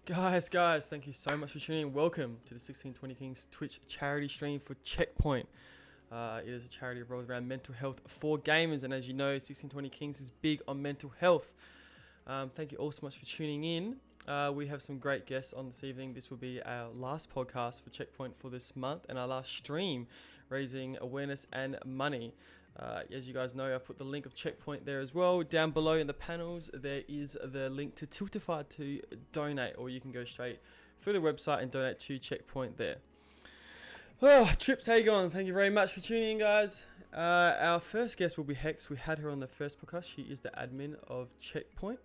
Guys, thank you so much for tuning in. Welcome to the 1620 Kings Twitch charity stream for CheckPoint. It is a charity that rolls around mental health for gamers, and as you know, 1620 Kings is big on mental health. Thank you all so much for tuning in. We have some great guests on this evening. This will be our last podcast for CheckPoint for this month and our last stream raising awareness and money. As you guys know, I've put the link of CheckPoint there as well. Down below in the panels, there is the link to Tiltify to donate, or you can go straight through the website and donate to CheckPoint there. Oh, Trips, how you going? Thank you very much for tuning in, guys. Our first guest will be Hex. We had her on the first podcast. She is the admin of CheckPoint.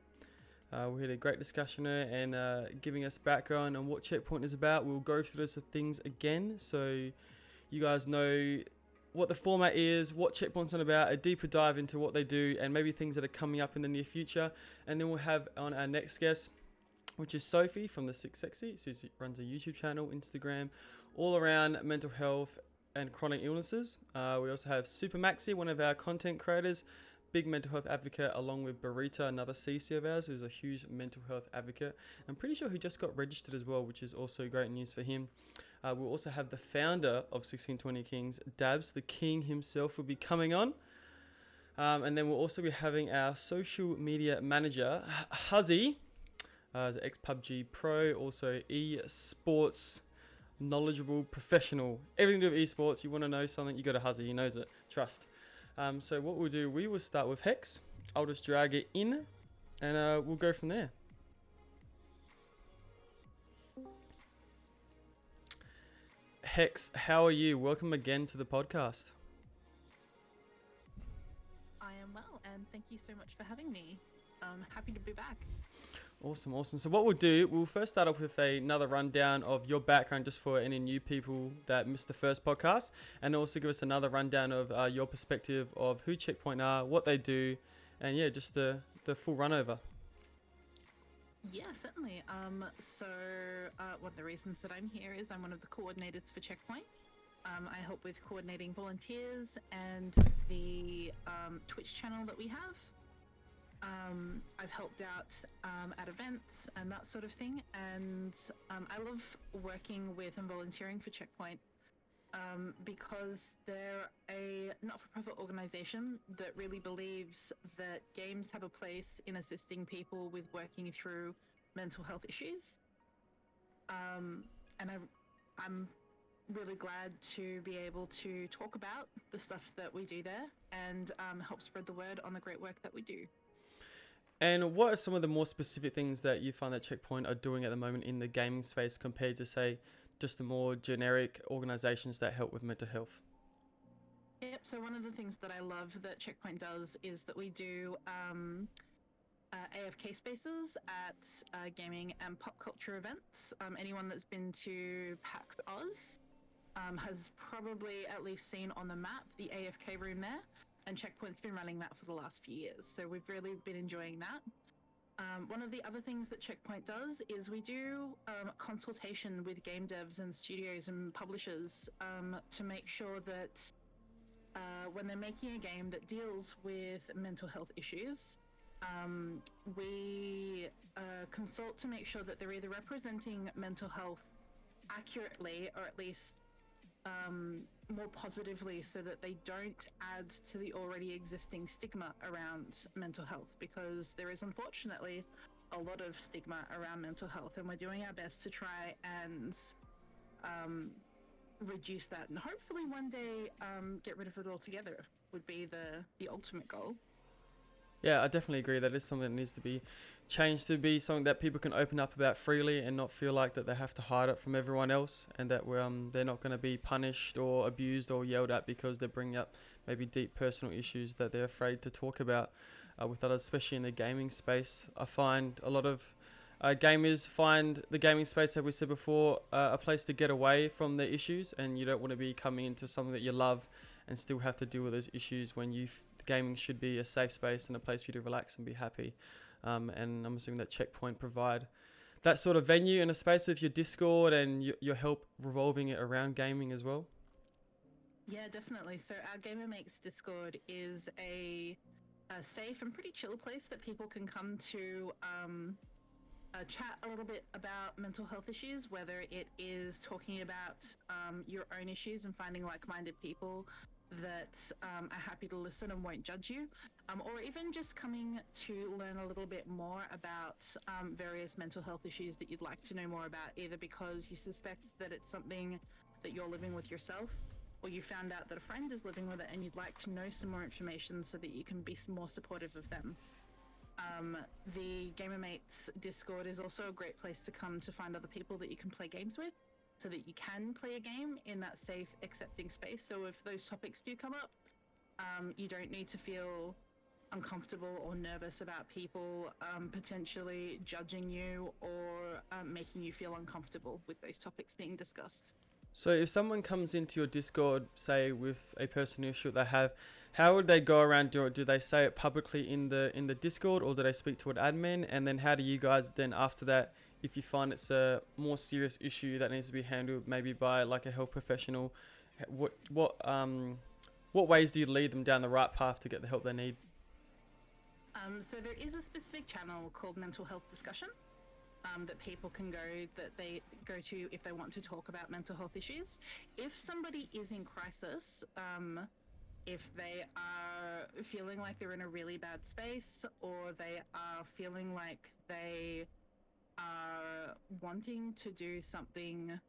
We had a great discussion there and giving us background on what CheckPoint is about. We'll go through those things again so you guys know what the format is, what CheckPoint's on about, a deeper dive into what they do, and maybe things that are coming up in the near future. And then we'll have on our next guest, which is Sophie from the Six Sexy. She runs a YouTube channel, Instagram, all around mental health and chronic illnesses. We also have Super Maxi, one of our content creators, big mental health advocate, along with Barita, another CC of ours, who's a huge mental health advocate. I'm pretty sure he just got registered as well, which is also great news for him. We'll also have the founder of 1620 Kings, Dabs, the king himself, will be coming on. And then we'll also be having our social media manager, Huzzy, as an ex-PUBG pro, also esports knowledgeable professional. Everything to do with esports, you want to know something, you go to Huzzy, he knows it, trust. So what we'll do, we will start with Hex. I'll just drag it in and we'll go from there. Hex, how are you? Welcome again to the podcast. I am well, and thank you so much for having me. I'm happy to be back. Awesome. So what we'll do, we'll first start off with another rundown of your background, just for any new people that missed the first podcast, and also give us another rundown of your perspective of who CheckPoint are, what they do, and yeah, just the full run over. Yeah, certainly. One of the reasons that I'm here is I'm one of the coordinators for CheckPoint. I help with coordinating volunteers and the Twitch channel that we have. I've helped out at events and that sort of thing, and I love working with and volunteering for CheckPoint because they're a not-for-profit organization that really believes that games have a place in assisting people with working through mental health issues. And I'm really glad to be able to talk about the stuff that we do there and help spread the word on the great work that we do. And what are some of the more specific things that you find that CheckPoint are doing at the moment in the gaming space compared to, say, just the more generic organizations that help with mental health? Yep, so one of the things that I love that CheckPoint does is that we do AFK spaces at gaming and pop culture events. Anyone that's been to PAX Oz has probably at least seen on the map the AFK room there. And CheckPoint's been running that for the last few years, so we've really been enjoying that. One of the other things that CheckPoint does is we do consultation with game devs and studios and publishers to make sure that when they're making a game that deals with mental health issues, we consult to make sure that they're either representing mental health accurately or at least more positively, so that they don't add to the already existing stigma around mental health, because there is unfortunately a lot of stigma around mental health, and we're doing our best to try and reduce that, and hopefully one day get rid of it altogether would be the ultimate goal. Yeah, I definitely agree. That is something that needs to be changed to be something that people can open up about freely and not feel like that they have to hide it from everyone else, and that they're not going to be punished or abused or yelled at because they're bringing up maybe deep personal issues that they're afraid to talk about with others, especially in the gaming space. I find a lot of gamers find the gaming space, as we said before, a place to get away from the issues, and you don't want to be coming into something that you love and still have to deal with those issues when gaming should be a safe space and a place for you to relax and be happy. And I'm assuming that CheckPoint provide that sort of venue and a space with your Discord and your help revolving it around gaming as well. Yeah, definitely. So our Gamer Makes Discord is a safe and pretty chill place that people can come to chat a little bit about mental health issues, whether it is talking about your own issues and finding like-minded people that are happy to listen and won't judge you, or even just coming to learn a little bit more about various mental health issues that you'd like to know more about, either because you suspect that it's something that you're living with yourself, or you found out that a friend is living with it and you'd like to know some more information so that you can be more supportive of them. The GamerMates Discord is also a great place to come to find other people that you can play games with, so that you can play a game in that safe, accepting space. So if those topics do come up, you don't need to feel uncomfortable or nervous about people potentially judging you or making you feel uncomfortable with those topics being discussed. So if someone comes into your Discord, say with a personal issue they have, how would they go around do it? Do they say it publicly in the Discord, or do they speak to an admin? And then how do you guys then after that, if you find it's a more serious issue that needs to be handled maybe by like a health professional, what ways do you lead them down the right path to get the help they need? So there is a specific channel called Mental Health Discussion that people can that they go to if they want to talk about mental health issues. If somebody is in crisis, if they are feeling like they're in a really bad space, or they are feeling like they are wanting to do something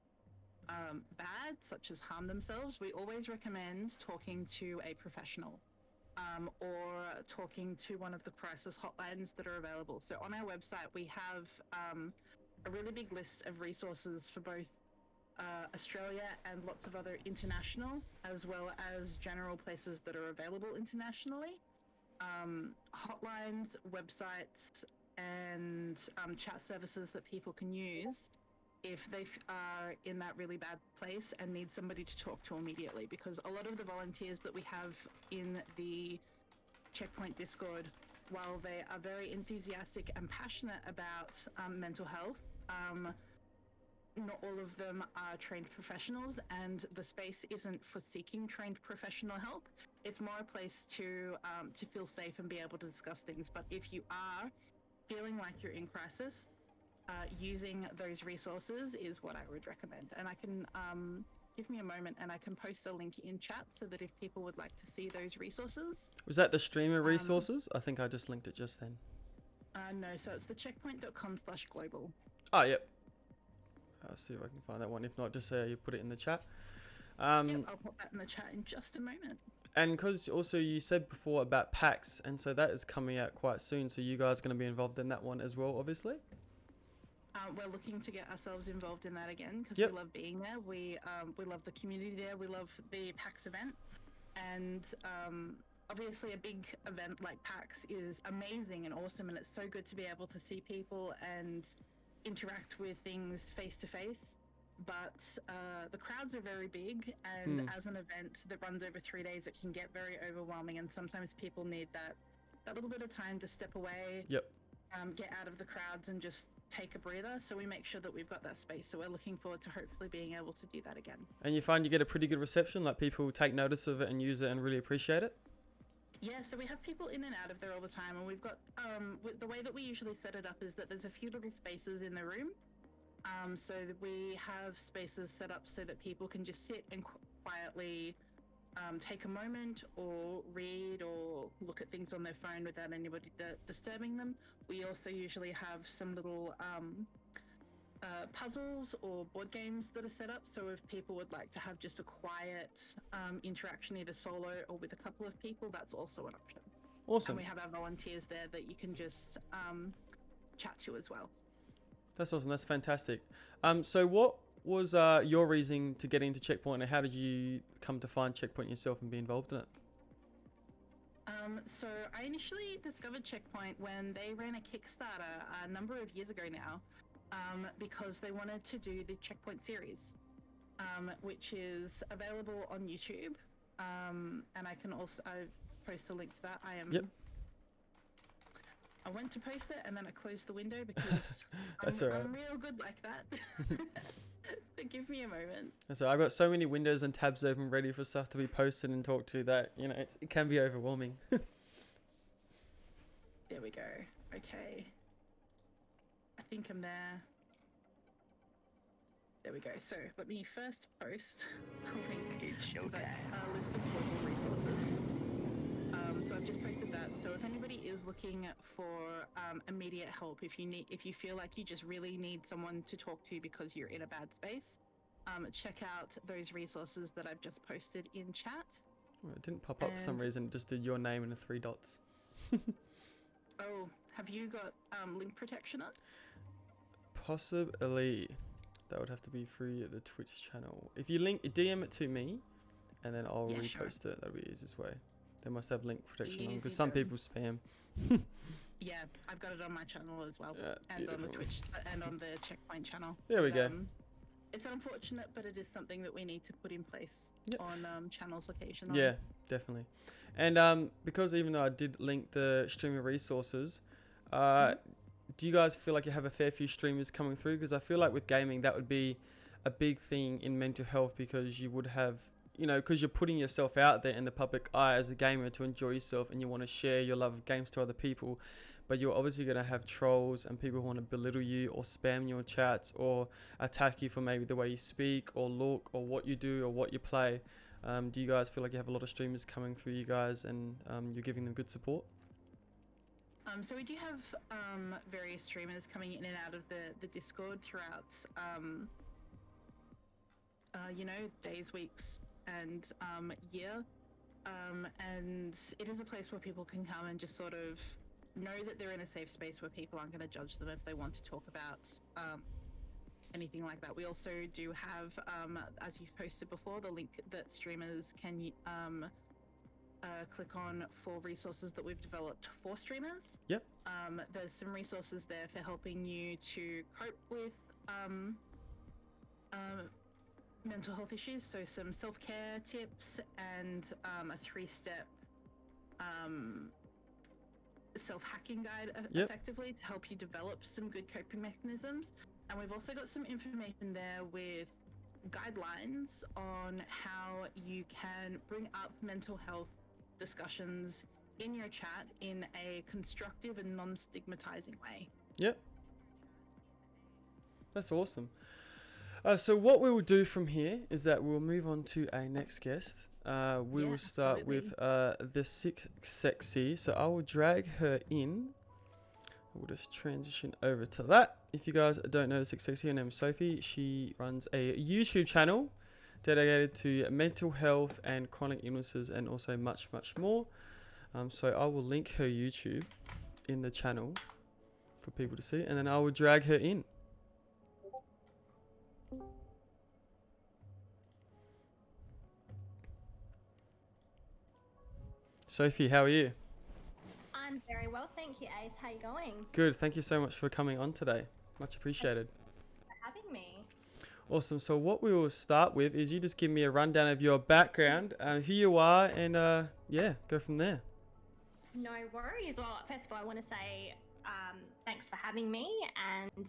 bad, such as harm themselves, we always recommend talking to a professional. Or talking to one of the crisis hotlines that are available. So on our website, we have a really big list of resources for both Australia and lots of other international, as well as general places that are available internationally. Hotlines, websites, and chat services that people can use if they are in that really bad place and need somebody to talk to immediately, because a lot of the volunteers that we have in the CheckPoint Discord, while they are very enthusiastic and passionate about mental health, not all of them are trained professionals, and the space isn't for seeking trained professional help. It's more a place to feel safe and be able to discuss things. But if you are feeling like you're in crisis, using those resources is what I would recommend. And I can give me a moment and I can post a link in chat so that if people would like to see those resources. Was that the streamer resources? I think I just linked it just then. No, so it's the checkpoint.com/global. Oh, yep. I'll see if I can find that one. If not, just you put it in the chat. Yep, I'll put that in the chat in just a moment. And because also you said before about PAX, and so that is coming out quite soon. So you guys are going to be involved in that one as well, obviously. We're looking to get ourselves involved in that again because Yep. we love being there. We love the community there. We love the PAX event, and obviously a big event like PAX is amazing and awesome, and it's so good to be able to see people and interact with things face to face. But the crowds are very big, and as an event that runs over 3 days, it can get very overwhelming, and sometimes people need that little bit of time to step away. Yep. Get out of the crowds and just take a breather. So we make sure that we've got that space. So we're looking forward to hopefully being able to do that again. And you find you get a pretty good reception, like people take notice of it and use it and really appreciate it? Yeah, so we have people in and out of there all the time, and we've got the way that we usually set it up is that there's a few little spaces in the room. So that we have spaces set up so that people can just sit and quietly take a moment or read or look at things on their phone without anybody disturbing them. We also usually have some little puzzles or board games that are set up. So if people would like to have just a quiet interaction, either solo or with a couple of people, that's also an option. Awesome. And we have our volunteers there that you can just chat to as well. That's awesome. That's fantastic. So what was your reason to get into CheckPoint, and how did you come to find CheckPoint yourself and be involved in it? So I initially discovered CheckPoint when they ran a Kickstarter a number of years ago now, because they wanted to do the CheckPoint series, which is available on YouTube, and I can also post a link to that. Yep. I went to post it and then I closed the window because That's all right. I'm real good like that. So give me a moment. So I've got so many windows and tabs open ready for stuff to be posted and talked to that, it can be overwhelming. There we go. Okay. I think I'm there. There we go. So let me first post a link to that list of global resources. So I've just posted that. So if anybody is looking for immediate help, if you feel like you just really need someone to talk to because you're in a bad space, check out those resources that I've just posted in chat. Well, it didn't pop up for some reason. It just did your name and the 3 dots. Oh, have you got link protection on? Possibly. That would have to be through the Twitch channel. If you DM it to me, and then I'll repost it. That'll be the easiest way. They must have link protection on because some people spam. Yeah, I've got it on my channel as well, and beautiful. on the Twitch and on the CheckPoint channel. There we go. It's unfortunate, but it is something that we need to put in place on channels location. Yeah, definitely. And because even though I did link the streamer resources, do you guys feel like you have a fair few streamers coming through? Because I feel like with gaming, that would be a big thing in mental health, because you would have, because you're putting yourself out there in the public eye as a gamer to enjoy yourself, and you want to share your love of games to other people. But you're obviously going to have trolls and people who want to belittle you or spam your chats or attack you for maybe the way you speak or look or what you do or what you play. Do you guys feel like you have a lot of streamers coming through you guys, and you're giving them good support? So we do have various streamers coming in and out of the Discord throughout, days, weeks, and year. And it is a place where people can come and just sort of know that they're in a safe space where people aren't going to judge them if they want to talk about anything like that. We also do have, as you posted before, the link that streamers can click on for resources that we've developed for streamers. Yep. There's some resources there for helping you to cope with mental health issues. So some self-care tips and a 3-step self-hacking guide effectively to help you develop some good coping mechanisms. And we've also got some information there with guidelines on how you can bring up mental health discussions in your chat in a constructive and non-stigmatizing way. Yep. That's awesome. So what we will do from here is that we'll move on to our next guest. We will start with the Sick Sexy. So I will drag her in. We'll just transition over to that. If you guys don't know the Sick Sexy, her name is Sophie. She runs a YouTube channel dedicated to mental health and chronic illnesses, and also much, much more. So I will link her YouTube in the channel for people to see, and then I will drag her in. Sophie, how are you? I'm very well, thank you, Ace. How are you going? Good, thank you so much for coming on today. Much appreciated. For having me. Awesome. So what we will start with is you just give me a rundown of your background, who you are, and go from there. No worries. Well, first of all, I want to say thanks for having me, and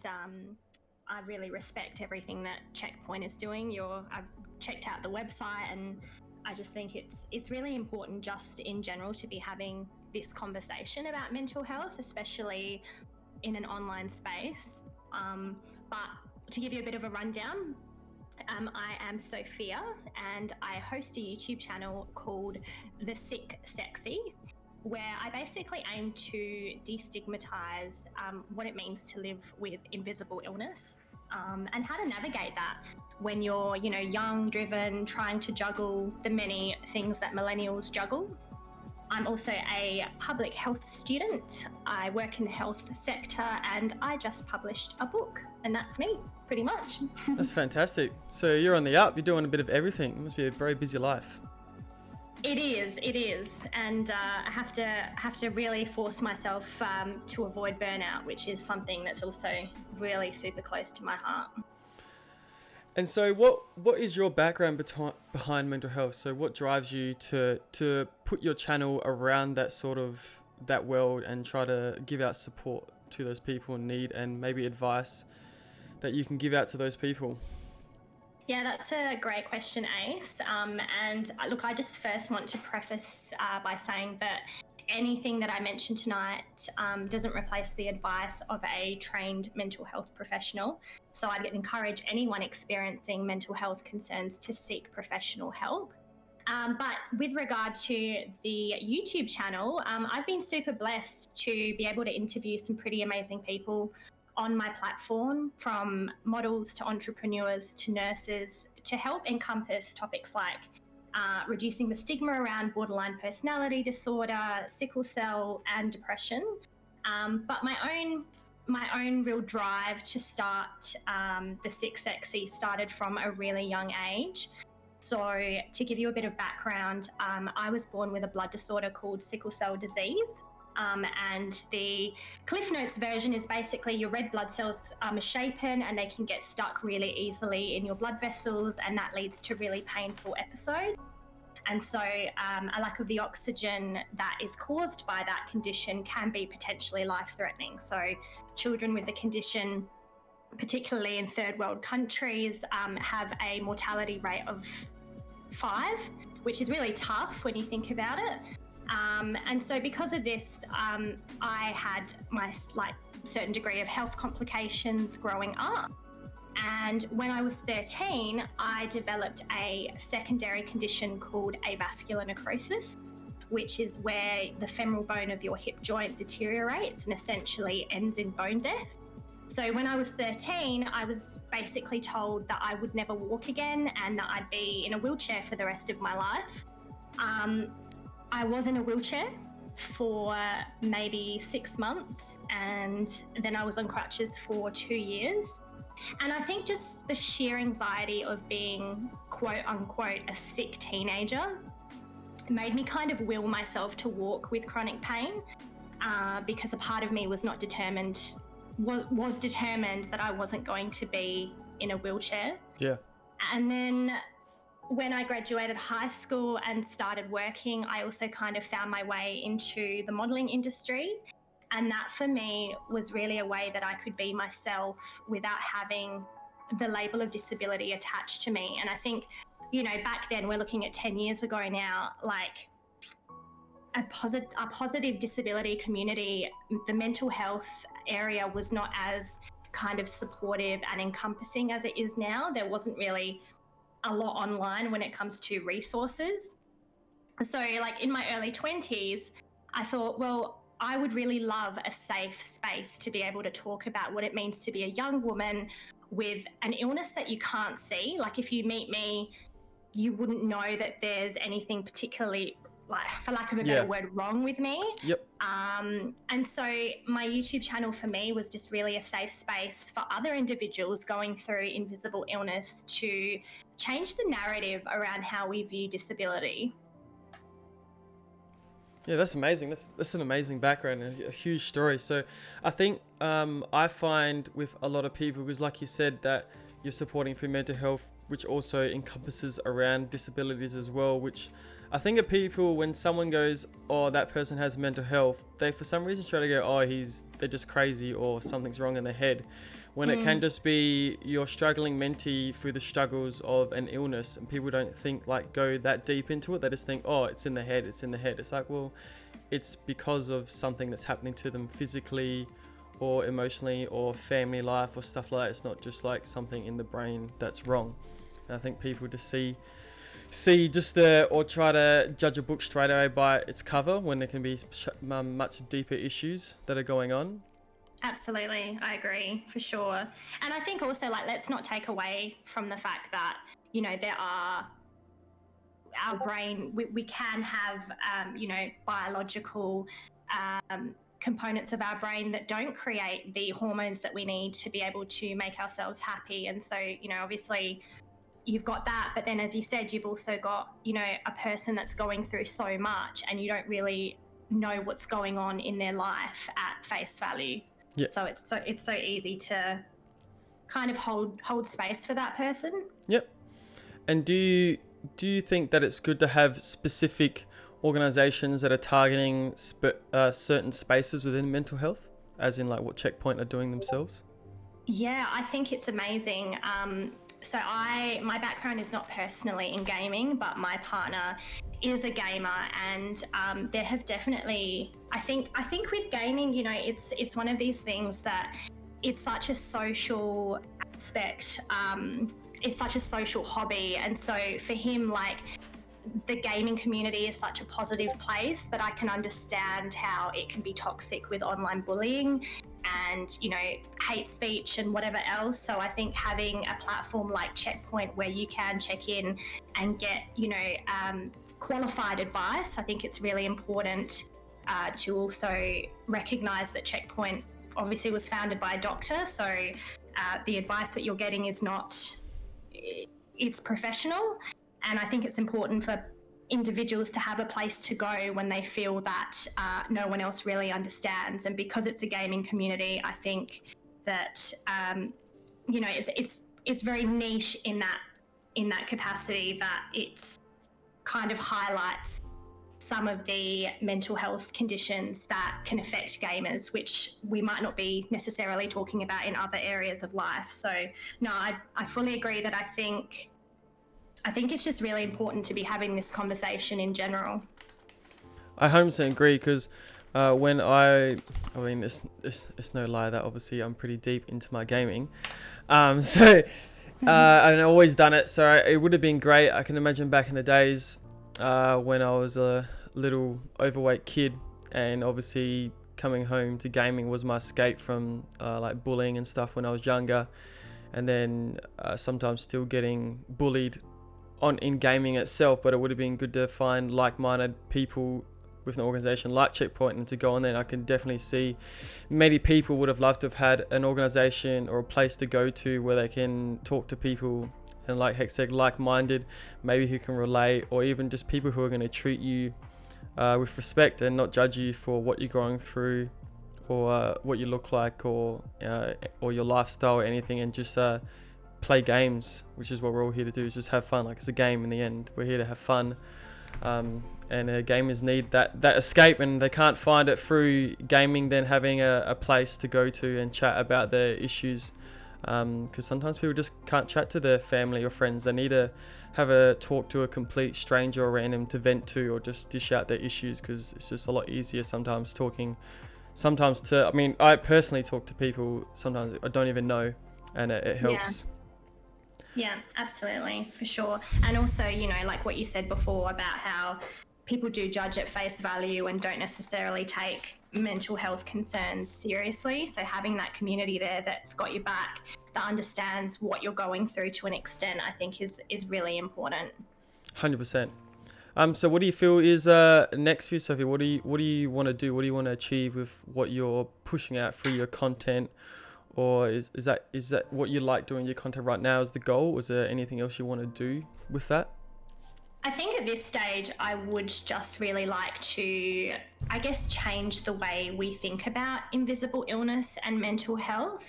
I really respect everything that CheckPoint is doing. I've checked out the website, and I just think it's really important just in general to be having this conversation about mental health, especially in an online space. But to give you a bit of a rundown, I am Sophia, and I host a YouTube channel called The Sick Sexy, where I basically aim to destigmatize what it means to live with invisible illness, and how to navigate that when you're, young, driven, trying to juggle the many things that millennials juggle. I'm also a public health student. I work in the health sector, and I just published a book, and that's me, pretty much. That's fantastic. So you're on the up. You're doing a bit of everything. It must be a very busy life. It is, and I have to really force myself to avoid burnout, which is something that's also really super close to my heart. And so what is your background behind mental health? So what drives you to put your channel around that world and try to give out support to those people in need, and maybe advice that you can give out to those people? Yeah, that's a great question, Ace. And look, I just first want to preface by saying that anything that I mentioned tonight doesn't replace the advice of a trained mental health professional. So I'd encourage anyone experiencing mental health concerns to seek professional help. But with regard to the YouTube channel, I've been super blessed to be able to interview some pretty amazing people on my platform, from models to entrepreneurs to nurses, to help encompass topics like reducing the stigma around borderline personality disorder, sickle cell, and depression. But my own real drive to start the 6XE started from a really young age. So to give you a bit of background, I was born with a blood disorder called sickle cell disease. And the Cliff Notes version is basically your red blood cells are misshapen and they can get stuck really easily in your blood vessels, and that leads to really painful episodes. And so a lack of the oxygen that is caused by that condition can be potentially life-threatening. So children with the condition, particularly in third world countries, have a mortality rate of 5, which is really tough when you think about it. And so because of this, I had my certain degree of health complications growing up. And when I was 13, I developed a secondary condition called avascular necrosis, which is where the femoral bone of your hip joint deteriorates and essentially ends in bone death. So when I was 13, I was basically told that I would never walk again and that I'd be in a wheelchair for the rest of my life. I was in a wheelchair for maybe 6 months, and then I was on crutches for 2 years. And I think just the sheer anxiety of being, quote unquote, a sick teenager made me kind of will myself to walk with chronic pain, because a part of me was determined that I wasn't going to be in a wheelchair. Yeah. And then when I graduated high school and started working, I also kind of found my way into the modelling industry. And that for me was really a way that I could be myself without having the label of disability attached to me. And I think, back then, we're looking at 10 years ago now, like a positive disability community, the mental health area was not as kind of supportive and encompassing as it is now. There wasn't really a lot online when it comes to resources. So like in my early 20s, I thought, well, I would really love a safe space to be able to talk about what it means to be a young woman with an illness that you can't see. Like if you meet me, you wouldn't know that there's anything particularly, like, for lack of a better word, wrong with me. Yep. And so my YouTube channel for me was just really a safe space for other individuals going through invisible illness to change the narrative around how we view disability. Yeah, that's amazing. That's an amazing background and a huge story. So I think I find with a lot of people, because like you said, that you're supporting for mental health, which also encompasses around disabilities as well, which I think of people, when someone goes, oh, that person has mental health, they for some reason try to go, oh, they're just crazy or something's wrong in their head. When it can just be you're struggling mentally through the struggles of an illness, and people don't think go that deep into it. They just think, oh, it's in the head. It's like, well, it's because of something that's happening to them physically or emotionally or family life or stuff like that. It's not just like something in the brain that's wrong. And I think people just see just or try to judge a book straight away by its cover, when there can be much deeper issues that are going on. Absolutely, I agree, for sure. And I think also, let's not take away from the fact that, there are our brain, we can have, biological components of our brain that don't create the hormones that we need to be able to make ourselves happy. And so, obviously you've got that, but then as you said, you've also got, a person that's going through so much and you don't really know what's going on in their life at face value. Yeah. So it's so easy to kind of hold space for that person. Yep. And do you think that it's good to have specific organizations that are targeting certain spaces within mental health, as in like what CheckPoint are doing themselves? Yeah, I think it's amazing. So my background is not personally in gaming, but my partner is a gamer, and there have definitely, I think with gaming, you know, it's one of these things that it's such a social aspect. It's such a social hobby, and so for him, like, the gaming community is such a positive place, but I can understand how it can be toxic with online bullying and, you know, hate speech and whatever else. So I think having a platform like CheckPoint where you can check in and get, you know, qualified advice, I think it's really important to also recognise that CheckPoint obviously was founded by a doctor, so the advice that you're getting is not, it's professional. And I think it's important for individuals to have a place to go when they feel that no one else really understands. And because it's a gaming community, I think that you know, it's very niche in that capacity, that it's kind of highlights some of the mental health conditions that can affect gamers, which we might not be necessarily talking about in other areas of life. So no, I fully agree that I think it's just really important to be having this conversation in general. I 100% agree, because when I mean, it's no lie that obviously I'm pretty deep into my gaming. So I've always done it. So it would have been great. I can imagine back in the days when I was a little overweight kid, and obviously coming home to gaming was my escape from like bullying and stuff when I was younger. And then sometimes still getting bullied in gaming itself, but it would have been good to find like-minded people with an organization like CheckPoint and to go on there. And I can definitely see many people would have loved to have had an organization or a place to go to where they can talk to people, and like Hex said, like-minded, maybe who can relate, or even just people who are going to treat you with respect and not judge you for what you're going through or what you look like, or your lifestyle or anything, and just play games, which is what we're all here to do, is just have fun. Like, it's a game in the end. We're here to have fun, and gamers need that escape, and they can't find it through gaming, then having a place to go to and chat about their issues, because sometimes people just can't chat to their family or friends. They need to have a talk to a complete stranger or random to vent to, or just dish out their issues, because it's just a lot easier sometimes talking to, I mean, I personally talk to people sometimes I don't even know, and it helps. Yeah, absolutely, for sure. And also, you know, like what you said before about how people do judge at face value and don't necessarily take mental health concerns seriously. So having that community there that's got your back, that understands what you're going through to an extent, I think is really important. 100%. So what do you feel is next for you, Sophie? What do you want to do? What do you want to achieve with what you're pushing out through your content? Or is that what you like doing your content right now is the goal? Is there anything else you want to do with that? I think at this stage, I would just really like to, I guess, change the way we think about invisible illness and mental health.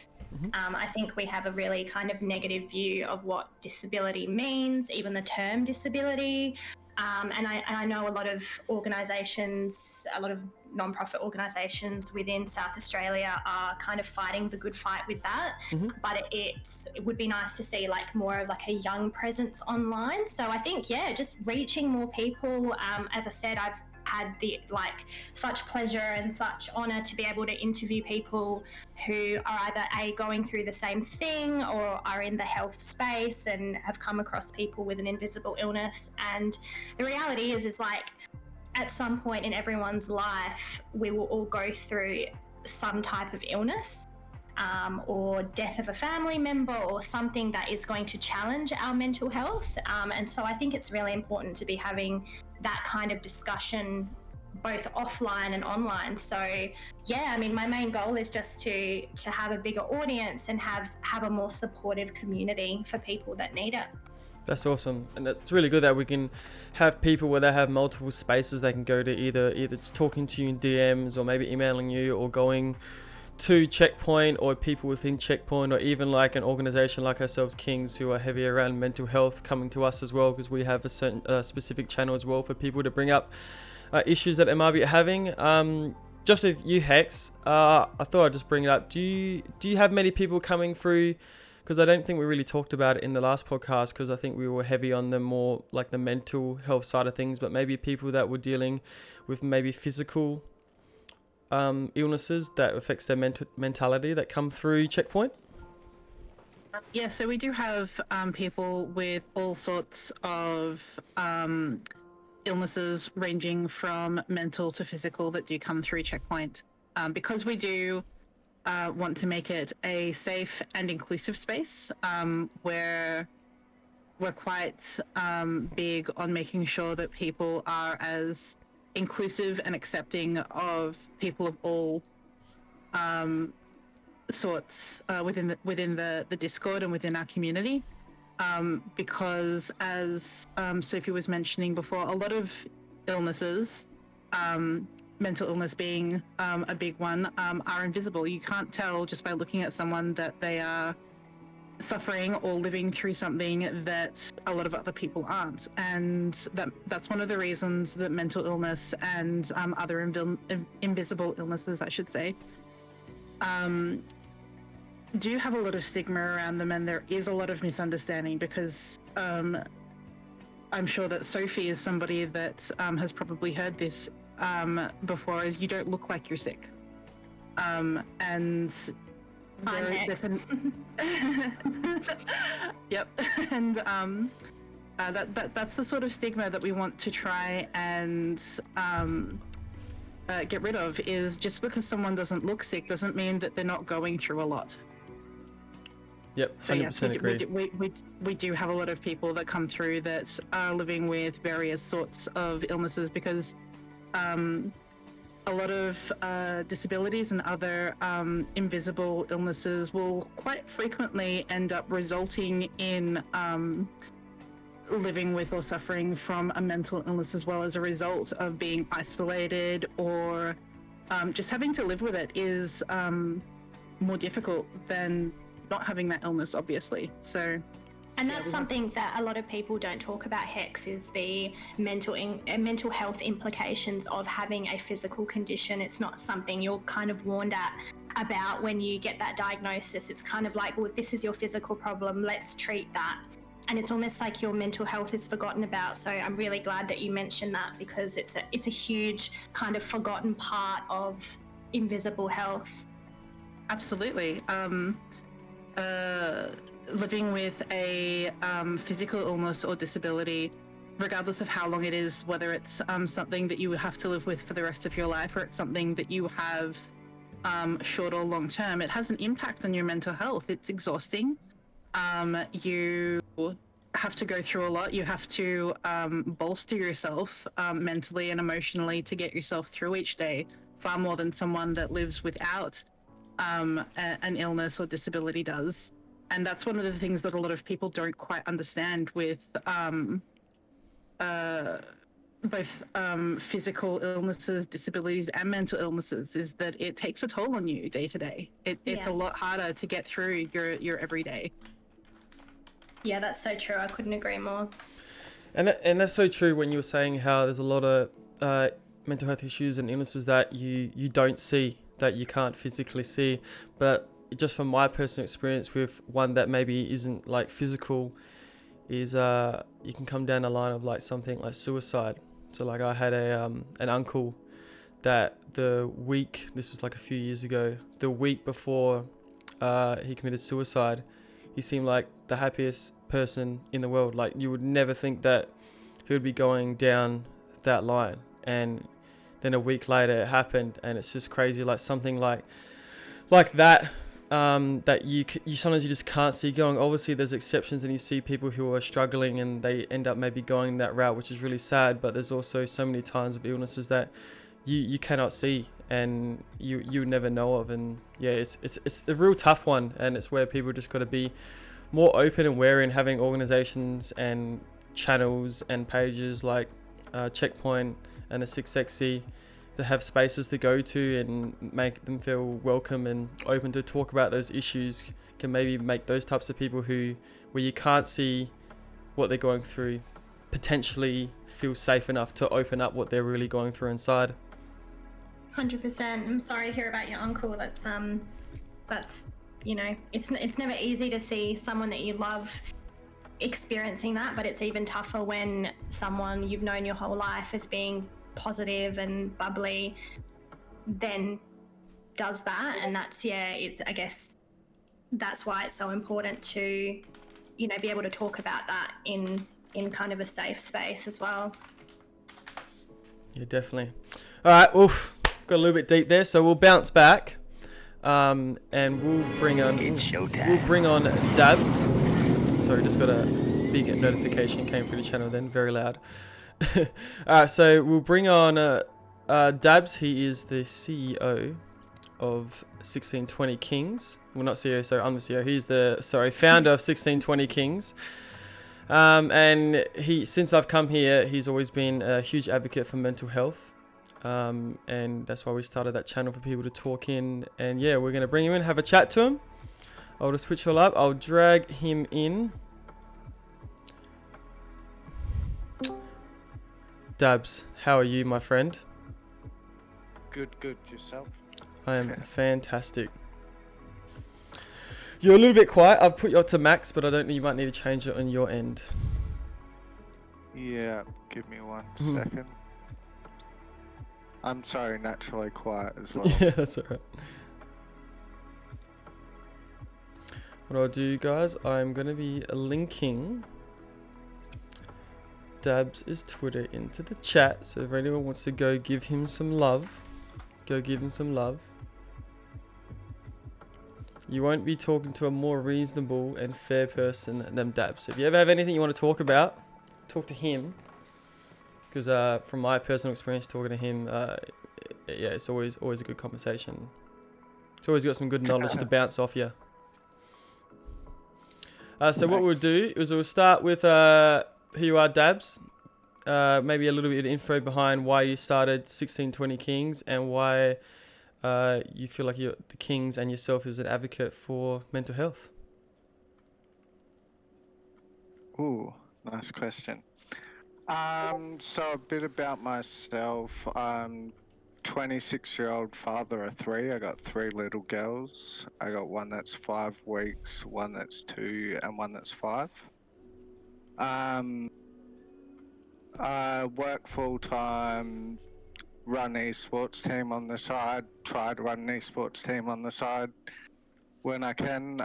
I think we have a really kind of negative view of what disability means, even the term disability. And I know a lot of organisations, a lot of non-profit organisations within South Australia are kind of fighting the good fight with that. But it would be nice to see like more of like a young presence online. So I think, yeah, just reaching more people. As I said, I've had the such pleasure and such honour to be able to interview people who are either going through the same thing or are in the health space and have come across people with an invisible illness. And the reality is like, at some point in everyone's life, we will all go through some type of illness, or death of a family member, or something that is going to challenge our mental health. And so I think it's really important to be having that kind of discussion both offline and online. So yeah, I mean, my main goal is just to have a bigger audience and have a more supportive community for people that need it. That's awesome, and that's really good that we can have people where they have multiple spaces they can go to, either talking to you in DMs, or maybe emailing you, or going to CheckPoint, or people within CheckPoint, or even like an organization like ourselves, Kings, who are heavy around mental health, coming to us as well, because we have a certain specific channel as well for people to bring up issues that they might be having. Just with you, Hex, I thought I'd just bring it up. Do you have many people coming through because I don't think we really talked about it in the last podcast, because I think we were heavy on the more like the mental health side of things, but maybe people that were dealing with maybe physical illnesses that affects their mentality that come through CheckPoint. Yeah, so we do have people with all sorts of illnesses ranging from mental to physical that do come through CheckPoint. Because we do want to make it a safe and inclusive space, where we're quite big on making sure that people are as inclusive and accepting of people of all sorts within the Discord and within our community. Because as Sophie was mentioning before, a lot of illnesses, mental illness being a big one, are invisible. You can't tell just by looking at someone that they are suffering or living through something that a lot of other people aren't, and that's one of the reasons that mental illness and other invisible illnesses, I should say, do have a lot of stigma around them, and there is a lot of misunderstanding, because I'm sure that Sophie is somebody that has probably heard this before, is you don't look like you're sick. And yep. And that's the sort of stigma that we want to try and get rid of, is just because someone doesn't look sick doesn't mean that they're not going through a lot. Yep, 100% so agree. We do have a lot of people that come through that are living with various sorts of illnesses, because a lot of disabilities and other invisible illnesses will quite frequently end up resulting in living with or suffering from a mental illness, as well as a result of being isolated, or just having to live with it is more difficult than not having that illness, obviously. So, and that's something that a lot of people don't talk about, Hex, is the mental health implications of having a physical condition. It's not something you're kind of warned about when you get that diagnosis. It's kind of like, well, this is your physical problem, let's treat that. And it's almost like your mental health is forgotten about. So I'm really glad that you mentioned that, because it's a huge kind of forgotten part of invisible health. Absolutely. Living with a physical illness or disability, regardless of how long it is, whether it's something that you have to live with for the rest of your life, or it's something that you have short or long term, it has an impact on your mental health. It's exhausting. You have to go through a lot. You have to bolster yourself mentally and emotionally to get yourself through each day, far more than someone that lives without an illness or disability does. And that's one of the things that a lot of people don't quite understand with both physical illnesses, disabilities, and mental illnesses, is that it takes a toll on you day to day. It's a lot harder to get through your everyday. Yeah, that's so true. I couldn't agree more. And that's so true when you were saying how there's a lot of mental health issues and illnesses that you don't see, that you can't physically see. But just from my personal experience with one that maybe isn't like physical, is you can come down the line of like something like suicide. So like I had an uncle that this was like a few years ago, the week before he committed suicide, he seemed like the happiest person in the world. Like you would never think that he would be going down that line, and then a week later it happened, and it's just crazy. Like something like that, that you sometimes you just can't see going. Obviously there's exceptions, and you see people who are struggling and they end up maybe going that route, which is really sad. But there's also so many times of illnesses that you cannot see and you never know of. And yeah, it's a real tough one, and it's where people just got to be more open and wary, and having organizations and channels and pages like CheckPoint and the 6XC to have spaces to go to and make them feel welcome and open to talk about those issues, can maybe make those types of people where you can't see what they're going through, potentially feel safe enough to open up what they're really going through inside. 100%. I'm sorry to hear about your uncle. That's you know, it's never easy to see someone that you love experiencing that, but it's even tougher when someone you've known your whole life as being positive and bubbly then does that. And that's, it's, I guess that's why it's so important to, you know, be able to talk about that in kind of a safe space as well. Yeah, definitely. All right, oof, got a little bit deep there, so we'll bounce back, and we'll bring on Dabs. Sorry, just got a big notification came through the channel then, very loud. All right, so we'll bring on Dabs. He is the CEO of 1620 Kings. Well, not CEO, sorry, I'm the CEO. He's the founder of 1620 Kings. And since I've come here, he's always been a huge advocate for mental health. And that's why we started that channel for people to talk in. And yeah, we're going to bring him in, have a chat to him. I'll just switch all up. I'll drag him in. Dabs, how are you, my friend? Good. Yourself? I am fantastic. You're a little bit quiet. I've put you up to max, but I don't think you might need to change it on your end. Yeah, give me 1 second. I'm sorry, naturally quiet as well. Yeah, that's alright. What I'll do, guys, I'm going to be linking Dabs' Twitter into the chat. So if anyone wants to go give him some love, go give him some love. You won't be talking to a more reasonable and fair person than Dabs. So if you ever have anything you want to talk about, talk to him. Because from my personal experience talking to him, yeah, it's always a good conversation. It's always got some good knowledge to bounce off you. So what we'll do is we'll start with who you are, Dabs. Maybe a little bit of info behind why you started 1620 Kings and why you feel like you're the Kings and yourself as an advocate for mental health. Ooh, nice question. So a bit about myself. I'm 26-year-old father of 3. I got 3 little girls. I got one that's 5 weeks, one that's 2, and one that's 5. I work full time, run esports team on the side, try to run an esports team on the side when I can.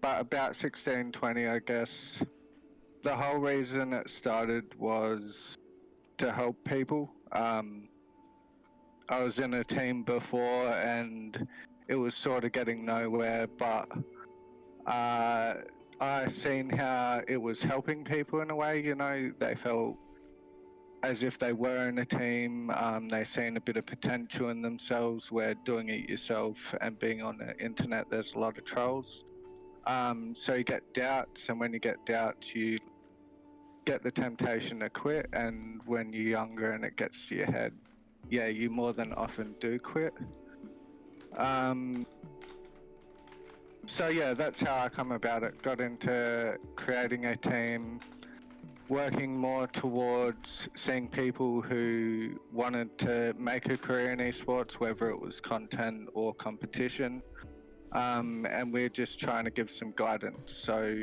But about 1620, I guess, the whole reason it started was to help people. I was in a team before and it was sort of getting nowhere, but I seen how it was helping people in a way, you know. They felt as if they were in a team. They seen a bit of potential in themselves, where doing it yourself and being on the internet, there's a lot of trolls. So you get doubts, and when you get doubts, you get the temptation to quit. And when you're younger and it gets to your head, yeah, you more than often do quit. So yeah, that's how I come about it. Got into creating a team, working more towards seeing people who wanted to make a career in esports, whether it was content or competition. And we're just trying to give some guidance. So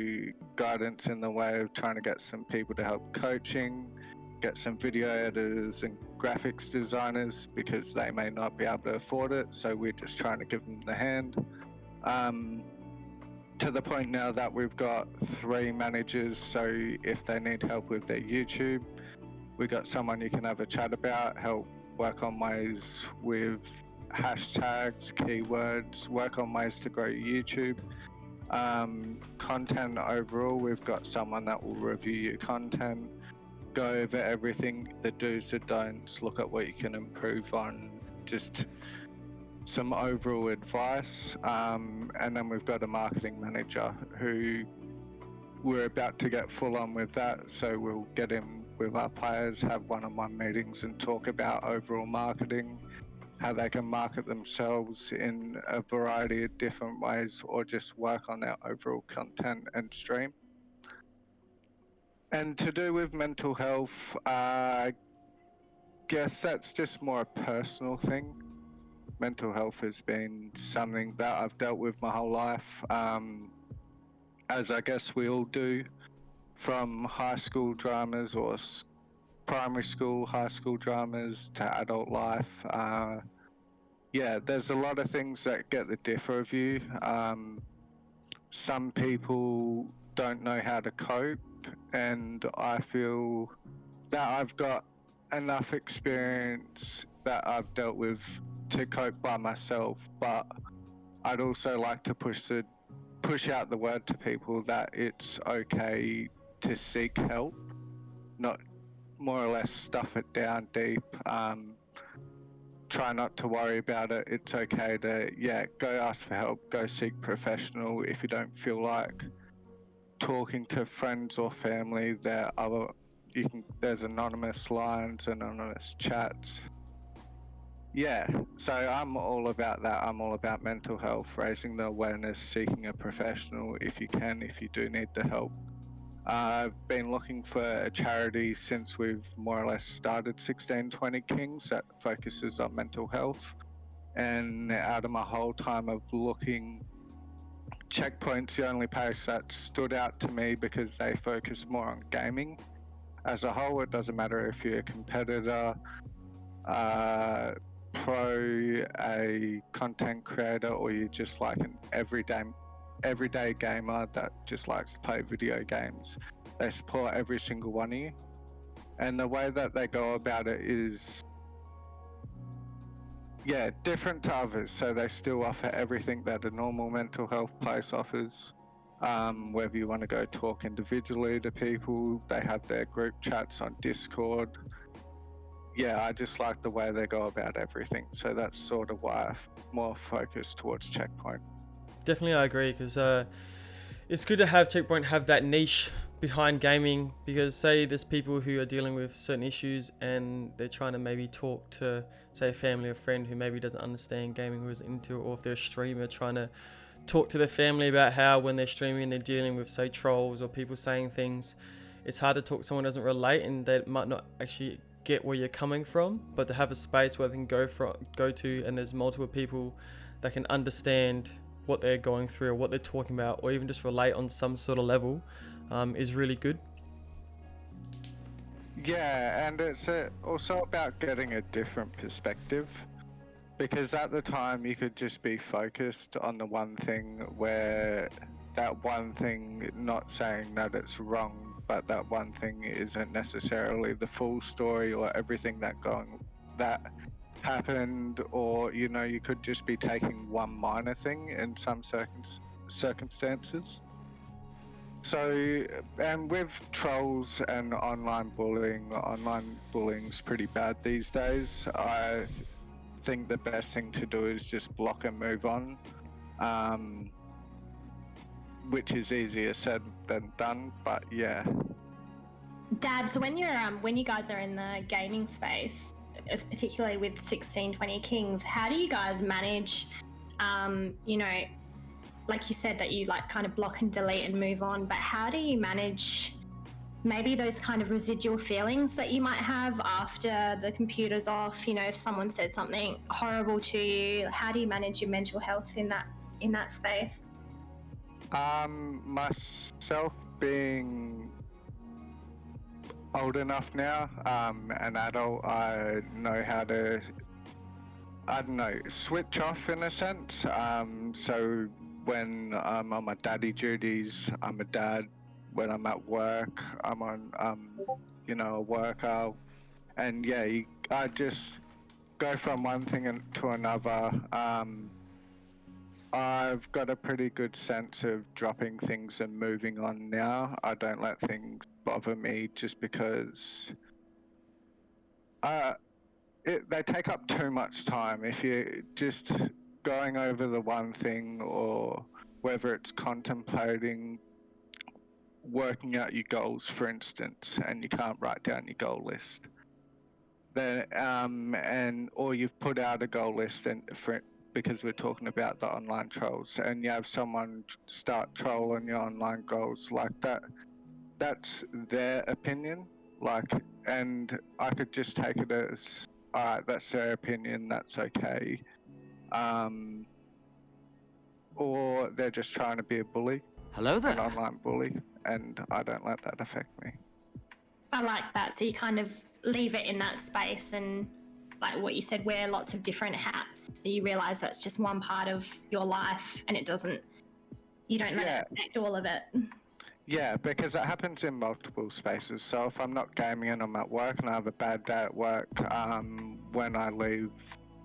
guidance in the way of trying to get some people to help coaching, get some video editors and graphics designers, because they may not be able to afford it. So we're just trying to give them the hand. To the point now that we've got 3 managers, so if they need help with their YouTube, we got someone you can have a chat about, help work on ways with hashtags, keywords, work on ways to grow YouTube. Content overall, we've got someone that will review your content, go over everything, the do's and don'ts, look at what you can improve on, just some overall advice. And then we've got a marketing manager who we're about to get full on with that, so we'll get him with our players, have one-on-one meetings and talk about overall marketing, how they can market themselves in a variety of different ways, or just work on their overall content and stream. And to do with mental health, I guess that's just more a personal thing. mental health has been something that I've dealt with my whole life, as I guess we all do, from high school dramas or primary school, high school dramas to adult life. Yeah, there's a lot of things that get the differ of you. Some people don't know how to cope, and I feel that I've got enough experience that I've dealt with to cope by myself, but I'd also like to push out the word to people that it's okay to seek help, not more or less stuff it down deep. Try not to worry about it. It's okay to, go ask for help, go seek professional. If you don't feel like talking to friends or family, there's anonymous lines, anonymous chats. Yeah, so I'm all about that. I'm all about mental health, raising the awareness, seeking a professional if you can, if you do need the help. I've been looking for a charity since we've more or less started 1620 Kings that focuses on mental health. And out of my whole time of looking, CheckPoint's the only place that stood out to me because they focus more on gaming. As a whole, it doesn't matter if you're a competitor, pro, a content creator, or you're just like an everyday gamer that just likes to play video games. They support every single one of you, and the way that they go about it is different to others. So they still offer everything that a normal mental health place offers. Whether you want to go talk individually to people, they have their group chats on Discord. I just like the way they go about everything, so that's sort of why I'm more focused towards CheckPoint. Definitely, I agree, because it's good to have CheckPoint have that niche behind gaming, because say there's people who are dealing with certain issues and they're trying to maybe talk to, say, a family or friend who maybe doesn't understand gaming, who is into it, or if they're a streamer trying to talk to their family about how when they're streaming they're dealing with, say, trolls or people saying things. It's hard to talk to someone who doesn't relate and they might not actually get where you're coming from, but to have a space where they can go to and there's multiple people that can understand what they're going through or what they're talking about, or even just relate on some sort of level, is really good. Yeah, and it's also about getting a different perspective, because at the time you could just be focused on the one thing, where that one thing, not saying that it's wrong, but that one thing isn't necessarily the full story or everything that happened, or you could just be taking one minor thing in some circumstances. So, and with trolls and online bullying's pretty bad these days. I think the best thing to do is just block and move on, which is easier said than done, but yeah. Dabs, when you guys are in the gaming space, particularly with 1620 Kings, how do you guys manage, like you said that you like kind of block and delete and move on, but how do you manage maybe those kind of residual feelings that you might have after the computer's off? If someone said something horrible to you, how do you manage your mental health in that space? Myself being old enough now, an adult, I know how to, switch off in a sense. So when I'm on my daddy duties, I'm a dad. When I'm at work, I'm on, a worker. And I just go from one thing to another. I've got a pretty good sense of dropping things and moving on now. I don't let things bother me just because they take up too much time. If you're just going over the one thing, or whether it's contemplating working out your goals, for instance, and you can't write down your goal list, then or you've put out a goal list because we're talking about the online trolls, and you have someone start trolling your online goals like that, that's their opinion, and I could just take it as, alright, that's their opinion, that's okay. or they're just trying to be a bully, Hello an there. online bully, and I don't let that affect me. I like that. So you kind of leave it in that space and, like what you said, wear lots of different hats. So you realize that's just one part of your life and you don't let it affect all of it. Yeah, because it happens in multiple spaces. So if I'm not gaming and I'm at work and I have a bad day at work, when I leave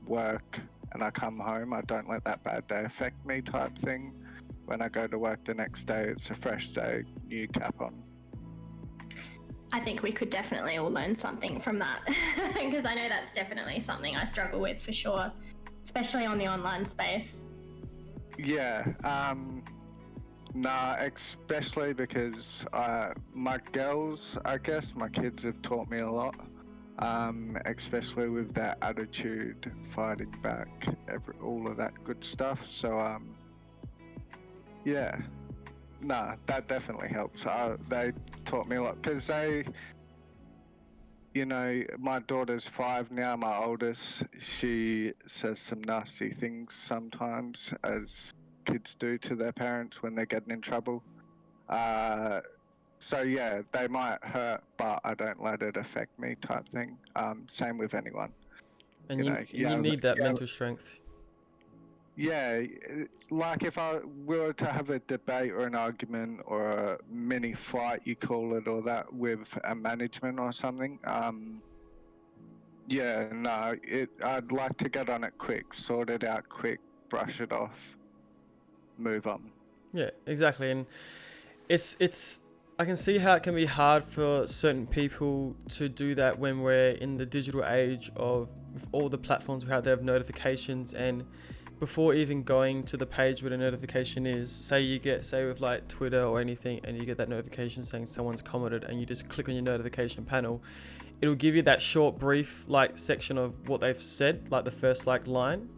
work and I come home, I don't let that bad day affect me type thing. When I go to work the next day, it's a fresh day, new cap on. I think we could definitely all learn something from that because I know that's definitely something I struggle with for sure, especially on the online space. Yeah, nah, especially because my girls, I guess my kids have taught me a lot, especially with that attitude, fighting back, all of that good stuff. So, yeah, nah, that definitely helps. They taught me a lot because my daughter's 5 now, my oldest, she says some nasty things sometimes, as kids do to their parents when they're getting in trouble. So yeah, they might hurt, but I don't let it affect me type thing. Same with anyone. And you need that mental strength. Yeah, like if I were to have a debate or an argument or a mini fight, you call it, or that with a management or something, I'd like to get on it quick, sort it out quick, brush it off, move on. Yeah, exactly. And it's I can see how it can be hard for certain people to do that when we're in the digital age of with all the platforms we have. They have notifications, and before even going to the page where the notification is, say with like Twitter or anything, and you get that notification saying someone's commented, and you just click on your notification panel, it'll give you that short brief like section of what they've said, like the first like line,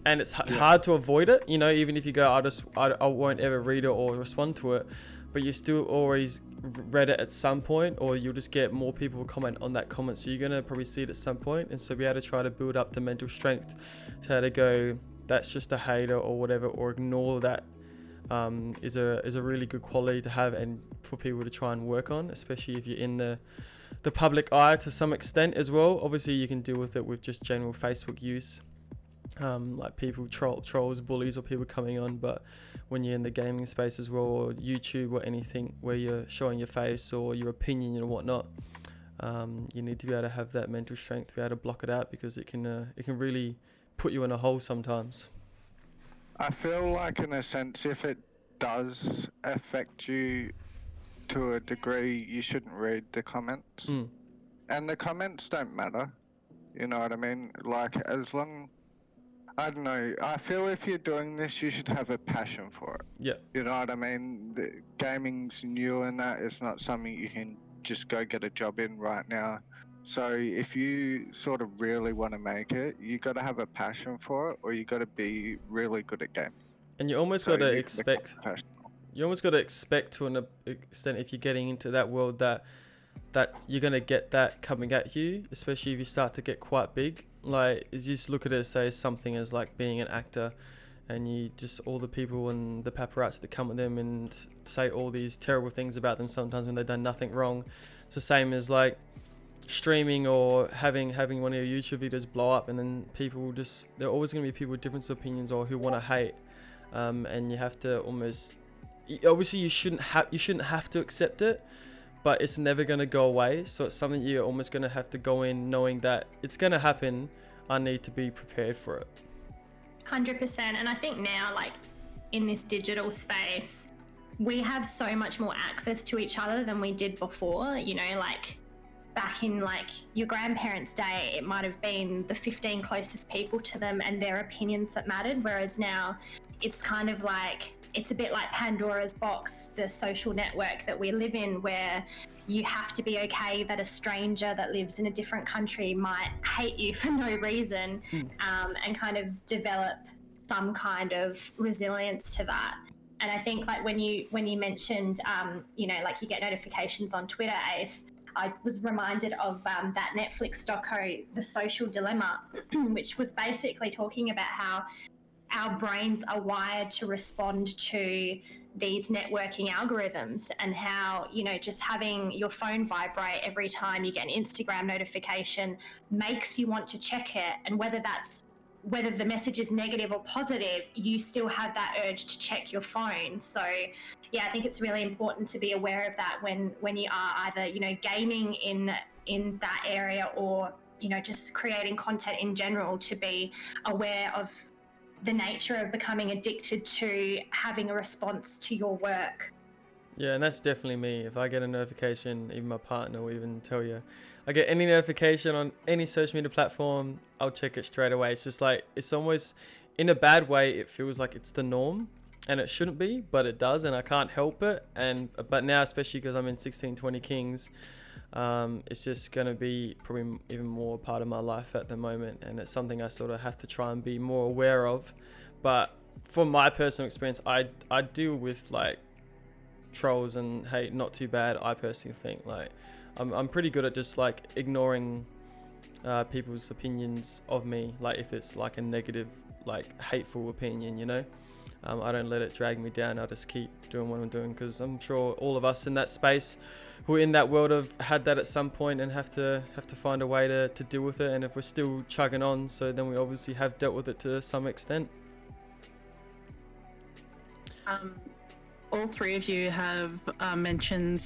and it's hard to avoid it, even if you go, I won't ever read it or respond to it, but you still always read it at some point, or you'll just get more people comment on that comment, so you're going to probably see it at some point. And so be able to try to build up the mental strength to go, that's just a hater or whatever, or ignore that, is a really good quality to have and for people to try and work on, especially if you're in the public eye to some extent as well. Obviously you can deal with it with just general Facebook use, like people trolls, bullies, or people coming on, but when you're in the gaming space as well, or YouTube or anything where you're showing your face or your opinion and whatnot, you need to be able to have that mental strength to be able to block it out, because it can really put you in a hole sometimes. I feel like in a sense, if it does affect you to a degree, you shouldn't read the comments. And the comments don't matter, you know what I mean? Like, as long, I don't know, I feel if you're doing this, you should have a passion for it. Yeah. You know what I mean? The gaming's new and that, it's not something you can just go get a job in right now. So if you sort of really want to make it, you got to have a passion for it, or you got to be really good at gaming. And you almost got to expect to an extent, if you're getting into that world, that you're going to get that coming at you, especially if you start to get quite big. Like, you just look at it as, say, something as like being an actor, and you just, all the people and the paparazzi that come with them and say all these terrible things about them sometimes when they've done nothing wrong. It's the same as like streaming or having one of your YouTube videos blow up, and then people just, there are always going to be people with different opinions or who want to hate, and you have to almost, obviously you shouldn't have to accept it, but it's never going to go away. So it's something you're almost going to have to go in knowing that it's going to happen. I need to be prepared for it. 100%. And I think now, like, in this digital space, we have so much more access to each other than we did before. Like back in like your grandparents' day, it might have been the 15 closest people to them and their opinions that mattered, whereas now it's kind of like, it's a bit like Pandora's box, the social network that we live in, where you have to be okay that a stranger that lives in a different country might hate you for no reason, and kind of develop some kind of resilience to that. And I think like when you mentioned, like you get notifications on Twitter, Ace, I was reminded of that Netflix doco, The Social Dilemma, which was basically talking about how our brains are wired to respond to these networking algorithms, and how, you know, just having your phone vibrate every time you get an Instagram notification makes you want to check it. And whether the message is negative or positive, you still have that urge to check your phone. So yeah, I think it's really important to be aware of that when you are either, you know, gaming in that area, or, you know, just creating content in general, to be aware of the nature of becoming addicted to having a response to your work. Yeah, and that's definitely me. If I get a notification, even my partner will even tell you. I get any notification on any social media platform, I'll check it straight away. It's just like, it's almost, in a bad way, it feels like it's the norm, and it shouldn't be, but it does, and I can't help it. But now, especially because I'm in 1620 Kings, it's just going to be probably even more part of my life at the moment, and it's something I sort of have to try and be more aware of. But from my personal experience, I deal with like trolls and hate not too bad. I personally think like I'm pretty good at just like ignoring people's opinions of me, like if it's like a negative, like hateful opinion, you know. I don't let it drag me down. I just keep doing what I'm doing, because I'm sure all of us in that space who are in that world have had that at some point and have to find a way to deal with it. And if we're still chugging on, so then we obviously have dealt with it to some extent. All three of you have mentioned,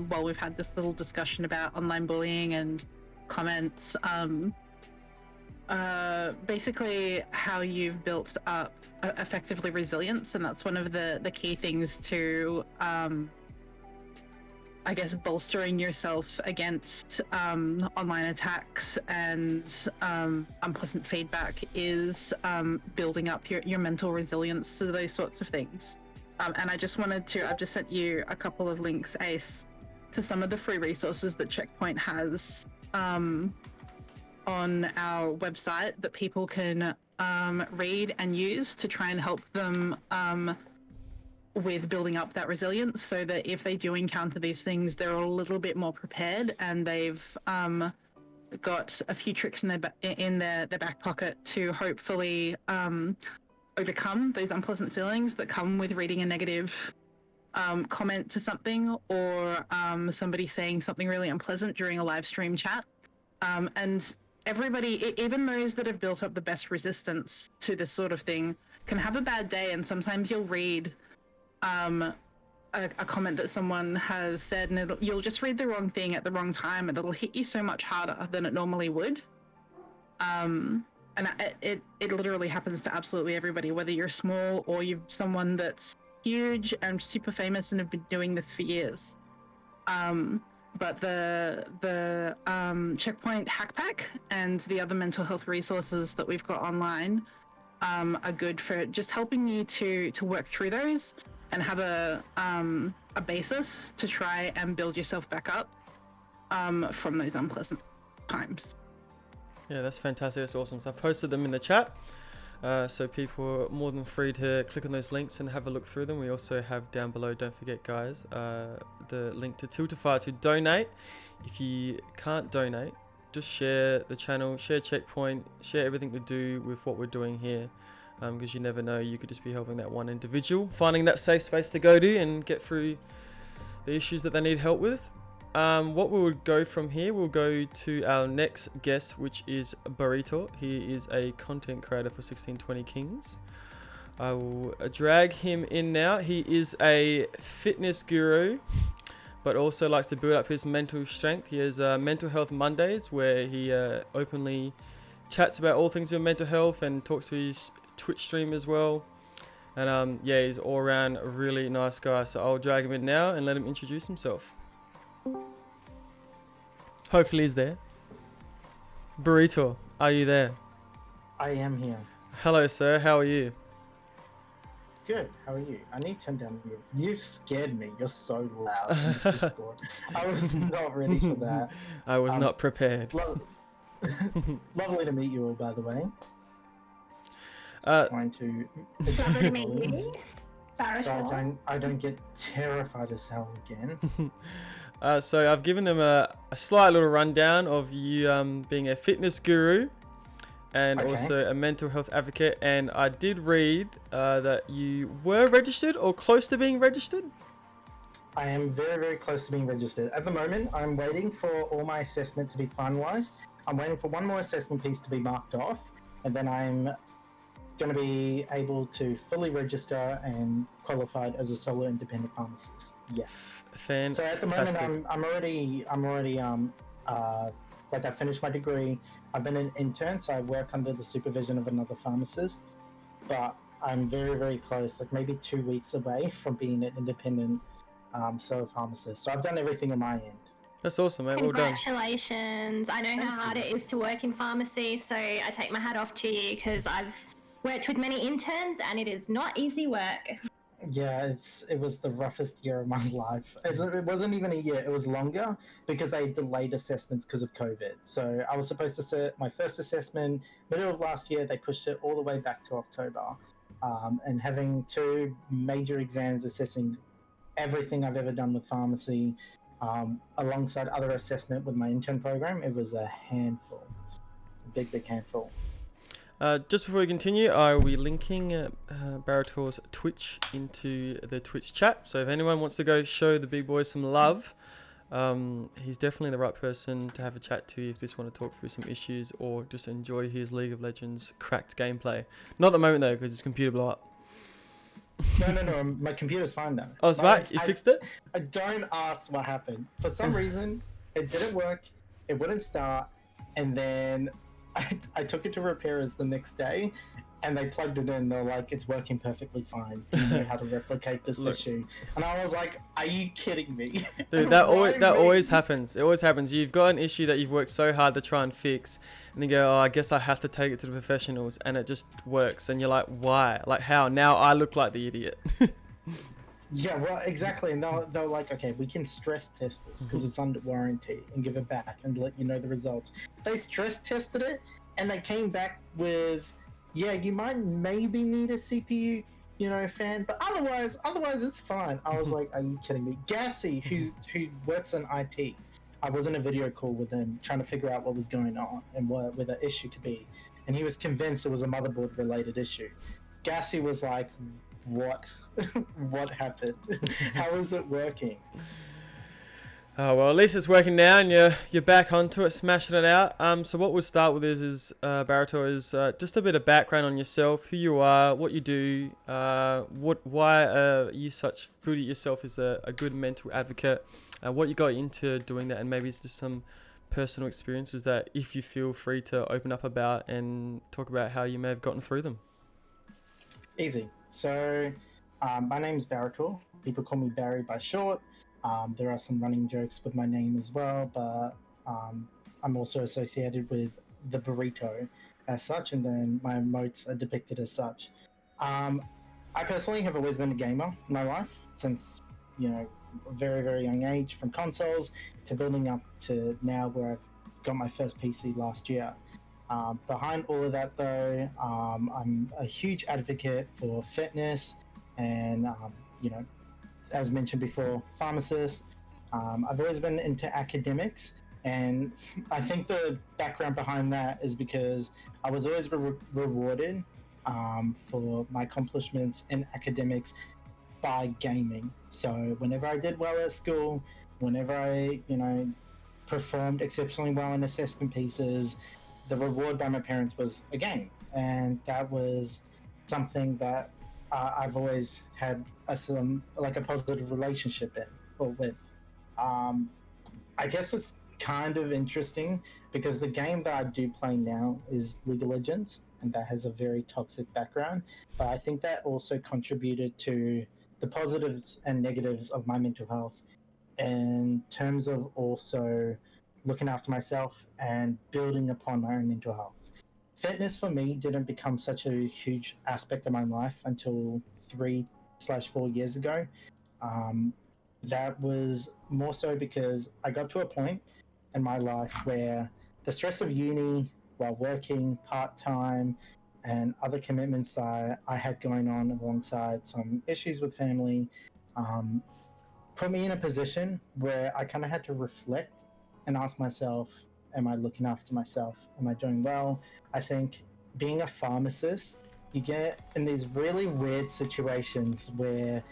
while we've had this little discussion about online bullying and comments, basically how you've built up effectively resilience, and that's one of the key things to, I guess, bolstering yourself against online attacks and unpleasant feedback, is building up your mental resilience to those sorts of things. And I just wanted to, I've just sent you a couple of links, Ace, to some of the free resources that CheckPoint has on our website that people can read and use to try and help them with building up that resilience, so that if they do encounter these things, they're a little bit more prepared, and they've got a few tricks in their back pocket to hopefully overcome those unpleasant feelings that come with reading a negative comment to something, or somebody saying something really unpleasant during a live stream chat. And everybody, even those that have built up the best resistance to this sort of thing, can have a bad day, and sometimes you'll read a comment that someone has said, and you'll just read the wrong thing at the wrong time, and it'll hit you so much harder than it normally would. And it literally happens to absolutely everybody, whether you're small or you're someone that's huge and super famous and have been doing this for years. But the CheckPoint Hack Pack and the other mental health resources that we've got online are good for just helping you to work through those and have a basis to try and build yourself back up from those unpleasant times. Yeah, that's fantastic. That's awesome. So I've posted them in the chat, so people are more than free to click on those links and have a look through them. We also have down below, don't forget guys, the link to Tiltify to donate. If you can't donate, just share the channel, share CheckPoint, share everything to do with what we're doing here, because you never know, you could just be helping that one individual, finding that safe space to go to and get through the issues that they need help with. What we would go from here, we'll go to our next guest, which is Burrito. He is a content creator for 1620 Kings. I will drag him in now. He is a fitness guru, but also likes to build up his mental strength. He has Mental Health Mondays, where he openly chats about all things with mental health and talks to his Twitch stream as well. And yeah, he's all around a really nice guy. So I'll drag him in now and let him introduce himself. Hopefully he's there. Burrito, are you there? I am here. Hello, sir. How are you? Good. How are you? I need to turn down your... You've scared me. You're so loud in the Discord. I was not ready for that. I was not prepared. Lovely to meet you all, by the way. Trying to... Lovely to meet you. So I don't get terrified as hell again. So I've given them a slight little rundown of you being a fitness guru and Okay. also a mental health advocate. And I did read that you were registered or close to being registered. I am very, very close to being registered. At the moment, I'm waiting for all my assessment to be finalised. I'm waiting for one more assessment piece to be marked off, and then I'm going to be able to fully register and qualified as a solo independent pharmacist. Yes. Fantastic. So at the moment, I'm already like I finished my degree. I've been an intern, so I work under the supervision of another pharmacist. But I'm very, very close, like maybe 2 weeks away from being an independent solo pharmacist. So I've done everything on my end. That's awesome, mate. Well done. Congratulations. I know how hard it is to work in pharmacy, so I take my hat off to you because I've worked with many interns and it is not easy work. Yeah, it was the roughest year of my life. It wasn't even a year; it was longer because they delayed assessments because of COVID. So I was supposed to set my first assessment middle of last year. They pushed it all the way back to October, and having 2 major exams assessing everything I've ever done with pharmacy, alongside other assessment with my intern program, it was a handful, a big handful. Just before we continue, I will be linking Barator's Twitch into the Twitch chat. So if anyone wants to go show the big boys some love, he's definitely the right person to have a chat to if you just want to talk through some issues or just enjoy his League of Legends cracked gameplay. Not at the moment though, because his computer blew up. No, my computer's fine now. Oh, smart. You fixed it? I don't ask what happened. For some reason, it didn't work. It wouldn't start. And then I took it to repairers the next day, and they plugged it in. They're like, "It's working perfectly fine. You know how to replicate this issue." And I was like, "Are you kidding me?" Dude, that always happens. It always happens. You've got an issue that you've worked so hard to try and fix, and then go, "Oh, I guess I have to take it to the professionals," and it just works. And you're like, "Why? Like how? Now I look like the idiot." Yeah, well, exactly. And they're like, "Okay, we can stress test this because it's under warranty and give it back and let you know the results." They stress tested it, and they came back with, "Yeah, you might maybe need a CPU, fan, but otherwise it's fine." I was like, "Are you kidding me?" Gassy, who works in IT, I was in a video call with him trying to figure out what was going on and where the issue could be, and he was convinced it was a motherboard related issue. Gassy was like, "What? What happened? How is it working?" Oh, well, at least it's working now, and you're back onto it, smashing it out. So what we'll start with is Barator, is just a bit of background on yourself, who you are, what you do, why you feel yourself as a good mental advocate, what you got into doing that, and maybe it's just some personal experiences that if you feel free to open up about and talk about how you may have gotten through them. Easy. So, my name's Barator. People call me Barry by short. There are some running jokes with my name as well, but I'm also associated with the burrito as such, and then my emotes are depicted as such. I personally have always been a gamer in my life since, a very, very young age, from consoles to building up to now where I've got my first PC last year. Behind all of that, though, I'm a huge advocate for fitness and, as mentioned before, pharmacist. I've always been into academics, and I think the background behind that is because I was always rewarded for my accomplishments in academics by gaming. So whenever I did well at school, whenever I, performed exceptionally well in assessment pieces, the reward by my parents was a game, and that was something that I've always had a positive relationship with. I guess it's kind of interesting because the game that I do play now is League of Legends, and that has a very toxic background. But I think that also contributed to the positives and negatives of my mental health in terms of also looking after myself and building upon my own mental health. Fitness for me didn't become such a huge aspect of my life until 3/4 years ago. That was more so because I got to a point in my life where the stress of uni while working part-time and other commitments that I had going on alongside some issues with family put me in a position where I kind of had to reflect and ask myself Am I looking after myself? Am I doing well? I think being a pharmacist, you get in these really weird situations where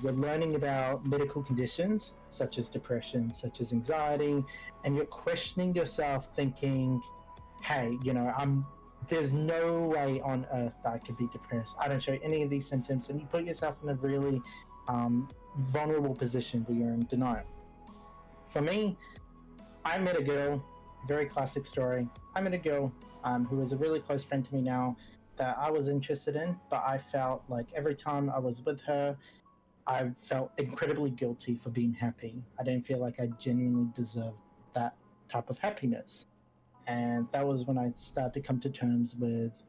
you're learning about medical conditions such as depression, such as anxiety, and you're questioning yourself, thinking, "Hey, there's no way on earth that I could be depressed. I don't show any of these symptoms," and you put yourself in a really vulnerable position where you're in denial. For me, I met a girl, very classic story. I met a girl who was a really close friend to me now that I was interested in, but I felt like every time I was with her, I felt incredibly guilty for being happy. I didn't feel like I genuinely deserved that type of happiness. And that was when I started to come to terms with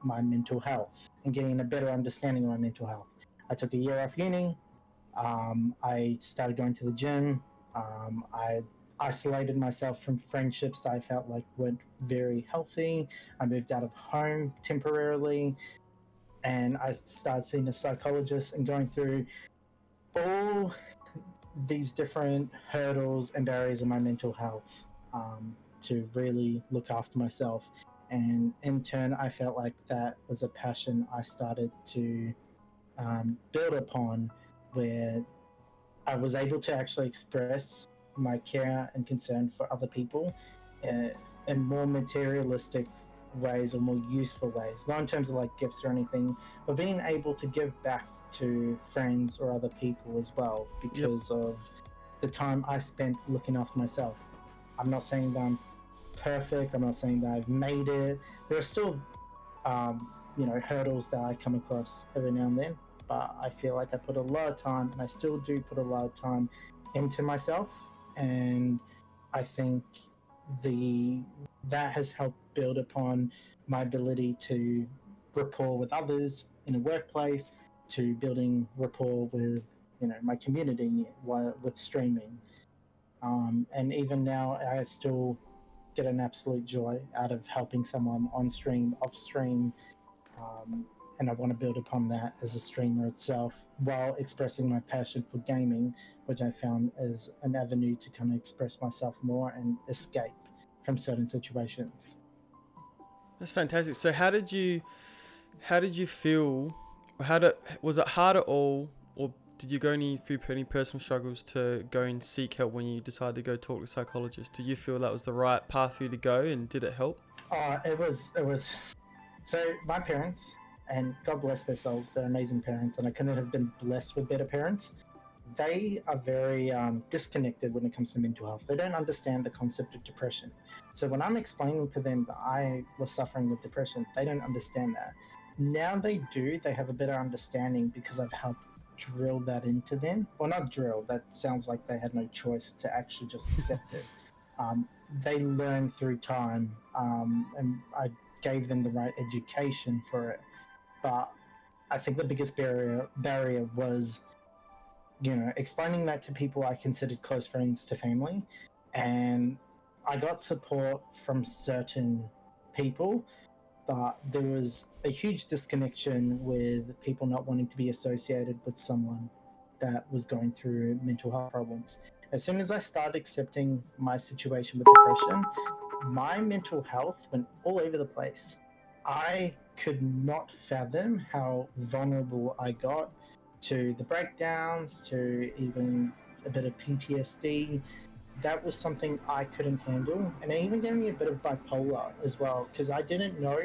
my mental health and getting a better understanding of my mental health. I took a year off uni. I started going to the gym. I isolated myself from friendships that I felt like weren't very healthy. I moved out of home temporarily, and I started seeing a psychologist and going through all these different hurdles and barriers in my mental health to really look after myself. And in turn, I felt like that was a passion I started to build upon, where I was able to actually express my care and concern for other people in more materialistic ways or more useful ways, not in terms of like gifts or anything, but being able to give back to friends or other people as well because of the time I spent looking after myself. I'm not saying that I'm perfect. I'm not saying that I've made it. There are still, hurdles that I come across every now and then, but I feel like I put a lot of time, and I still do put a lot of time into myself, and I think that has helped build upon my ability to rapport with others in a workplace, to building rapport with my community with streaming, and even now I still get an absolute joy out of helping someone on stream, off stream, and I want to build upon that as a streamer itself while expressing my passion for gaming, which I found as an avenue to kind of express myself more and escape from certain situations. That's fantastic. So how did you feel? Was it hard at all, or did you go through any personal struggles to go and seek help when you decided to go talk to a psychologist? Do you feel that was the right path for you to go, and did it help? It was. So my parents, and God bless their souls, they're amazing parents, and I couldn't have been blessed with better parents. They are very disconnected when it comes to mental health. They don't understand the concept of depression. So when I'm explaining to them that I was suffering with depression, they don't understand that. Now they do. They have a better understanding because I've helped drill that into them. Well, not drill. That sounds like they had no choice to actually just accept it. They learn through time, and I gave them the right education for it. But I think the biggest barrier was explaining that to people I considered close friends to family. And I got support from certain people, but there was a huge disconnection with people not wanting to be associated with someone that was going through mental health problems. As soon as I started accepting my situation with depression, my mental health went all over the place. I could not fathom how vulnerable I got to the breakdowns, to even a bit of PTSD. That was something I couldn't handle. And it even gave me a bit of bipolar as well, because I didn't know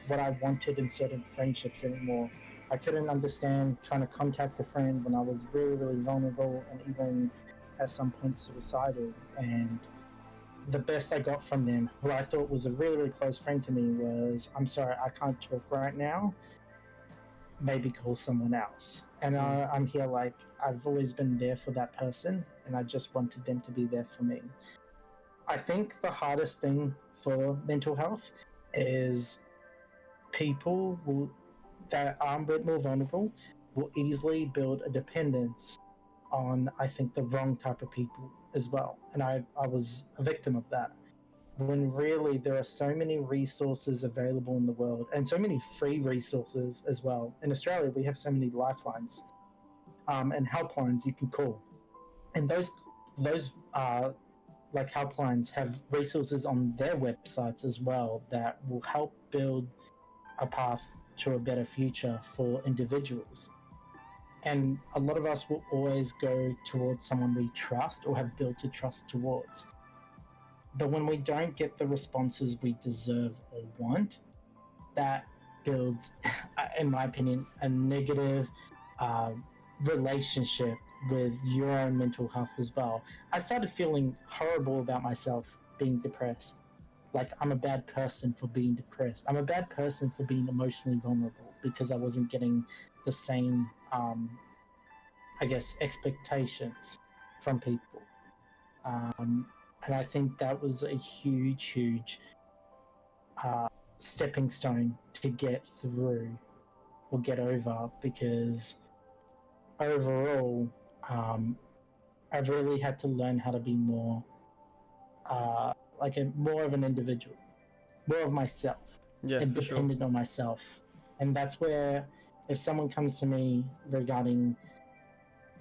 what I wanted in certain friendships anymore. I couldn't understand trying to contact a friend when I was really, really vulnerable and even at some point suicidal. And the best I got from them, who I thought was a really, really close friend to me, was, "I'm sorry, I can't talk right now. Maybe call someone else." And I'm here like, I've always been there for that person, and I just wanted them to be there for me. I think the hardest thing for mental health is people that are a bit more vulnerable will easily build a dependence on, I think, the wrong type of people as well. And I was a victim of that. When really there are so many resources available in the world, and so many free resources as well. In Australia, we have so many lifelines and helplines you can call. And those like helplines have resources on their websites as well that will help build a path to a better future for individuals. And a lot of us will always go towards someone we trust or have built a trust towards. But when we don't get the responses we deserve or want, that builds, in my opinion, a negative relationship with your own mental health as well. I started feeling horrible about myself being depressed. Like, I'm a bad person for being depressed. I'm a bad person for being emotionally vulnerable because I wasn't getting the same, I guess, expectations from people. And I think that was a huge stepping stone to get through or get over, because overall, I've really had to learn how to be more more of an individual, more of myself, Yeah, and for sure. dependent on myself. And that's where, if someone comes to me regarding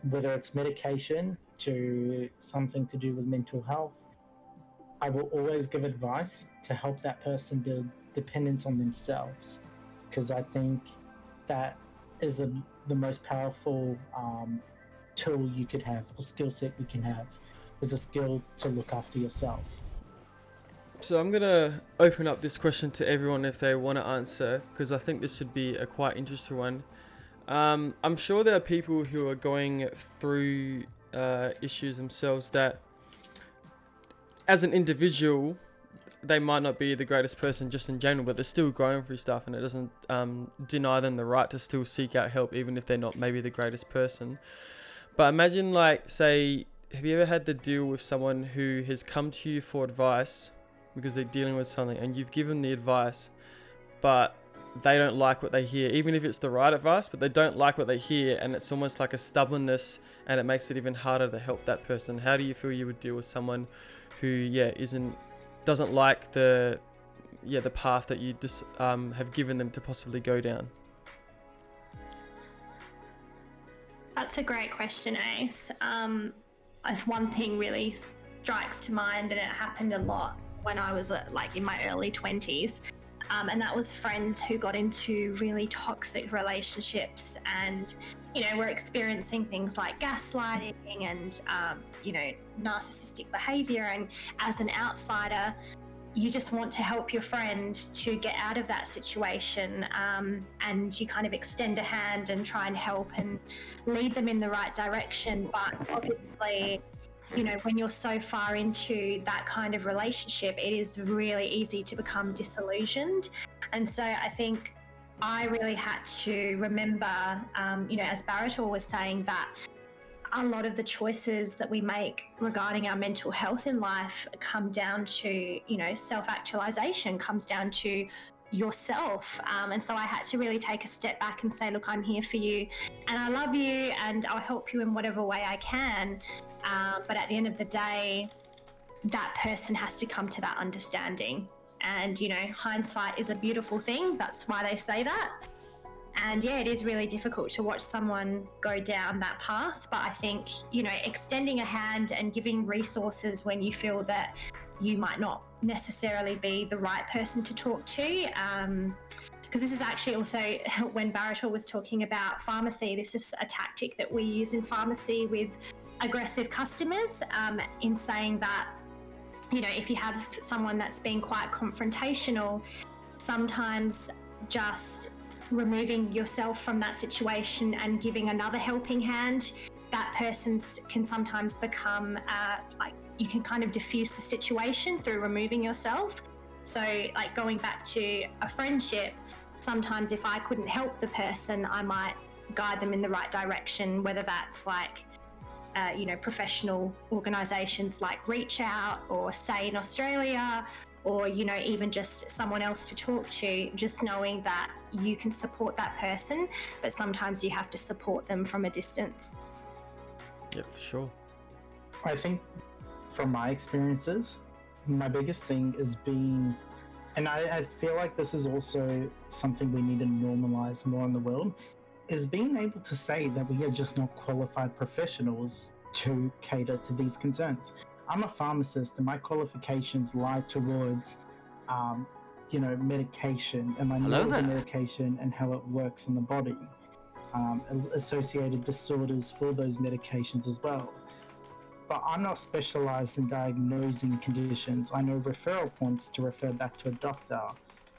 whether it's medication to something to do with mental health, I will always give advice to help that person build dependence on themselves, because I think that is the most powerful tool you could have, or skill set you can have, is a skill to look after yourself. So I'm going to open up this question to everyone if they want to answer, because I think this should be a quite interesting one. I'm sure there are people who are going through issues themselves that, as an individual, they might not be the greatest person just in general, but they're still going through stuff, and it doesn't deny them the right to still seek out help, even if they're not maybe the greatest person. But imagine, like, say, have you ever had to deal with someone who has come to you for advice because they're dealing with something, and you've given the advice, but they don't like what they hear, even if it's the right advice, but they don't like what they hear, and it's almost like a stubbornness, and it makes it even harder to help that person? How do you feel you would deal with someone who doesn't like the path that you just have given them to possibly go down? That's a great question, Ace. One thing really strikes to mind, and it happened a lot when I was in my early 20s, and that was friends who got into really toxic relationships, and were experiencing things like gaslighting and narcissistic behavior. And as an outsider, you just want to help your friend to get out of that situation, and you kind of extend a hand and try and help and lead them in the right direction. But obviously, when you're so far into that kind of relationship, it is really easy to become disillusioned. And so I think I really had to remember, as Barator was saying, that a lot of the choices that we make regarding our mental health in life come down to, self-actualization, comes down to yourself. And so I had to really take a step back and say, look, I'm here for you, and I love you, and I'll help you in whatever way I can. But at the end of the day, that person has to come to that understanding. And, hindsight is a beautiful thing. That's why they say that. And yeah, it is really difficult to watch someone go down that path. But I think, extending a hand and giving resources when you feel that you might not necessarily be the right person to talk to. Because this is actually also, when Barator was talking about pharmacy, this is a tactic that we use in pharmacy with aggressive customers, in saying that, if you have someone that's been quite confrontational, sometimes just removing yourself from that situation and giving another helping hand, that person can sometimes become you can kind of diffuse the situation through removing yourself. So going back to a friendship, sometimes if I couldn't help the person, I might guide them in the right direction, whether that's professional organisations like Reach Out or Say in Australia, or even just someone else to talk to, just knowing that you can support that person, but sometimes you have to support them from a distance. Yeah, for sure. I think from my experiences, my biggest thing is being, and I feel like this is also something we need to normalize more in the world, is being able to say that we are just not qualified professionals to cater to these concerns. I'm a pharmacist, and my qualifications lie towards, medication, and I Hello know the there. medication and how it works in the body, associated disorders for those medications as well. But I'm not specialized in diagnosing conditions. I know referral points to refer back to a doctor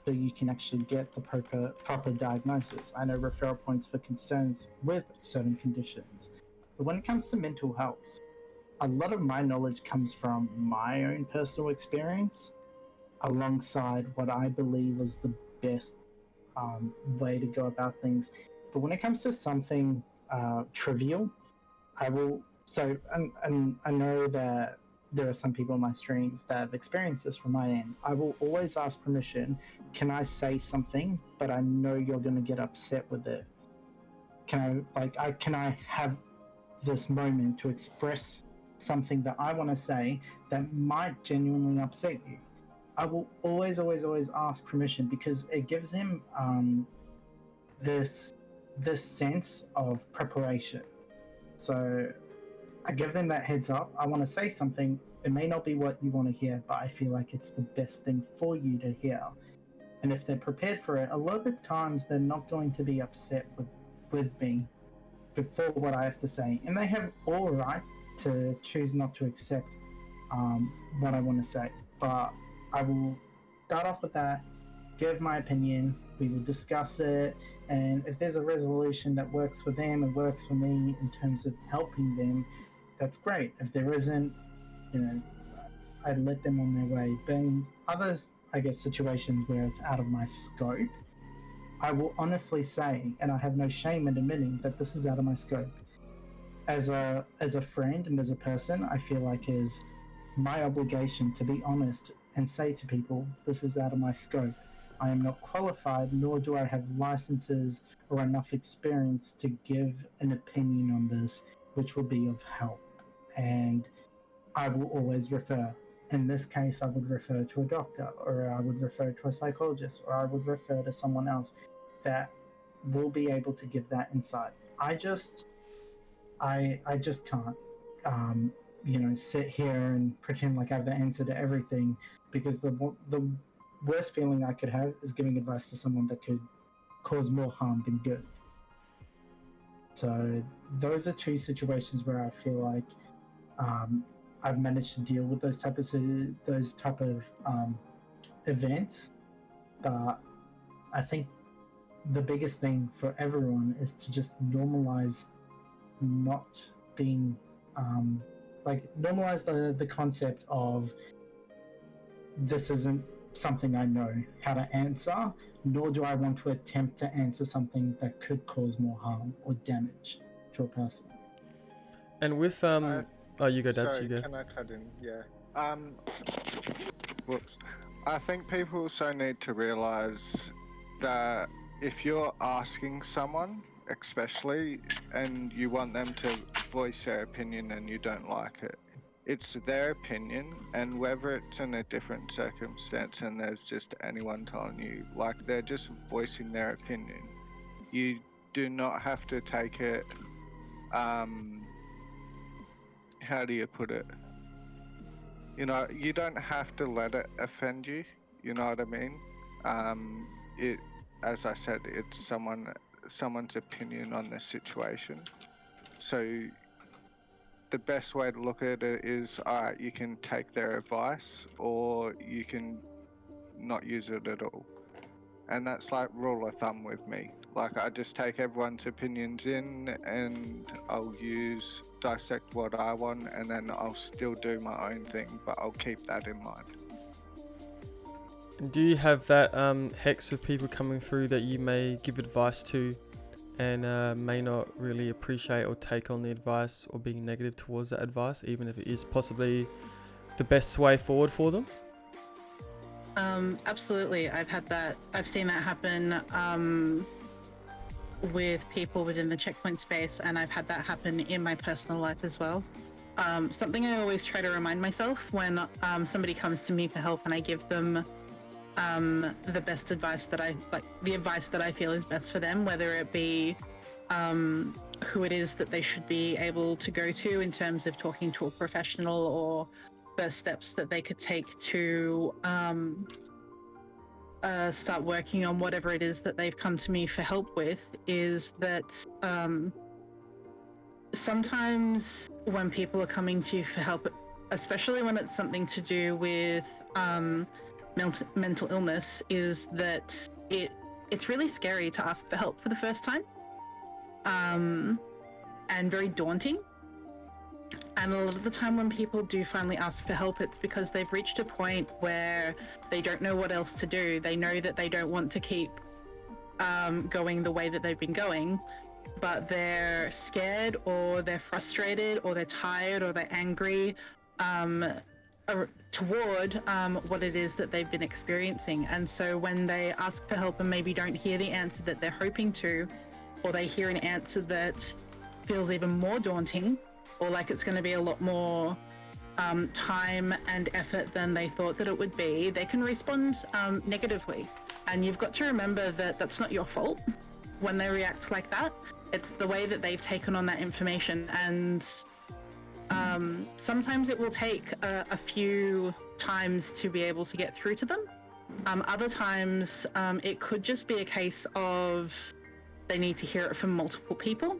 so you can actually get the proper diagnosis. I know referral points for concerns with certain conditions. But when it comes to mental health, a lot of my knowledge comes from my own personal experience alongside what I believe is the best way to go about things. But when it comes to something trivial, I will. So, and I know that there are some people in my streams that have experienced this from my end. I will always ask permission. Can I say something? But I know you're going to get upset with it. Can I have this moment to express something that I want to say that might genuinely upset you? I will always ask permission, because it gives him this sense of preparation. So I give them that heads up. I want to say something. It may not be what you want to hear, but I feel like it's the best thing for you to hear. And if they're prepared for it, a lot of the times they're not going to be upset with me before what I have to say. And they have all right to choose not to accept what I want to say. But I will start off with that, give my opinion, we will discuss it, and if there's a resolution that works for them and works for me in terms of helping them, that's great. If there isn't, I'd let them on their way. But in other, I guess, situations where it's out of my scope, I will honestly say, and I have no shame in admitting that this is out of my scope. As a friend and as a person, I feel like it is my obligation to be honest and say to people, this is out of my scope. I am not qualified, nor do I have licenses or enough experience to give an opinion on this, which will be of help. And I will always refer. In this case, I would refer to a doctor, or I would refer to a psychologist, or I would refer to someone else that will be able to give that insight. I just can't, sit here and pretend like I have the answer to everything, because the worst feeling I could have is giving advice to someone that could cause more harm than good. So those are two situations where I feel like I've managed to deal with those type of events. But I think the biggest thing for everyone is to just normalize not being normalize the concept of this isn't something I know how to answer, nor do I want to attempt to answer something that could cause more harm or damage to a person. And with oh, you go, Dad. Sorry, You go. can I cut in? Yeah. Whoops. I think people also need to realize that if you're asking someone, especially, and you want them to voice their opinion and you don't like it, it's their opinion, and whether it's in a different circumstance and there's just anyone telling you, like, they're just voicing their opinion. You do not have to take it, how do you put it? You don't have to let it offend you, you know what I mean? As I said, it's someone's opinion on the situation. So the best way to look at it is, alright, you can take their advice or you can not use it at all. And that's like rule of thumb with me. Like, I just take everyone's opinions in and I'll dissect what I want, and then I'll still do my own thing, but I'll keep that in mind. Do you have that hex of people coming through that you may give advice to and may not really appreciate or take on the advice, or being negative towards that advice, even if it is possibly the best way forward for them? Absolutely. I've seen that happen with people within the checkpoint space, and I've had that happen in my personal life as well. Something I always try to remind myself when somebody comes to me for help and I give them the best advice the advice that I feel is best for them, whether it be who it is that they should be able to go to in terms of talking to a professional, or first steps that they could take to start working on whatever it is that they've come to me for help with is that sometimes when people are coming to you for help, especially when it's something to do with mental illness, is that it's really scary to ask for help for the first time, and very daunting. And a lot of the time when people do finally ask for help, it's because they've reached a point where they don't know what else to do. They know that they don't want to keep going the way that they've been going, but they're scared, or they're frustrated, or they're tired, or they're angry toward what it is that they've been experiencing. And so when they ask for help and maybe don't hear the answer that they're hoping to, or they hear an answer that feels even more daunting, or like it's going to be a lot more time and effort than they thought that it would be, they can respond negatively. And you've got to remember that that's not your fault when they react like that. It's the way that they've taken on that information. And sometimes it will take a few times to be able to get through to them. Other times it could just be a case of they need to hear it from multiple people.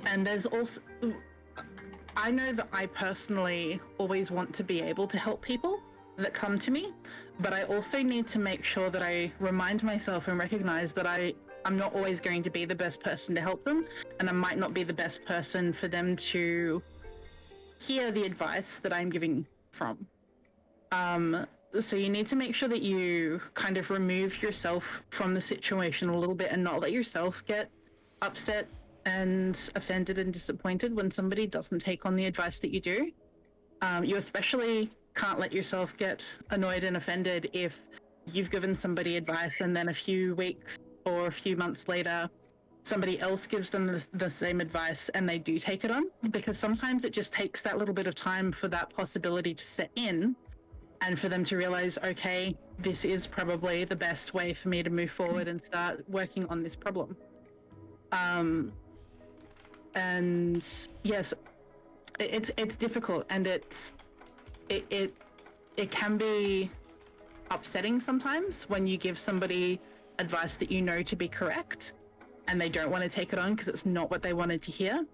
And there's also, I know that I personally always want to be able to help people that come to me, but I also need to make sure that I remind myself and recognize that I'm not always going to be the best person to help them, and I might not be the best person for them to hear the advice that I'm giving from. So you need to make sure that you kind of remove yourself from the situation a little bit and not let yourself get upset and offended and disappointed when somebody doesn't take on the advice that you do. You especially can't let yourself get annoyed and offended if you've given somebody advice and then a few weeks or a few months later somebody else gives them the same advice and they do take it on, because sometimes it just takes that little bit of time for that possibility to set in and for them to realize, okay, this is probably the best way for me to move forward and start working on this problem. And yes, it's difficult, and it can be upsetting sometimes when you give somebody advice that you know to be correct and they don't want to take it on because it's not what they wanted to hear.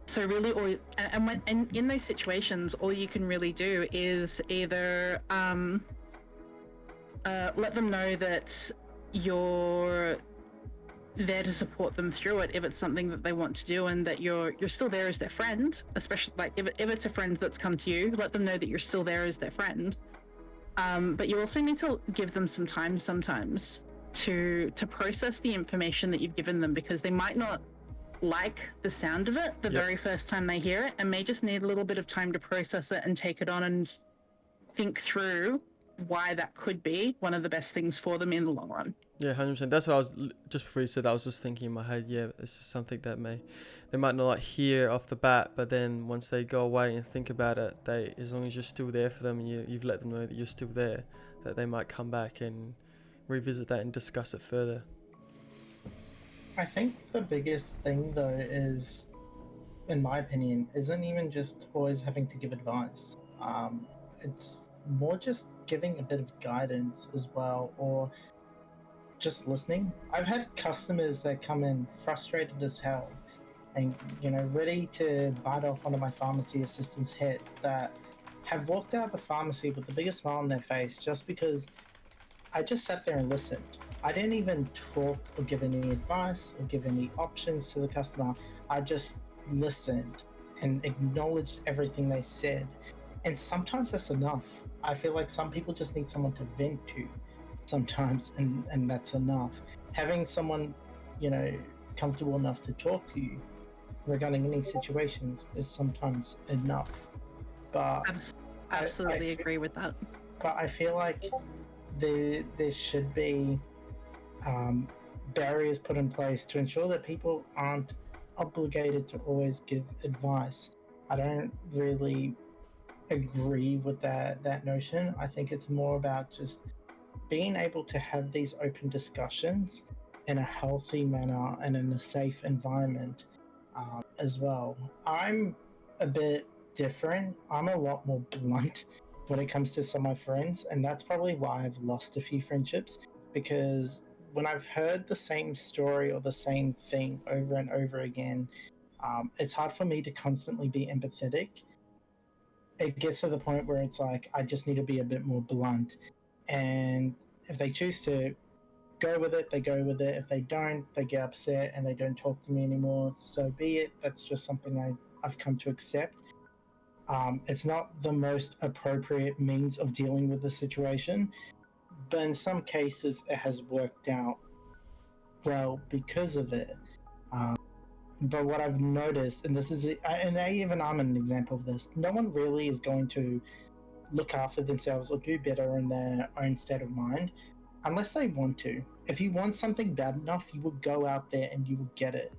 So really, and in those situations, all you can really do is either let them know that you're there to support them through it if it's something that they want to do, and that you're still there as their friend. Especially like if it's a friend that's come to you, let them know that you're still there as their friend. But you also need to give them some time sometimes to process the information that you've given them, because they might not like the sound of it the very first time they hear it, and may just need a little bit of time to process it and take it on and think through why that could be one of the best things for them in the long run. Yeah, 100%. That's what I was, just before you said that, I was just thinking in my head, yeah, this is something that they might not like hear off the bat, but then once they go away and think about it, as long as you're still there for them and you've let them know that you're still there, that they might come back and revisit that and discuss it further. I think the biggest thing though is, in my opinion, isn't even just always having to give advice. It's more just giving a bit of guidance as well, or just listening. I've had customers that come in frustrated as hell and, ready to bite off one of my pharmacy assistants' heads, that have walked out of the pharmacy with the biggest smile on their face just because I just sat there and listened. I didn't even talk or give any advice or give any options to the customer. I just listened and acknowledged everything they said. And sometimes that's enough. I feel like some people just need someone to vent to sometimes, and that's enough. Having someone, comfortable enough to talk to you regarding any situations is sometimes enough. But absolutely agree with that. But I feel like there should be barriers put in place to ensure that people aren't obligated to always give advice. I don't really agree with that notion. I think it's more about just being able to have these open discussions in a healthy manner and in a safe environment, as well. I'm a bit different. I'm a lot more blunt when it comes to some of my friends, and that's probably why I've lost a few friendships, because when I've heard the same story or the same thing over and over again, it's hard for me to constantly be empathetic. It gets to the point where it's like I just need to be a bit more blunt, and if they choose to go with it, they go with it. If they don't, they get upset and they don't talk to me anymore. So be it. That's just something I've come to accept. It's not the most appropriate means of dealing with the situation, but in some cases it has worked out well because of it. But what I've noticed, and this is, and even I'm an example of this, no one really is going to look after themselves or do better in their own state of mind unless they want to. If you want something bad enough, you will go out there and you will get it.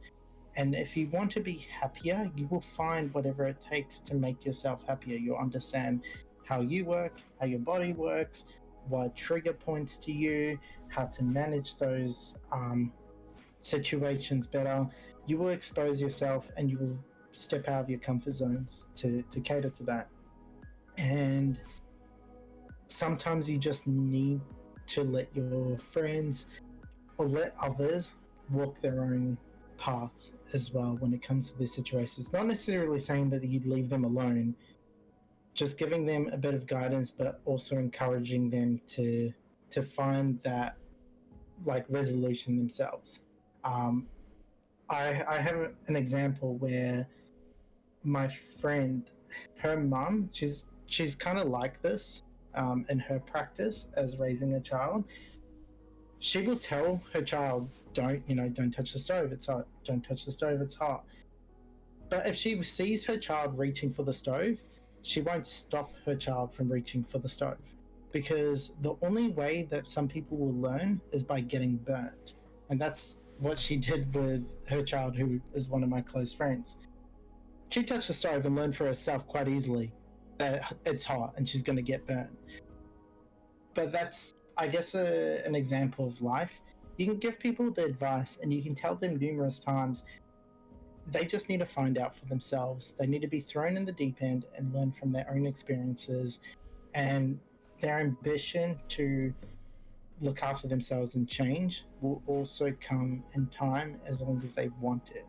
And if you want to be happier, you will find whatever it takes to make yourself happier. You'll understand how you work, how your body works, what trigger points to you, how to manage those situations better. You will expose yourself and you will step out of your comfort zones to cater to that. And sometimes you just need to let your friends or let others walk their own path as well when it comes to these situations. Not necessarily saying that you'd leave them alone, just giving them a bit of guidance, but also encouraging them to find that like resolution themselves. I have an example where my friend, her mum, she's kind of like this in her practice as raising a child. She will tell her child, don't touch the stove, it's hot. Don't touch the stove, it's hot. But if she sees her child reaching for the stove, she won't stop her child from reaching for the stove. Because the only way that some people will learn is by getting burnt. And that's what she did with her child, who is one of my close friends. She touched the stove and learned for herself quite easily that it's hot and she's going to get burnt. But that's, I guess, an example of life. You can give people the advice and you can tell them numerous times. They just need to find out for themselves. They need to be thrown in the deep end and learn from their own experiences. And their ambition to look after themselves and change will also come in time as long as they want it.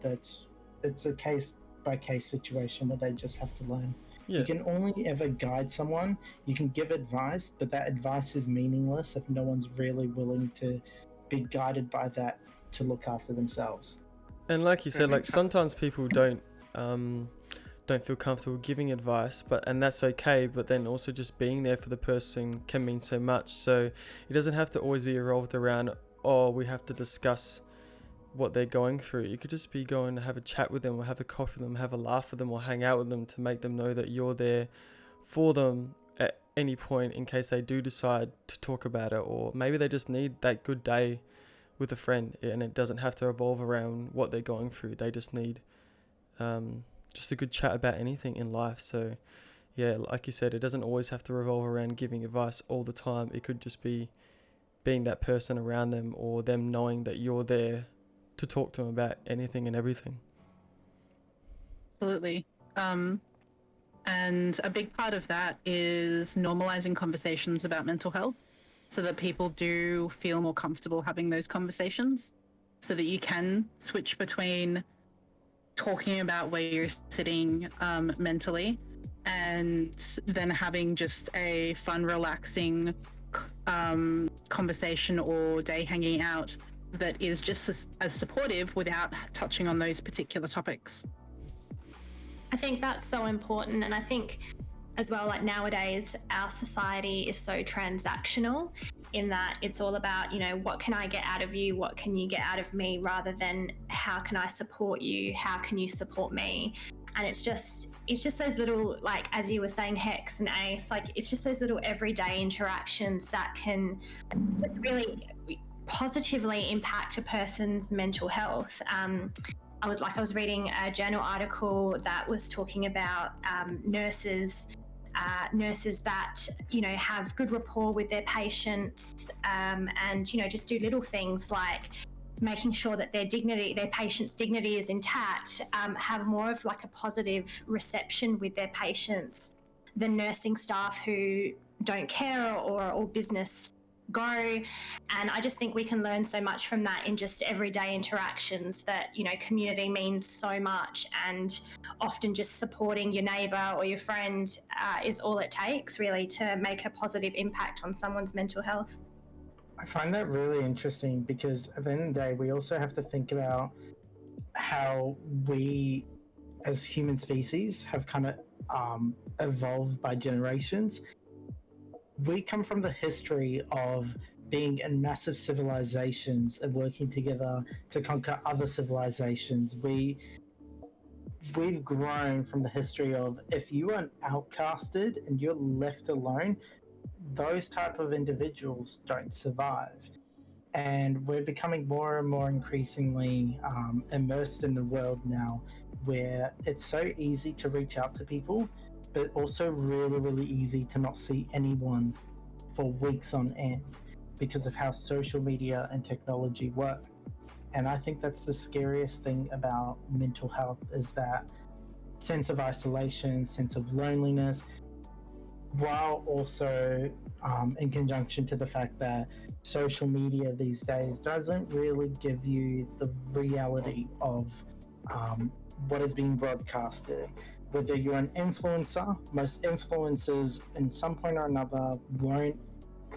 It's a case by case situation where they just have to learn. Yeah. You can only ever guide someone. You can give advice, but that advice is meaningless if no one's really willing to be guided by that to look after themselves. And like you said, like sometimes people don't feel comfortable giving advice, and that's okay. But then also just being there for the person can mean so much. So it doesn't have to always be revolved around, oh, we have to discuss what they're going through. You could just be going to have a chat with them, or have a coffee with them, have a laugh with them, or hang out with them to make them know that you're there for them at any point in case they do decide to talk about it, or maybe they just need that good day with a friend, and it doesn't have to revolve around what they're going through. They just need just a good chat about anything in life. So yeah, like you said, it doesn't always have to revolve around giving advice all the time. It could just be being that person around them, or them knowing that you're there to talk to them about anything and everything. Absolutely. And a big part of that is normalizing conversations about mental health, so that people do feel more comfortable having those conversations, so that you can switch between talking about where you're sitting mentally, and then having just a fun, relaxing conversation or day hanging out that is just as supportive without touching on those particular topics. I think that's so important. And I think as well, like nowadays, our society is so transactional in that it's all about, what can I get out of you? What can you get out of me? Rather than how can I support you? How can you support me? And it's just those little, like, as you were saying, Hex and Ace, like, it's just those little everyday interactions that can really positively impact a person's mental health. I was reading a journal article that was talking about nurses that have good rapport with their patients, and just do little things like making sure that their dignity, their patient's dignity is intact, have more of like a positive reception with their patients than nursing staff who don't care or business go. And I just think we can learn so much from that in just everyday interactions, that, you know, community means so much, and often just supporting your neighbour or your friend is all it takes really to make a positive impact on someone's mental health. I find that really interesting because at the end of the day, we also have to think about how we, as human species, have kind of evolved by generations. We come from the history of being in massive civilizations and working together to conquer other civilizations. We've grown from the history of, if you are outcasted and you're left alone, those type of individuals don't survive. And we're becoming more and more increasingly immersed in the world now, where it's so easy to reach out to people, but also really, really easy to not see anyone for weeks on end because of how social media and technology work. And I think that's the scariest thing about mental health, is that sense of isolation, sense of loneliness, while also in conjunction to the fact that social media these days doesn't really give you the reality of what is being broadcasted. Whether you're an influencer, most influencers in some point or another won't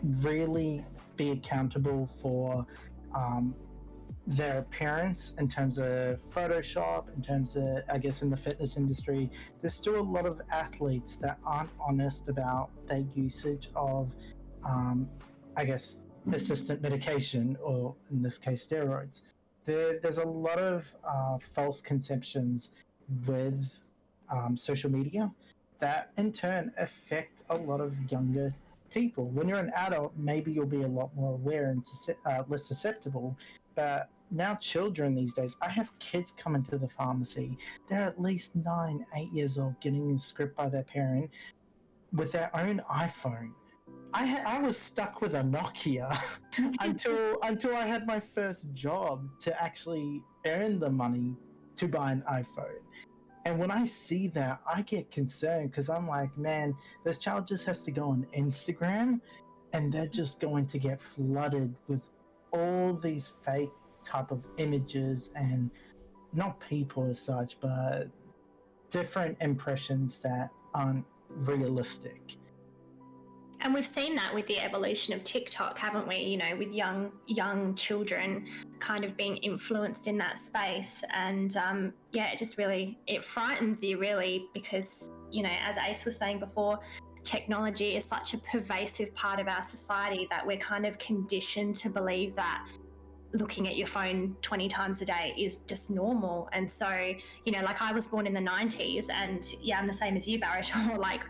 really be accountable for their appearance in terms of Photoshop, in terms of, I guess, in the fitness industry. There's still a lot of athletes that aren't honest about their usage of, I guess, assistant medication, or in this case, steroids. There's a lot of false conceptions with social media that in turn affect a lot of younger people. When you're an adult, maybe you'll be a lot more aware and less susceptible. But now children these days, I have kids coming to the pharmacy. They're at least 9, 8 years old, getting a script by their parent with their own iPhone. I was stuck with a Nokia until I had my first job to actually earn the money to buy an iPhone. And when I see that, I get concerned, because I'm like, man, this child just has to go on Instagram and they're just going to get flooded with all these fake type of images, and not people as such, but different impressions that aren't realistic. And we've seen that with the evolution of TikTok, haven't we? You know, with young children kind of being influenced in that space. And yeah, it frightens you really, because, you know, as Ace was saying before, technology is such a pervasive part of our society that we're kind of conditioned to believe that looking at your phone 20 times a day is just normal. And so, you know, like, I was born in the 90s, and yeah, I'm the same as you, Barrett. Like,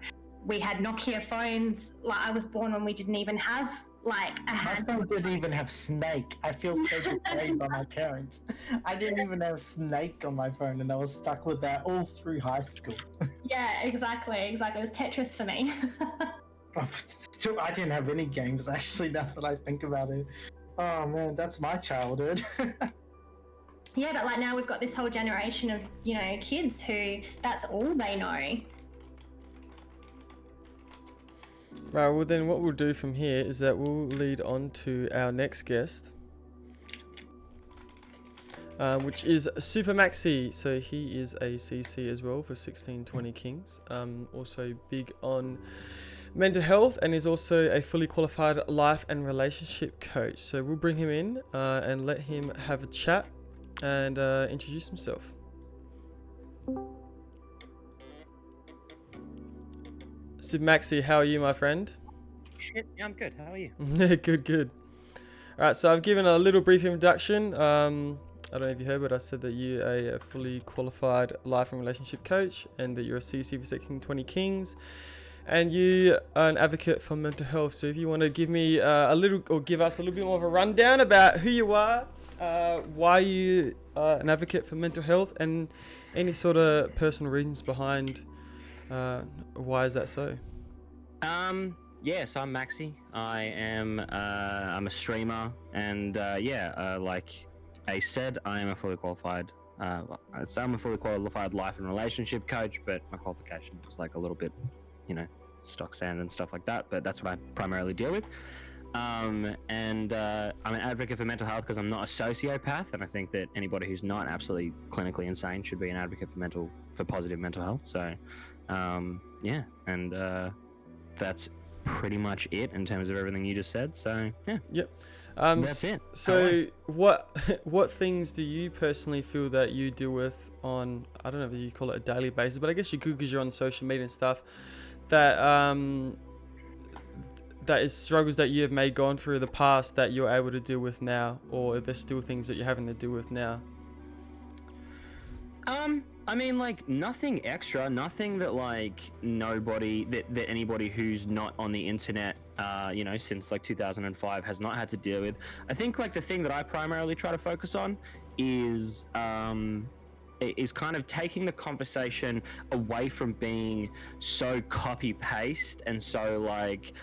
we had Nokia phones. Like, I was born when we didn't even have like a hand. My phone didn't even have Snake. I feel so betrayed by my parents. I didn't even have Snake on my phone, and I was stuck with that all through high school. Yeah, exactly. It was Tetris for me. Still, I didn't have any games, actually, now that I think about it. Oh man, that's my childhood. Yeah, but like, now we've got this whole generation of, you know, kids who that's all they know. Right, well then what we'll do from here is that we'll lead on to our next guest, which is Super Maxi. So he is a CC as well for 1620 Kings, also big on mental health, and is also a fully qualified life and relationship coach. So we'll bring him in and let him have a chat and introduce himself. Super Maxi, how are you, my friend? Shit, yeah, I'm good. How are you? Good. All right, so I've given a little brief introduction. I don't know if you heard, but I said that you're a fully qualified life and relationship coach, and that you're a CC for 1620 Kings, and you are an advocate for mental health. So if you want to give me give us a little bit more of a rundown about who you are, why you are an advocate for mental health, and any sort of personal reasons behind why is that so? Yeah, so I'm Maxi. I'm a streamer, and Ace said, I am a fully qualified. So I'm a fully qualified life and relationship coach, but my qualification is like a little bit, stock standard and stuff like that. But that's what I primarily deal with. And I'm an advocate for mental health because I'm not a sociopath, and I think that anybody who's not absolutely clinically insane should be an advocate for positive mental health. So, yeah, and that's pretty much it in terms of everything you just said. So, yeah. Yep. That's it. So, what things do you personally feel that you deal with on, I don't know if you call it a daily basis, but I guess you could because you're on social media and stuff, that that is struggles that you have made gone through the past that you're able to deal with now, or are there still things that you're having to deal with now? I mean, like, nothing extra, nothing that, like, that anybody who's not on the internet, since, like, 2005 has not had to deal with. I think, like, the thing that I primarily try to focus on is kind of taking the conversation away from being so copy-paste and so, like,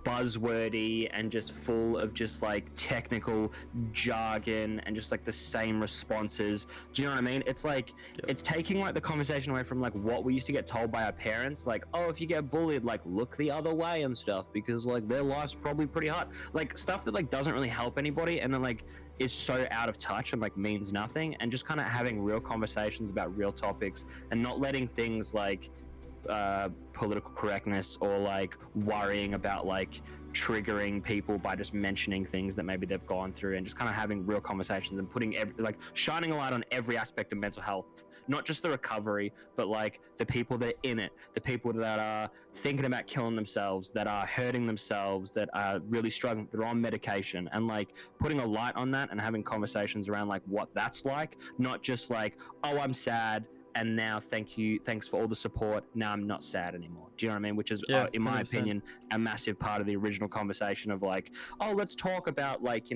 buzzwordy and just full of just like technical jargon and just like the same responses. Do you know what I mean? It's like, It's taking like the conversation away from like what we used to get told by our parents, like, oh, if you get bullied, like look the other way and stuff because like their life's probably pretty hard, like stuff that like doesn't really help anybody and then like is so out of touch and like means nothing, and just kind of having real conversations about real topics and not letting things like political correctness or like worrying about like triggering people by just mentioning things that maybe they've gone through, and just kind of having real conversations and putting like shining a light on every aspect of mental health, not just the recovery, but like the people that are in it, the people that are thinking about killing themselves, that are hurting themselves, that are really struggling, that are on medication, and like putting a light on that and having conversations around like what that's like, not just like, oh, I'm sad and now thanks for all the support, now I'm not sad anymore. Do you know what I mean? Which is in my 100%. opinion a massive part of the original conversation of like, oh, let's talk about like,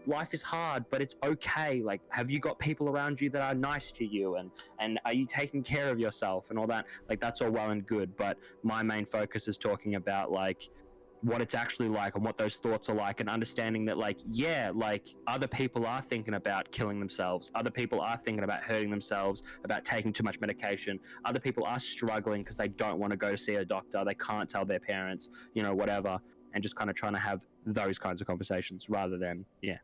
life is hard but it's okay, like have you got people around you that are nice to you, and are you taking care of yourself and all that. Like that's all well and good, but my main focus is talking about like what it's actually like and what those thoughts are like, and understanding that like, yeah, like other people are thinking about killing themselves, other people are thinking about hurting themselves, about taking too much medication, other people are struggling because they don't want to go to see a doctor, they can't tell their parents, whatever, and just kind of trying to have those kinds of conversations rather than Yeah,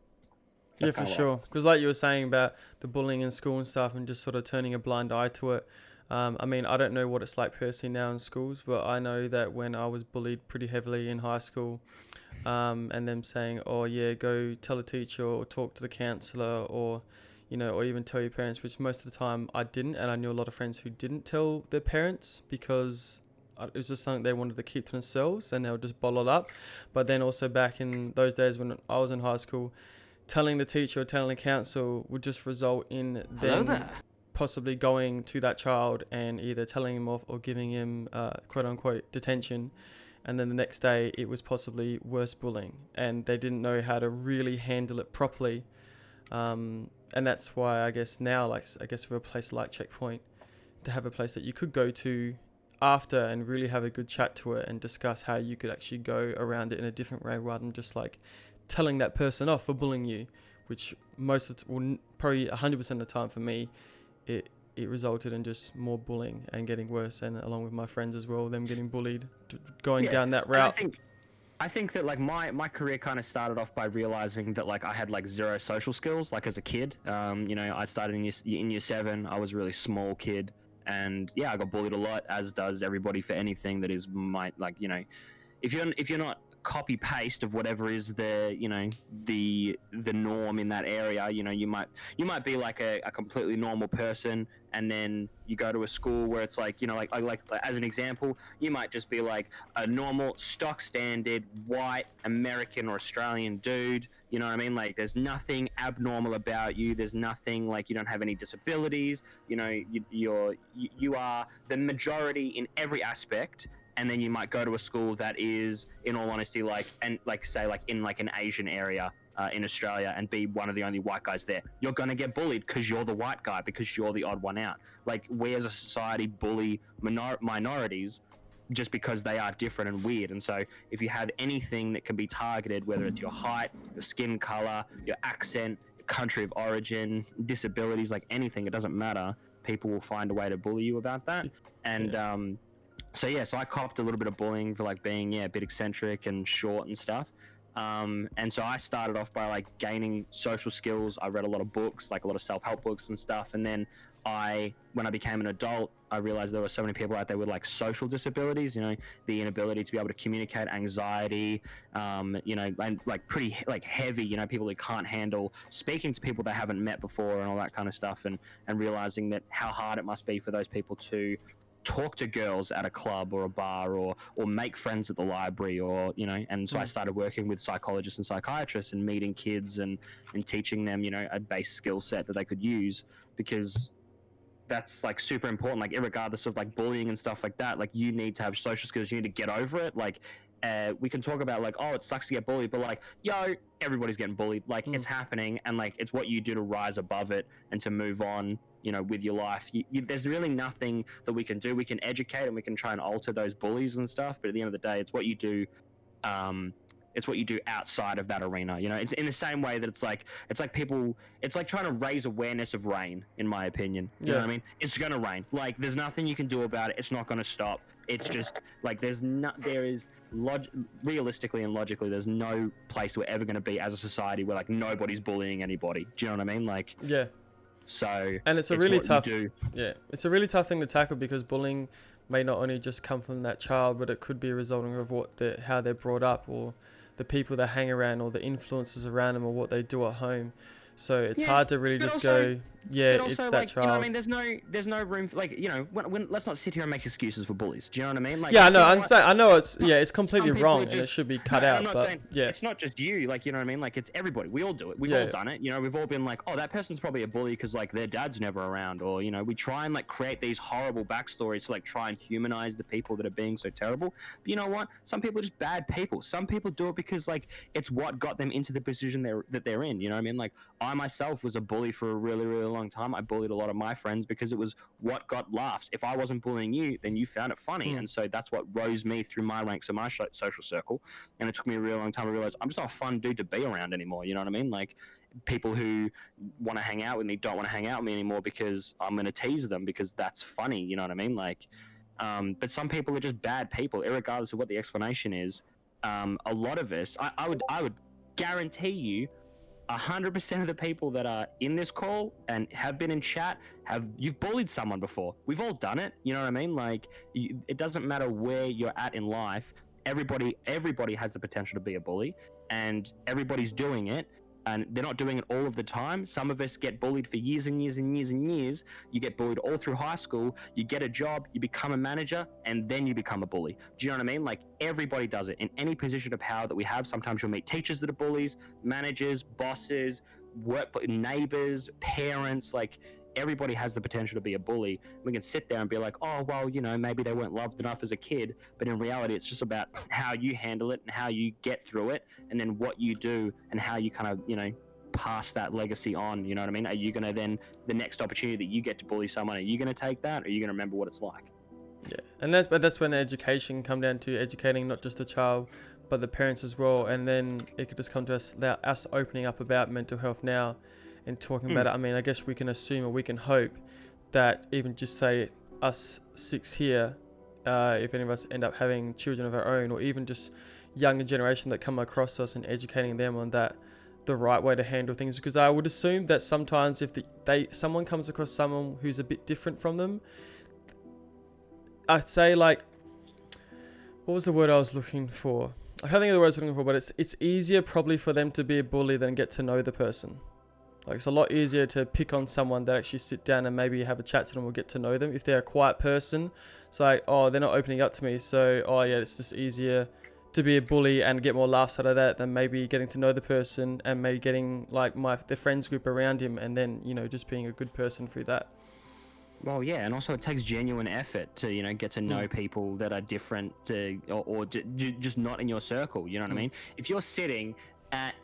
for sure. Because like you were saying about the bullying in school and stuff and just sort of turning a blind eye to it. I mean, I don't know what it's like personally now in schools, but I know that when I was bullied pretty heavily in high school, and them saying, oh yeah, go tell a teacher or talk to the counsellor or, or even tell your parents, which most of the time I didn't. And I knew a lot of friends who didn't tell their parents because it was just something they wanted to keep to themselves and they'll just bottle it up. But then also back in those days when I was in high school, telling the teacher or telling the counsel would just result in them possibly going to that child and either telling him off or giving him quote unquote detention, and then the next day it was possibly worse bullying and they didn't know how to really handle it properly, and that's why I guess now, like I guess for a place like CheckPoint, to have a place that you could go to after and really have a good chat to it and discuss how you could actually go around it in a different way rather than just like telling that person off for bullying you, which probably 100% of the time for me, it resulted in just more bullying and getting worse, and along with my friends as well, them getting bullied, going down that route. I think that like my career kind of started off by realizing that like I had like zero social skills like as a kid. I started in year 7. I was a really small kid, and yeah, I got bullied a lot, as does everybody for anything that is if you're not copy paste of whatever is the norm in that area, you might be like a completely normal person, and then you go to a school where it's like like as an example, you might just be like a normal stock standard white American or Australian dude, you know what I mean, like there's nothing abnormal about you, there's nothing like, you don't have any disabilities, you are the majority in every aspect. And then you might go to a school that is, in all honesty, in an Asian area in Australia, and be one of the only white guys there. You're gonna get bullied because you're the white guy, because you're the odd one out. Like, we as a society bully minorities just because they are different and weird. And so if you have anything that can be targeted, whether it's your height, your skin color, your accent, your country of origin, disabilities, like anything, it doesn't matter. People will find a way to bully you about that. And so I copped a little bit of bullying for like being a bit eccentric and short and stuff. And so I started off by like gaining social skills. I read a lot of books, like a lot of self-help books and stuff. And then when I became an adult, I realized there were so many people out there with like social disabilities, you know, the inability to be able to communicate, anxiety, you know, and like pretty like heavy, you know, people that can't handle speaking to people they haven't met before and all that kind of stuff. And realizing that how hard it must be for those people to talk to girls at a club or a bar or make friends at the library, or you know. And so I started working with psychologists and psychiatrists and meeting kids and teaching them, you know, a base skill set that they could use, because that's like super important. Like irregardless of like bullying and stuff like that, like you need to have social skills. You need to get over it. Like we can talk about like, oh, it sucks to get bullied, but like, yo, everybody's getting bullied. Like it's happening, and like it's what you do to rise above it and to move on, you know, with your life. There's really nothing that we can do. We can educate and we can try and alter those bullies and stuff, but at the end of the day, it's what you do. It's what you do outside of that arena. You know, it's in the same way that it's like people, it's like trying to raise awareness of rain, in my opinion. You know what I mean? It's going to rain. Like there's nothing you can do about it. It's not going to stop. It's just like realistically and logically, there's no place we're ever going to be as a society where like nobody's bullying anybody. Do you know what I mean? Like, so, and it's a really tough, it's a really tough thing to tackle, because bullying may not only just come from that child, but it could be a resulting of how they're brought up, or the people they hang around, or the influences around them, or what they do at home. So it's hard to really just also, go, it's that like, child. You know what I mean? There's no room for, like, you know, when let's not sit here and make excuses for bullies. Do you know what I mean? Like, I know it's completely wrong, and it should be cut out. I'm not but saying, yeah, it's not just you. Like, you know what I mean? Like, it's everybody. We all do it. We've all done it. You know, we've all been like, oh, that person's probably a bully because like their dad's never around, or you know, we try and like create these horrible backstories to like try and humanize the people that are being so terrible. But you know what? Some people are just bad people. Some people do it because like it's what got them into the position that they're in. You know what I mean? Like I myself was a bully for a really, really long time. I bullied a lot of my friends because it was what got laughs. If I wasn't bullying you, then you found it funny. And so that's what rose me through my ranks of my social circle. And it took me a really long time to realize I'm just not a fun dude to be around anymore. You know what I mean? Like people who want to hang out with me don't want to hang out with me anymore because I'm going to tease them because that's funny. You know what I mean? Like, but some people are just bad people, irregardless of what the explanation is. A lot of us, I would guarantee you, 100% of the people that are in this call and have been in chat, you've bullied someone before. We've all done it. You know what I mean? Like, it doesn't matter where you're at in life. Everybody has the potential to be a bully, and everybody's doing it. And they're not doing it all of the time. Some of us get bullied for years and years and years and years. You get bullied all through high school. You get a job, you become a manager, and then you become a bully. Do you know what I mean? Like everybody does it in any position of power that we have. Sometimes you'll meet teachers that are bullies, managers, bosses, neighbors, parents. Like everybody has the potential to be a bully. We can sit there and be like, oh, well, you know, maybe they weren't loved enough as a kid. But in reality, it's just about how you handle it and how you get through it, and then what you do and how you kind of, you know, pass that legacy on. You know what I mean? Are you going to then, the next opportunity that you get to bully someone, are you going to take that, or are you going to remember what it's like? Yeah, and that's when education come down to educating not just the child, but the parents as well. And then it could just come to us opening up about mental health now and talking about it. I mean, I guess we can assume, or we can hope that even just say us 6 here, if any of us end up having children of our own, or even just younger generation that come across us, and educating them on that, the right way to handle things. Because I would assume that sometimes if someone comes across someone who's a bit different from them, I'd say, like, what was the word I was looking for? I can't think of the word I was looking for, but it's easier probably for them to be a bully than get to know the person. Like, it's a lot easier to pick on someone that actually sit down and maybe have a chat to them or get to know them. If they're a quiet person, it's like, oh, they're not opening up to me, so, oh yeah, it's just easier to be a bully and get more laughs out of that than maybe getting to know the person and maybe getting, like, their friends group around him, and then, you know, just being a good person through that. Well, yeah, and also it takes genuine effort to, you know, get to know people that are different or just not in your circle, you know what I mean? If you're sitting at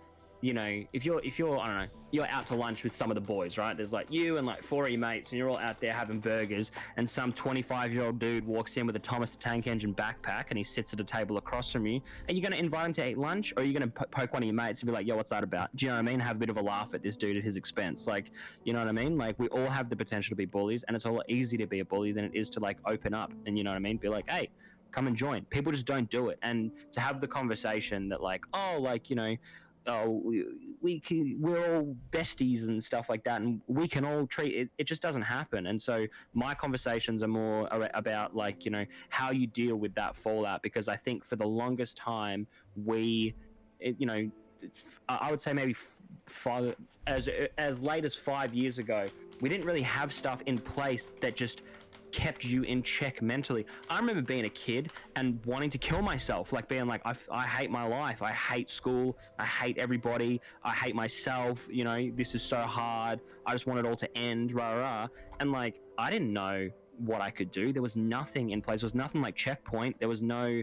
if you're I don't know, you're out to lunch with some of the boys, right? There's like you and like 4 of your mates, and you're all out there having burgers, and some 25-year-old dude walks in with a Thomas the Tank Engine backpack, and he sits at a table across from you. Are you going to invite him to eat lunch, or are you going to poke one of your mates and be like, yo, what's that about? Do you know what I mean? Have a bit of a laugh at this dude at his expense. Like, you know what I mean? Like, we all have the potential to be bullies, and it's a lot easier to be a bully than it is to like open up and, you know what I mean, be like, hey, come and join. People just don't do it. And to have the conversation that like, oh, like, oh, we're all besties and stuff like that, and we can all treat it. It just doesn't happen. And so my conversations are more about like, how you deal with that fallout, because I think for the longest time I would say maybe as late as 5 years ago, we didn't really have stuff in place that just kept you in check mentally. I remember being a kid and wanting to kill myself, like being like, I hate my life, I hate school, I hate everybody, I hate myself, this is so hard, I just want it all to end, rah rah. And like, I didn't know what I could do. There was nothing in place. There was nothing like CheckPoint. There was no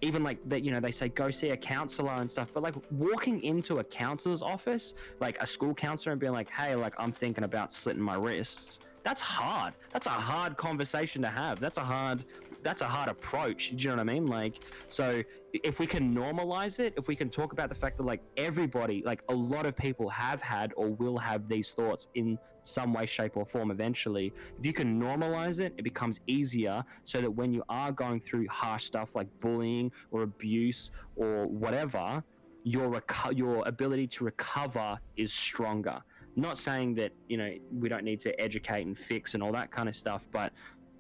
even like that, they say go see a counselor and stuff, but like walking into a counselor's office, like a school counselor, and being like, hey, like I'm thinking about slitting my wrists, that's hard. That's a hard conversation to have. That's a hard approach. Do you know what I mean? Like, so if we can normalize it, if we can talk about the fact that like everybody, like a lot of people have had or will have these thoughts in some way, shape or form eventually, if you can normalize it, it becomes easier, so that when you are going through harsh stuff like bullying or abuse or whatever, your ability to recover is stronger. Not saying that, we don't need to educate and fix and all that kind of stuff, but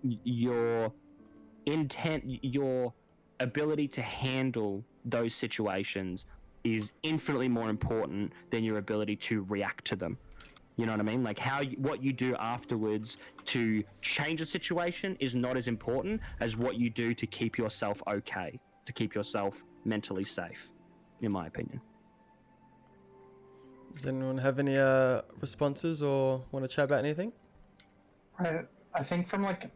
your intent, your ability to handle those situations is infinitely more important than your ability to react to them. You know what I mean? Like what you do afterwards to change a situation is not as important as what you do to keep yourself okay, to keep yourself mentally safe, in my opinion. Does anyone have any responses or want to chat about anything? I think from like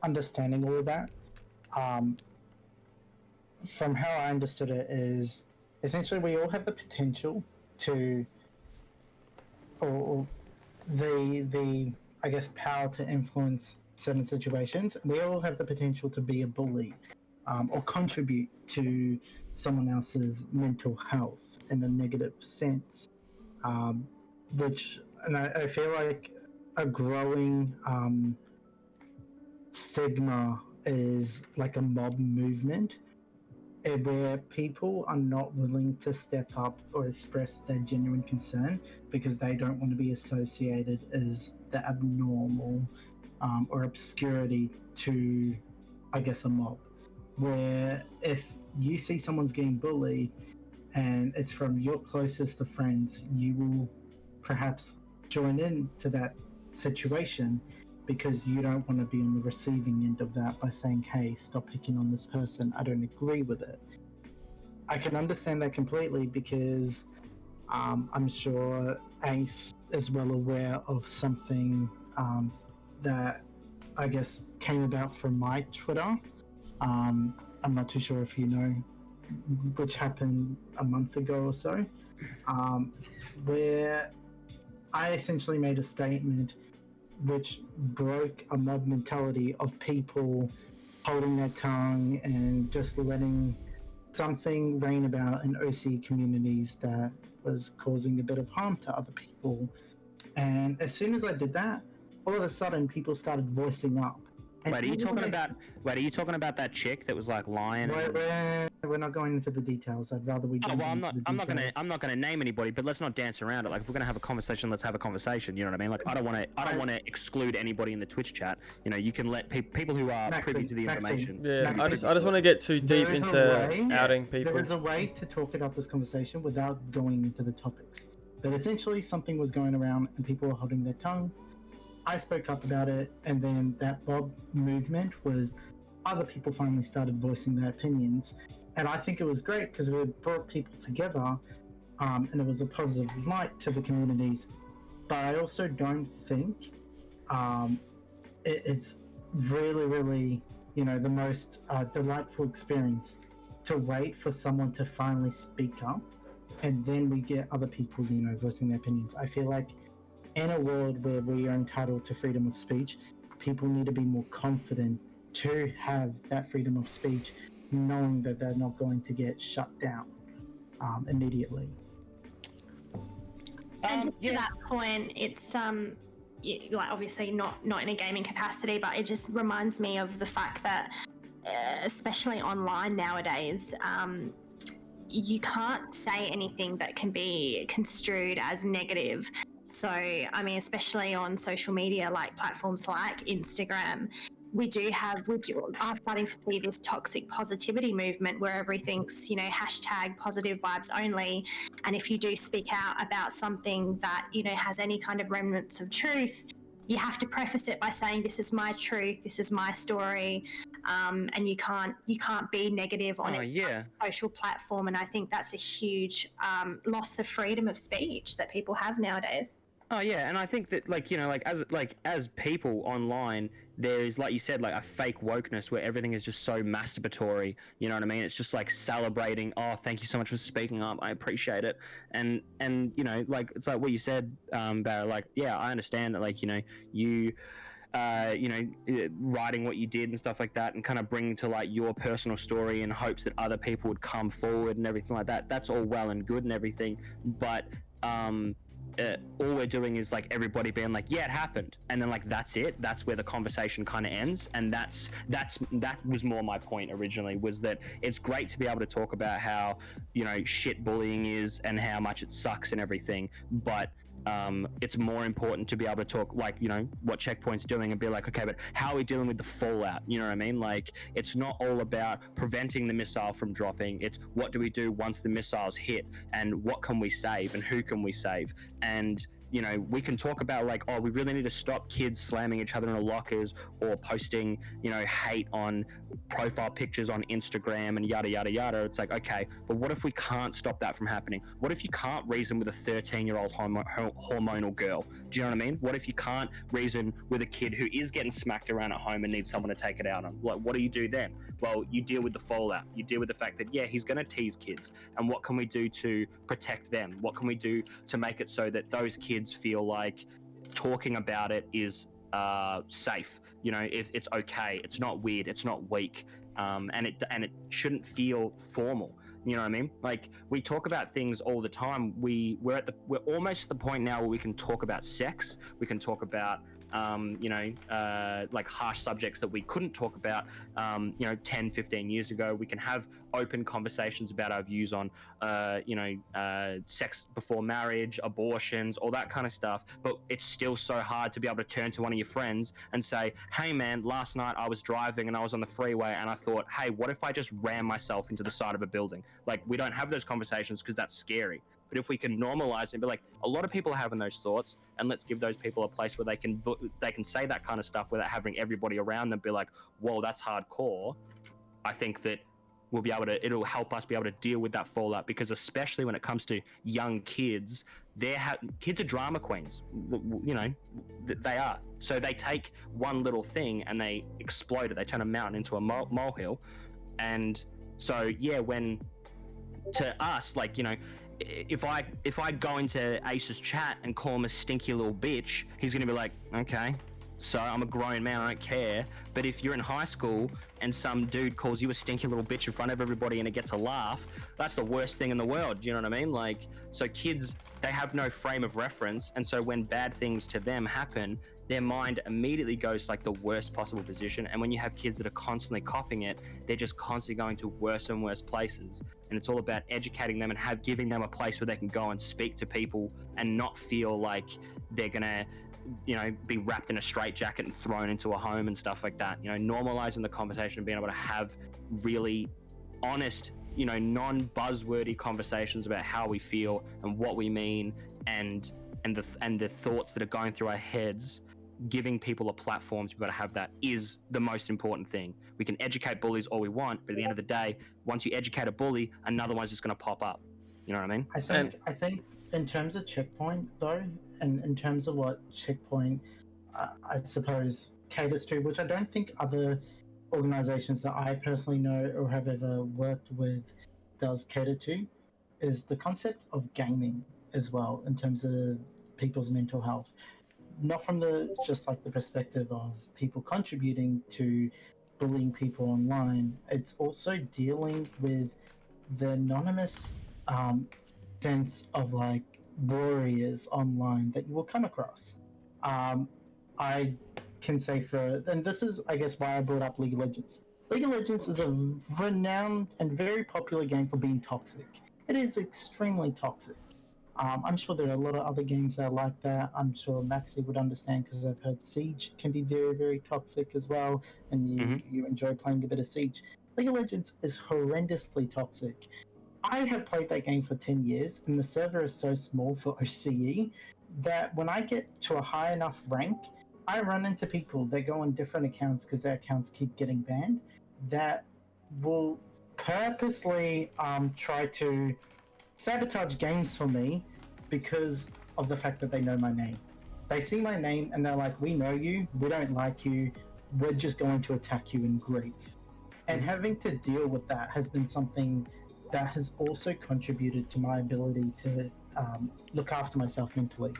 understanding all of that, from how I understood it is essentially we all have the potential to, or the I guess power to influence certain situations. We all have the potential to be a bully, or contribute to someone else's mental health in a negative sense. And I feel like a growing stigma is like a mob movement, where people are not willing to step up or express their genuine concern because they don't want to be associated as the abnormal or obscurity to, I guess, a mob. Where if you see someone's getting bullied, and it's from your closest of friends, you will perhaps join in to that situation because you don't want to be on the receiving end of that by saying, hey, stop picking on this person, I don't agree with it. I can understand that completely because I'm sure Ace is well aware of something that I guess came about from my Twitter. I'm not too sure if you know, which happened a month ago or so, where I essentially made a statement which broke a mob mentality of people holding their tongue and just letting something reign about in OC communities that was causing a bit of harm to other people. And as soon as I did that, all of a sudden people started voicing up. Wait, are you talking about that chick that was like lying? We're not going into the details. I'd rather we. I'm not gonna name anybody, but let's not dance around it. Like, if we're gonna have a conversation, let's have a conversation. You know what I mean? Like, I don't want to exclude anybody in the Twitch chat. You can let people who are privy to the information. Yeah, I just want to get too deep into outing people. There is a way to talk about this conversation without going into the topics. But essentially, something was going around, and people were holding their tongues. I spoke up about it, and then that mob movement was other people finally started voicing their opinions. And I think it was great because it brought people together, and it was a positive light to the communities. But I also don't think it's really, really, the most delightful experience to wait for someone to finally speak up, and then we get other people, voicing their opinions. I feel like in a world where we are entitled to freedom of speech, people need to be more confident to have that freedom of speech, knowing that they're not going to get shut down immediately. And just to that point, it's like obviously not in a gaming capacity, but it just reminds me of the fact that especially online nowadays, you can't say anything that can be construed as negative. So, I mean, especially on social media, like platforms like Instagram, we are starting to see this toxic positivity movement where everything's, hashtag positive vibes only. And if you do speak out about something that, has any kind of remnants of truth, you have to preface it by saying, this is my truth, this is my story. And you can't be negative on a social platform. And I think that's a huge loss of freedom of speech that people have nowadays. Oh yeah, and I think that as people online, there is, like you said, like a fake wokeness where everything is just so masturbatory. You know what I mean? It's just like celebrating. Oh, thank you so much for speaking up. I appreciate it. And it's like what you said, Barra. Like, yeah, I understand that. You. Writing what you did and stuff like that, and kind of bringing to light your personal story in hopes that other people would come forward and everything like that. That's all well and good and everything, but all we're doing is like everybody being like, yeah, it happened, and then like that's it. That's where the conversation kind of ends, and that was more my point originally, was that it's great to be able to talk about how shit bullying is and how much it sucks and everything, but it's more important to be able to talk like what CheckPoint's doing and be like, okay, but how are we dealing with the fallout? You know what I mean? Like, it's not all about preventing the missile from dropping. It's what do we do once the missiles hit, and what can we save and who can we save? And we can talk about like, oh, we really need to stop kids slamming each other in the lockers or posting, hate on profile pictures on Instagram and yada, yada, yada. It's like, okay, but what if we can't stop that from happening? What if you can't reason with a 13-year-old hormonal girl? Do you know what I mean? What if you can't reason with a kid who is getting smacked around at home and needs someone to take it out on? Like, what do you do then? Well, you deal with the fallout. You deal with the fact that, yeah, he's going to tease kids. And what can we do to protect them? What can we do to make it so that those kids feel like talking about it is safe? It's okay. It's not weird. It's not weak. And it shouldn't feel formal. You know what I mean? Like, we talk about things all the time. We're almost at the point now where we can talk about sex. We can talk about like harsh subjects that we couldn't talk about 10, 15 years ago. We can have open conversations about our views on sex before marriage, abortions, all that kind of stuff, but it's still so hard to be able to turn to one of your friends and say, hey man, last night I was driving and I was on the freeway and I thought, hey, what if I just ran myself into the side of a building? Like, we don't have those conversations because that's scary. But if we can normalize it and be like, a lot of people are having those thoughts, and let's give those people a place where they can say that kind of stuff without having everybody around them be like, whoa, that's hardcore. I think that it'll help us be able to deal with that fallout, because especially when it comes to young kids, kids are drama queens. They are. So they take one little thing and they explode it. They turn a mountain into a molehill. And so, yeah, when to us, like, if I go into Ace's chat and call him a stinky little bitch, he's gonna be like, okay, so I'm a grown man, I don't care. But if you're in high school and some dude calls you a stinky little bitch in front of everybody and it gets a laugh, that's the worst thing in the world. Do you know what I mean? Like, so kids, they have no frame of reference, and so when bad things to them happen, their mind immediately goes to like the worst possible position. And when you have kids that are constantly copying it, they're just constantly going to worse and worse places. And it's all about educating them and giving them a place where they can go and speak to people and not feel like they're gonna be wrapped in a straitjacket and thrown into a home and stuff like that. Normalizing the conversation and being able to have really honest, non-buzzwordy conversations about how we feel and what we mean, and the thoughts that are going through our heads. Giving people a platform to be able to have that is the most important thing. We can educate bullies all we want, but at the end of the day, once you educate a bully, another one's just going to pop up. You know what I mean? I think in terms of CheckPoint, though, and in terms of what CheckPoint, I suppose, caters to, which I don't think other organizations that I personally know or have ever worked with does cater to is the concept of gaming as well in terms of people's mental health. Not from the just like the perspective of people contributing to bullying people online. It's also dealing with the anonymous sense of like warriors online that you will come across. I can say for, and this is, I guess, why I brought up League of Legends. League of Legends is a renowned and very popular game for being toxic. It is extremely toxic. I'm sure there are a lot of other games that are like that. I'm sure Maxi would understand because I've heard Siege can be very, very toxic as well, and you enjoy playing a bit of Siege. League of Legends is horrendously toxic. I have played that game for 10 years, and the server is so small for OCE that when I get to a high enough rank, I run into people that go on different accounts because their accounts keep getting banned that will purposely try to sabotage games for me because of the fact that they know my name. They see my name and they're like, we know you, we don't like you, we're just going to attack you in grief. And having to deal with that has been something that has also contributed to my ability to look after myself mentally.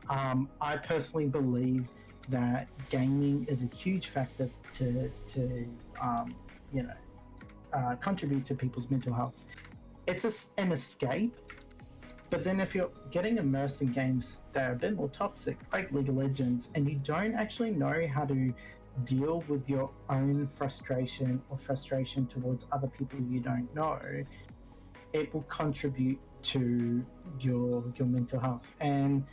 I personally believe that gaming is a huge factor to contribute to people's mental health. It's an escape, but then if you're getting immersed in games that are a bit more toxic, like League of Legends, and you don't actually know how to deal with your own frustration or frustration towards other people you don't know, it will contribute to your mental health. And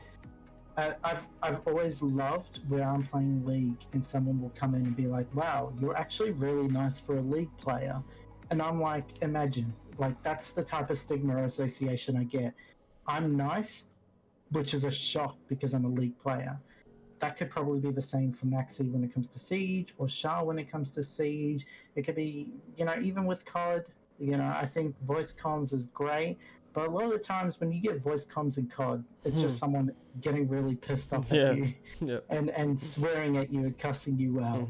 I've always loved where I'm playing League and someone will come in and be like, wow, you're actually really nice for a League player. And I'm like, imagine, like that's the type of stigma or association I get. I'm nice, which is a shock because I'm a League player. That could probably be the same for Maxi when it comes to Siege, or Shah when it comes to Siege. It could be, even with COD, I think voice comms is great, but a lot of the times when you get voice comms in COD, it's just someone getting really pissed off at you and swearing at you and cussing you out.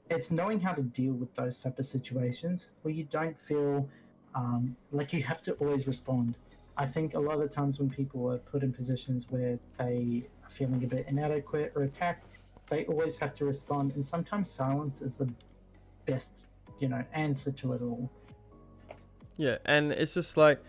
It's knowing how to deal with those type of situations where you don't feel like you have to always respond. I think a lot of the times when people are put in positions where they are feeling a bit inadequate or attacked, they always have to respond, and sometimes silence is the best, answer to it all. Yeah, and it's just like,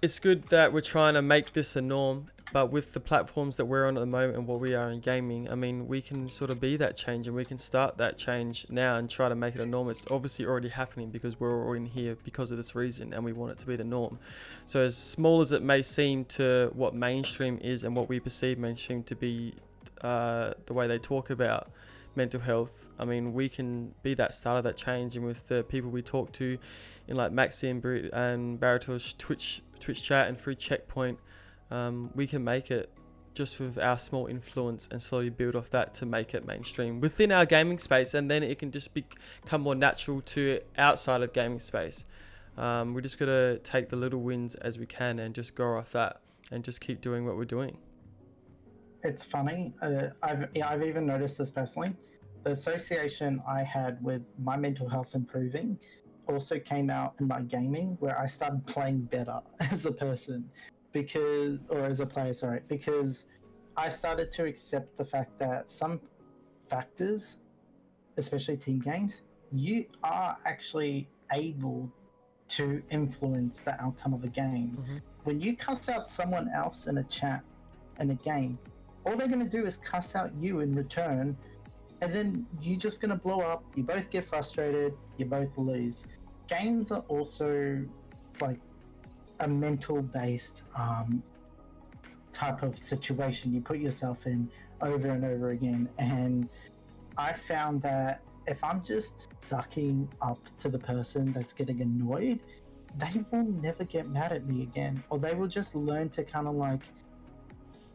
it's good that we're trying to make this a norm, but with the platforms that we're on at the moment and what we are in gaming, I mean, we can sort of be that change, and we can start that change now and try to make it a norm. It's obviously already happening because we're all in here because of this reason, and we want it to be the norm. So as small as it may seem to what mainstream is and what we perceive mainstream to be, the way they talk about mental health, I mean, we can be that start of that change. And with the people we talk to in like Maxi and Barator's Twitch chat and through CheckPoint, we can make it just with our small influence and slowly build off that to make it mainstream within our gaming space, and then it can just become more natural to outside of gaming space. We just got to take the little wins as we can and just go off that and just keep doing what we're doing. It's funny. I've even noticed this personally. The association I had with my mental health improving also came out in my gaming, where I started playing better as a person as a player, because I started to accept the fact that some factors, especially team games, you are actually able to influence the outcome of a game. When you cuss out someone else in a chat in a game, all they're going to do is cuss out you in return, and then you're just going to blow up. You both get frustrated, you both lose. Games are also like a mental based type of situation you put yourself in over and over again. And I found that if I'm just sucking up to the person that's getting annoyed, they will never get mad at me again, or they will just learn to kind of like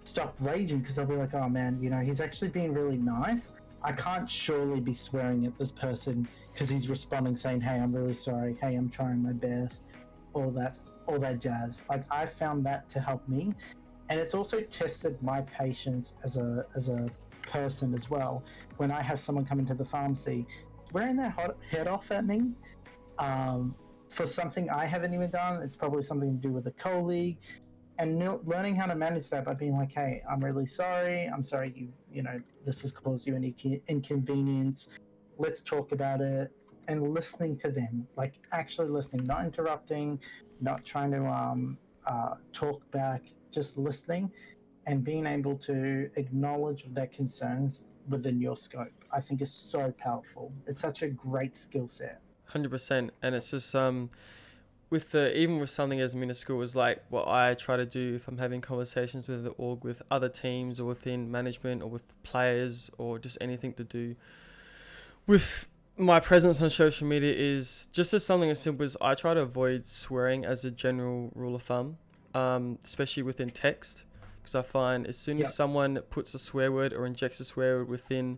stop raging, because they'll be like, oh man, he's actually being really nice. I can't surely be swearing at this person because he's responding saying, hey, I'm really sorry, hey, I'm trying my best, all that jazz. Like, I found that to help me, and it's also tested my patience as a person as well. When I have someone come into the pharmacy, swearing their head off at me for something I haven't even done. It's probably something to do with a colleague, and learning how to manage that by being like, "Hey, I'm really sorry. I'm sorry this has caused you an inconvenience. Let's talk about it." And listening to them, like actually listening, not interrupting, not trying to talk back, just listening and being able to acknowledge their concerns within your scope, I think is so powerful. It's such a great skill set. 100%. And it's just with even with something as minuscule as like what I try to do if I'm having conversations with the org, with other teams or within management or with players or just anything to do with my presence on social media, is just as something as simple as I try to avoid swearing as a general rule of thumb, especially within text, because I find as soon as someone puts a swear word or injects a swear word within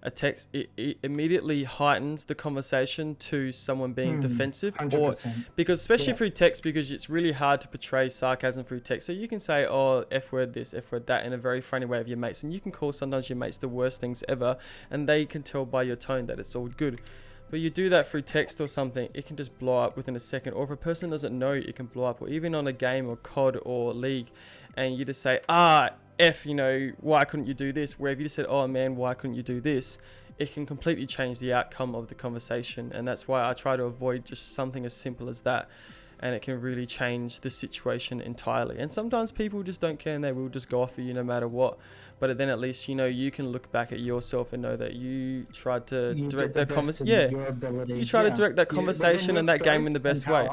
a text, it immediately heightens the conversation to someone being defensive, 100%. or because especially through text, because it's really hard to portray sarcasm through text. So you can say, oh, F word this, F word that, in a very funny way of your mates, and you can call sometimes your mates the worst things ever, and they can tell by your tone that it's all good. But you do that through text or something, it can just blow up within a second. Or if a person doesn't know, it can blow up. Or even on a game or COD or League, and you just say, F, why couldn't you do this? Where if you just said, oh man, why couldn't you do this? It can completely change the outcome of the conversation. And that's why I try to avoid just something as simple as that. And it can really change the situation entirely. And sometimes people just don't care and they will just go off at you no matter what. But then at least, you can look back at yourself and know that you tried to direct that conversation. You try to direct that conversation and that game in the best way.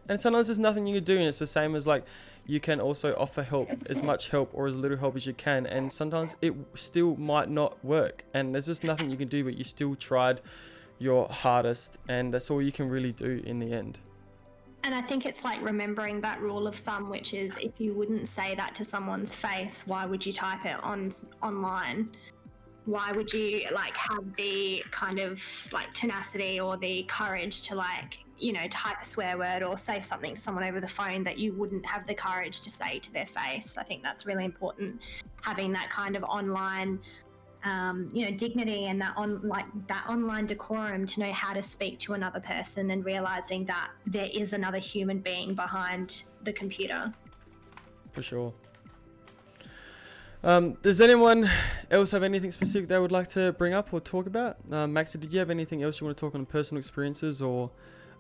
And sometimes there's nothing you can do. And it's the same as like, you can also offer help, as much help or as little help as you can. And sometimes it still might not work. And there's just nothing you can do, but you still tried your hardest. And that's all you can really do in the end. And I think it's like remembering that rule of thumb, which is if you wouldn't say that to someone's face, why would you type it online? Why would you have the kind of tenacity or the courage to type a swear word or say something to someone over the phone that you wouldn't have the courage to say to their face? I think that's really important, having that kind of online dignity and that online decorum to know how to speak to another person and realizing that there is another human being behind the computer. For sure. Does anyone else have anything specific they would like to bring up or talk about? Maxi, did you have anything else you want to talk on personal experiences or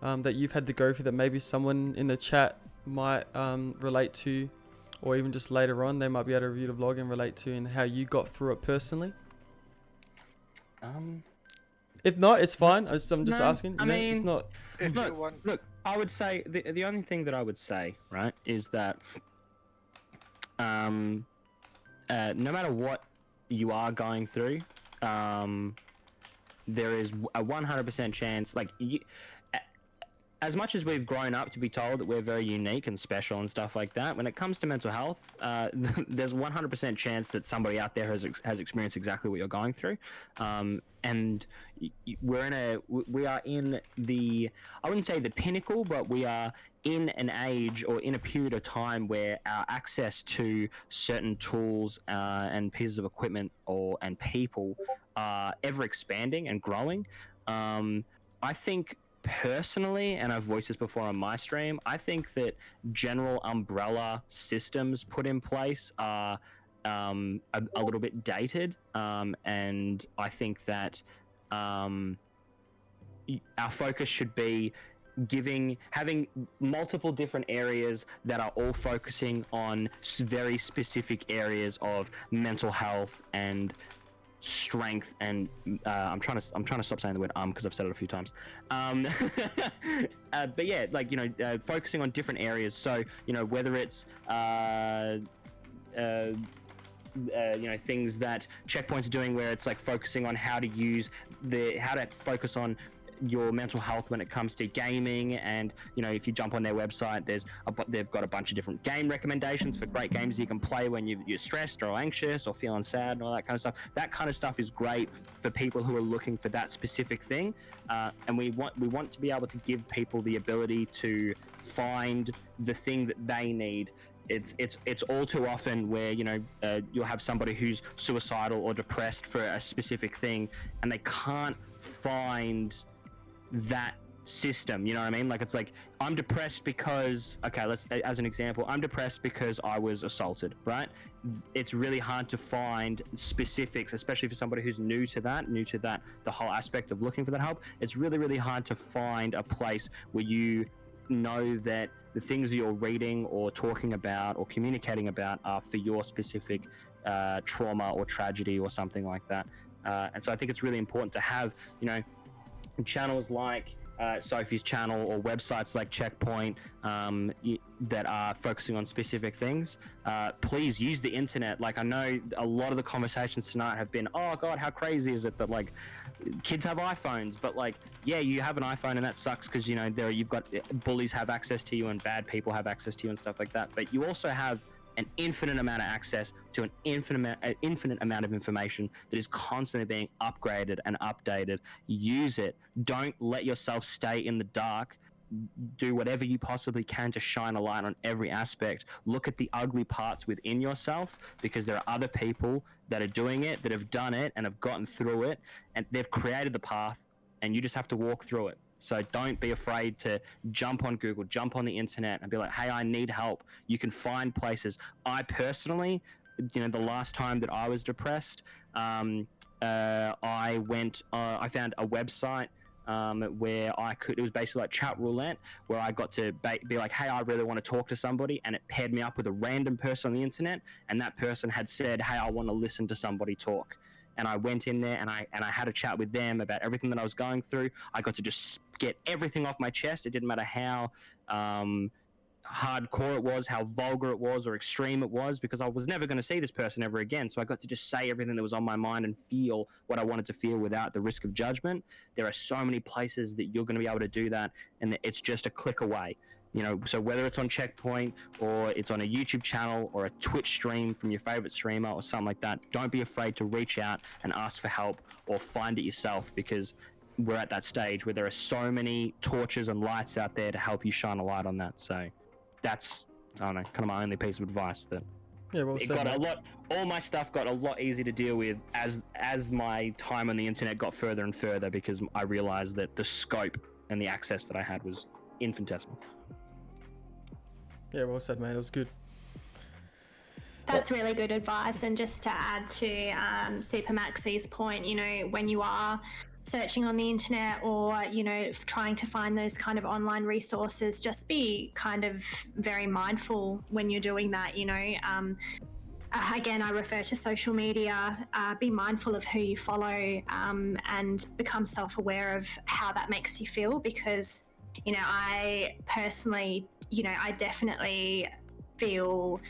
that you've had to go through that maybe someone in the chat might relate to, or even just later on they might be able to review the vlog and relate to, and how you got through it personally? If not, it's fine. I'm just asking. I mean, it's not. Look, I would say the only thing that I would say, right, is that no matter what you are going through, there is a 100% chance, as much as we've grown up to be told that we're very unique and special and stuff like that, when it comes to mental health, there's 100% chance that somebody out there has experienced exactly what you're going through. And we are in the, I wouldn't say the pinnacle, but we are in an age or in a period of time where our access to certain tools and pieces of equipment and people are ever expanding and growing. I think personally, and I've voiced this before on my stream, I think that general umbrella systems put in place are a little bit dated, and I think that our focus should be having multiple different areas that are all focusing on very specific areas of mental health and strength, and I'm trying to stop saying the word because I've said it a few times. But yeah, focusing on different areas. So whether it's things that CheckPoint's doing, where it's focusing on how to focus on your mental health when it comes to gaming, and if you jump on their website, they've got a bunch of different game recommendations for great games you can play when you're stressed or anxious or feeling sad and all that kind of stuff. That kind of stuff is great for people who are looking for that specific thing, and we want to be able to give people the ability to find the thing that they need. It's all too often where you'll have somebody who's suicidal or depressed for a specific thing, and they can't find that system, you know what I mean? Like, it's like, I'm depressed because, okay, let's, as an example, I'm depressed because I was assaulted, right? It's really hard to find specifics, especially for somebody who's new to that, the whole aspect of looking for that help. It's really, really hard to find a place where you know that the things that you're reading or talking about or communicating about are for your specific trauma or tragedy or something like that. And so I think it's really important to have, you know, channels like Sophie's channel or websites like CheckPoint that are focusing on specific things. Please use the internet. Like, I know a lot of the conversations tonight have been, oh God, how crazy is it that like kids have iPhones? But like, yeah, you have an iPhone and that sucks because, you know, you've got bullies have access to you and bad people have access to you and stuff like that. But you also have an infinite amount of access to an infinite amount of information that is constantly being upgraded and updated. Use it. Don't let yourself stay in the dark. Do whatever you possibly can to shine a light on every aspect. Look at the ugly parts within yourself, because there are other people that are doing it, that have done it and have gotten through it, and they've created the path, and you just have to walk through it. So don't be afraid to jump on Google, jump on the internet and be like, hey, I need help. You can find places. I personally, you know, the last time that I was depressed, I found a website where it was basically like chat roulette, where I got to be like, hey, I really want to talk to somebody, and it paired me up with a random person on the internet, and that person had said, hey, I want to listen to somebody talk. And I went in there and I had a chat with them about everything that I was going through. I got to just get everything off my chest. It didn't matter how hardcore it was, how vulgar it was, or extreme it was, because I was never going to see this person ever again. So I got to just say everything that was on my mind and feel what I wanted to feel without the risk of judgment. There are so many places that you're going to be able to do that, and it's just a click away. You know, so whether it's on CheckPoint or it's on a YouTube channel or a Twitch stream from your favorite streamer or something like that, don't be afraid to reach out and ask for help or find it yourself, because we're at that stage where there are so many torches and lights out there to help you shine a light on that. So that's, I don't know, kind of my only piece of advice. That it got a lot, all my stuff got a lot easier to deal with as my time on the internet got further and further, because I realized that the scope and the access that I had was infinitesimal. Yeah, well said, mate. It was good. That's really good advice. And just to add to Super Maxi's point, you know, when you are searching on the internet or, you know, trying to find those kind of online resources, just be kind of very mindful when you're doing that, you know. Again, I refer to social media. Be mindful of who you follow and become self-aware of how that makes you feel, because, you know, I personally, you know, I definitely feel,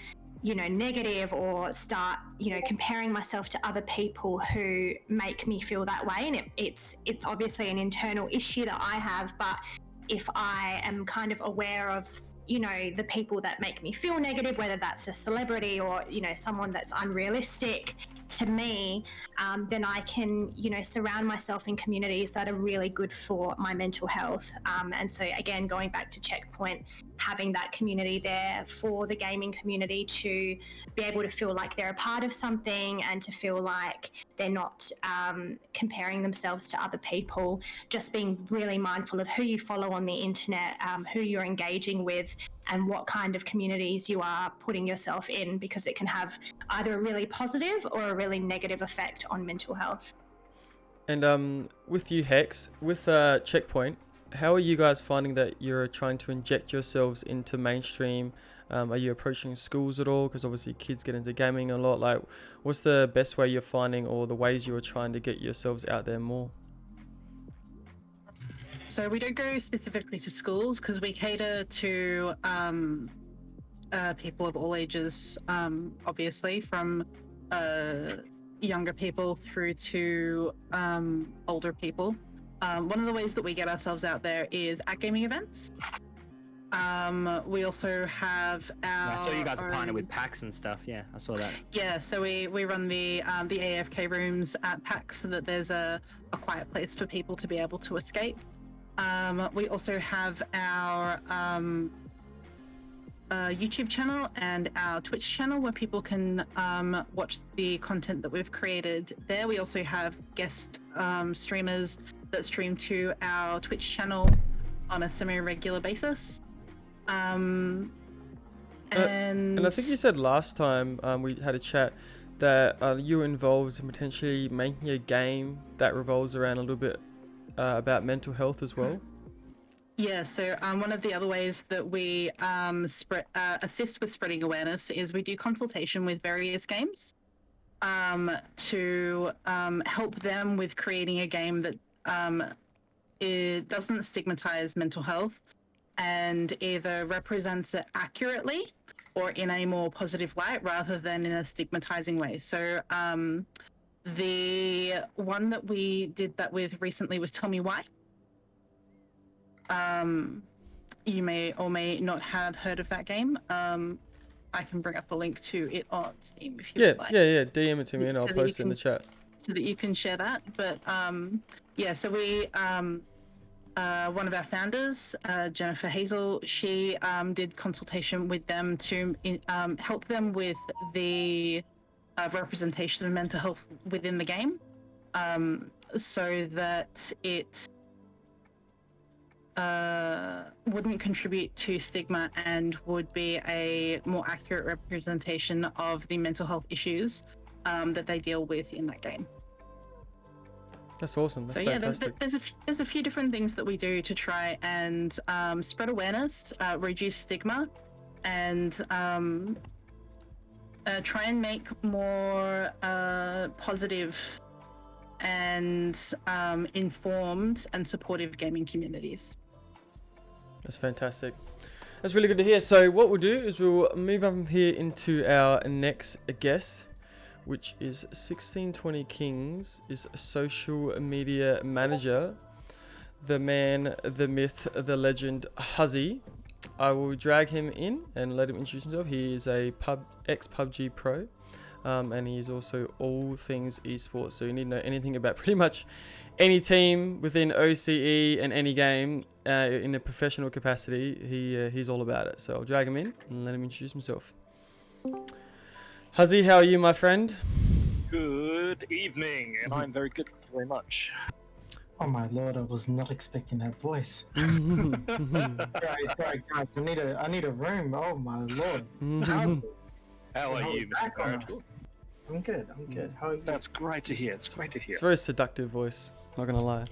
you know, negative or start, you know, comparing myself to other people who make me feel that way. And it's obviously an internal issue that I have, but if I am kind of aware of, you know, the people that make me feel negative, whether that's a celebrity or, you know, someone that's unrealistic to me, then I can, you know, surround myself in communities that are really good for my mental health. And so again, going back to CheckPoint, having that community there for the gaming community to be able to feel like they're a part of something and to feel like they're not comparing themselves to other people, just being really mindful of who you follow on the internet, who you're engaging with, and what kind of communities you are putting yourself in, because it can have either a really positive or a really negative effect on mental health. And with you, Hex, with CheckPoint, how are you guys finding that you're trying to inject yourselves into mainstream? Are you approaching schools at all? Because obviously kids get into gaming a lot. Like, what's the best way you're finding, or the ways you're trying to get yourselves out there more? So we don't go specifically to schools because we cater to people of all ages, obviously, from younger people through to older people. One of the ways that we get ourselves out there is at gaming events. We also have our... I saw you guys are partnered with PAX and stuff. Yeah, I saw that. Yeah, so we run the AFK rooms at PAX so that there's a quiet place for people to be able to escape. We also have our YouTube channel and our Twitch channel where people can watch the content that we've created there. We also have guest streamers that stream to our Twitch channel on a semi-regular basis. And I think you said last time we had a chat that you were involved in potentially making a game that revolves around a little bit about mental health as well. Yeah, so one of the other ways that we assist with spreading awareness is we do consultation with various games to help them with creating a game that it doesn't stigmatize mental health and either represents it accurately or in a more positive light rather than in a stigmatizing way. So the one that we did that with recently was Tell Me Why. You may or may not have heard of that game. I can bring up a link to it on Steam if you would like. Yeah. DM it to me and I'll post it in the chat. So that you can share that. But yeah, so we, one of our founders, Jennifer Hazel, she did consultation with them to help them with the representation of mental health within the game, so that it wouldn't contribute to stigma and would be a more accurate representation of the mental health issues that they deal with in that game. That's awesome. That's so yeah, fantastic. there's a few different things that we do to try and spread awareness, reduce stigma, and try and make more positive and informed and supportive gaming communities. That's fantastic. That's really good to hear. So what we'll do is we'll move up here into our next guest, which is 1620 Kings, is a social media manager, the man, the myth, the legend, Huzzy. I will drag him in and let him introduce himself. He is a ex-PUBG pro, and he is also all things esports. So you need to know anything about pretty much any team within OCE and any game in a professional capacity. He's all about it. So I'll drag him in and let him introduce himself. Huzzy, how are you, my friend? Good evening, and I'm very good, thank you very much. Oh my lord, I was not expecting that voice. Sorry, guys, I need a room. Oh my lord. How are you, Mr. Barrett? I'm good. How are you? That's great to hear. It's great to hear. It's a very seductive voice, not gonna lie.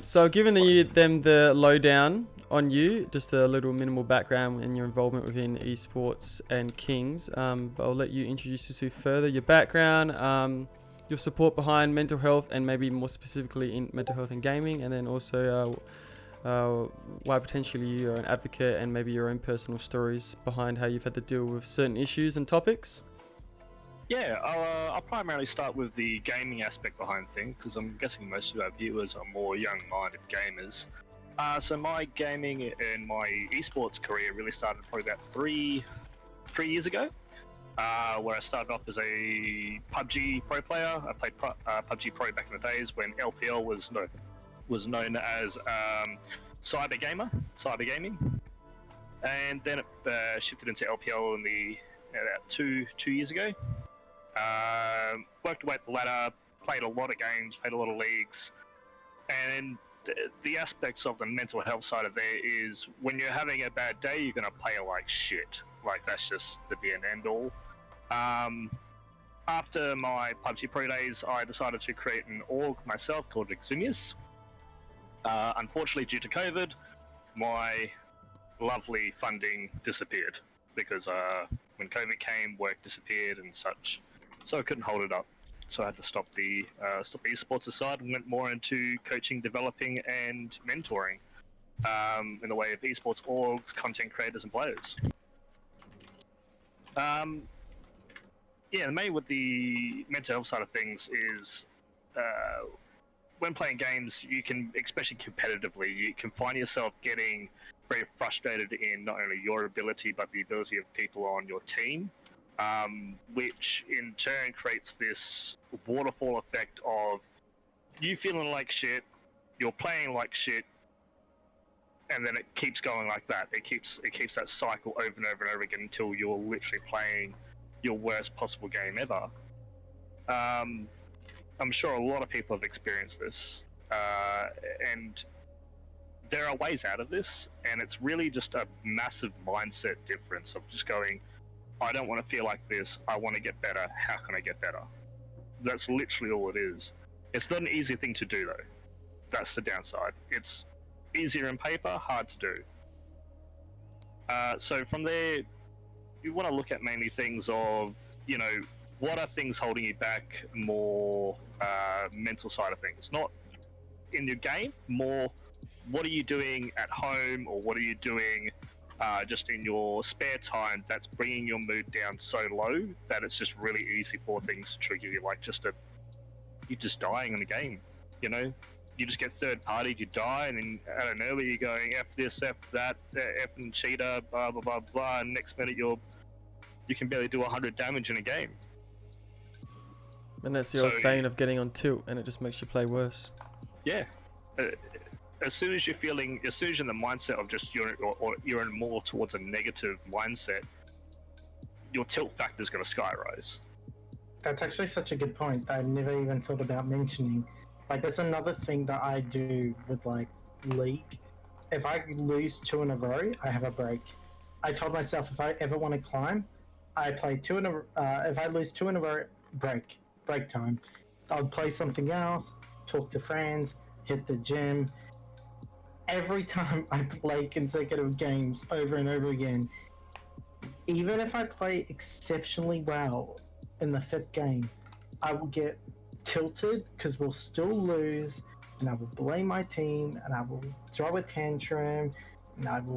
So I've given them the lowdown on you, just a little minimal background and your involvement within esports and Kings. But I'll let you introduce yourself further, your background, your support behind mental health, and maybe more specifically in mental health and gaming, and then also why potentially you're an advocate and maybe your own personal stories behind how you've had to deal with certain issues and topics. Yeah, I'll primarily start with the gaming aspect behind things, because I'm guessing most of our viewers are more young-minded gamers. So my gaming and my esports career really started probably about three years ago, where I started off as a PUBG pro player. I played PUBG Pro back in the days when LPL was known as cyber gaming, and then it shifted into LPL about two years ago. Worked away at the ladder, played a lot of games, played a lot of leagues, and the aspects of the mental health side of there is when you're having a bad day, you're gonna play like shit. Like that's just the be and end all. After my PUBG Pro days, I decided to create an org myself called Eximius. Unfortunately, due to COVID, my lovely funding disappeared because when COVID came, work disappeared and such. So I couldn't hold it up. So I had to stop the esports aside and went more into coaching, developing, and mentoring in the way of esports orgs, content creators, and players. Yeah, the main with the mental health side of things is when playing games, you can, especially competitively, you can find yourself getting very frustrated in not only your ability but the ability of people on your team. Which in turn creates this waterfall effect of you feeling like shit, you're playing like shit, and then it keeps going like that. It keeps that cycle over and over and over again until you're literally playing your worst possible game ever. I'm sure a lot of people have experienced this, and there are ways out of this, and it's really just a massive mindset difference of just going, I don't want to feel like this, I want to get better, how can I get better? That's literally all it is. It's not an easy thing to do though. That's the downside. It's easier in paper, hard to do. So from there, you want to look at mainly things of, you know, what are things holding you back, more mental side of things. Not in your game, more what are you doing at home, or what are you doing just in your spare time that's bringing your mood down so low that it's just really easy for things to trigger you, like you're just dying in the game, you know? You just get third partied, you die, and then out of nowhere you're going F this, F that, F and cheater, blah blah blah blah, and next minute you can barely do 100 damage in a game. And that's the old saying of getting on tilt, and it just makes you play worse. Yeah. As soon as you're in the mindset of just you're in more towards a negative mindset, your tilt factor is going to skyrise. That's actually such a good point that I've never even thought about mentioning. Like, there's another thing that I do with, like, League. If I lose 2 in a row, I have a break. I told myself if I ever want to climb, I play 2 in a if I lose 2 in a row, break time. I'll play something else, talk to friends, hit the gym. Every time I play consecutive games over and over again, even if I play exceptionally well in the 5th game, I will get tilted because we'll still lose, and I will blame my team, and I will throw a tantrum, and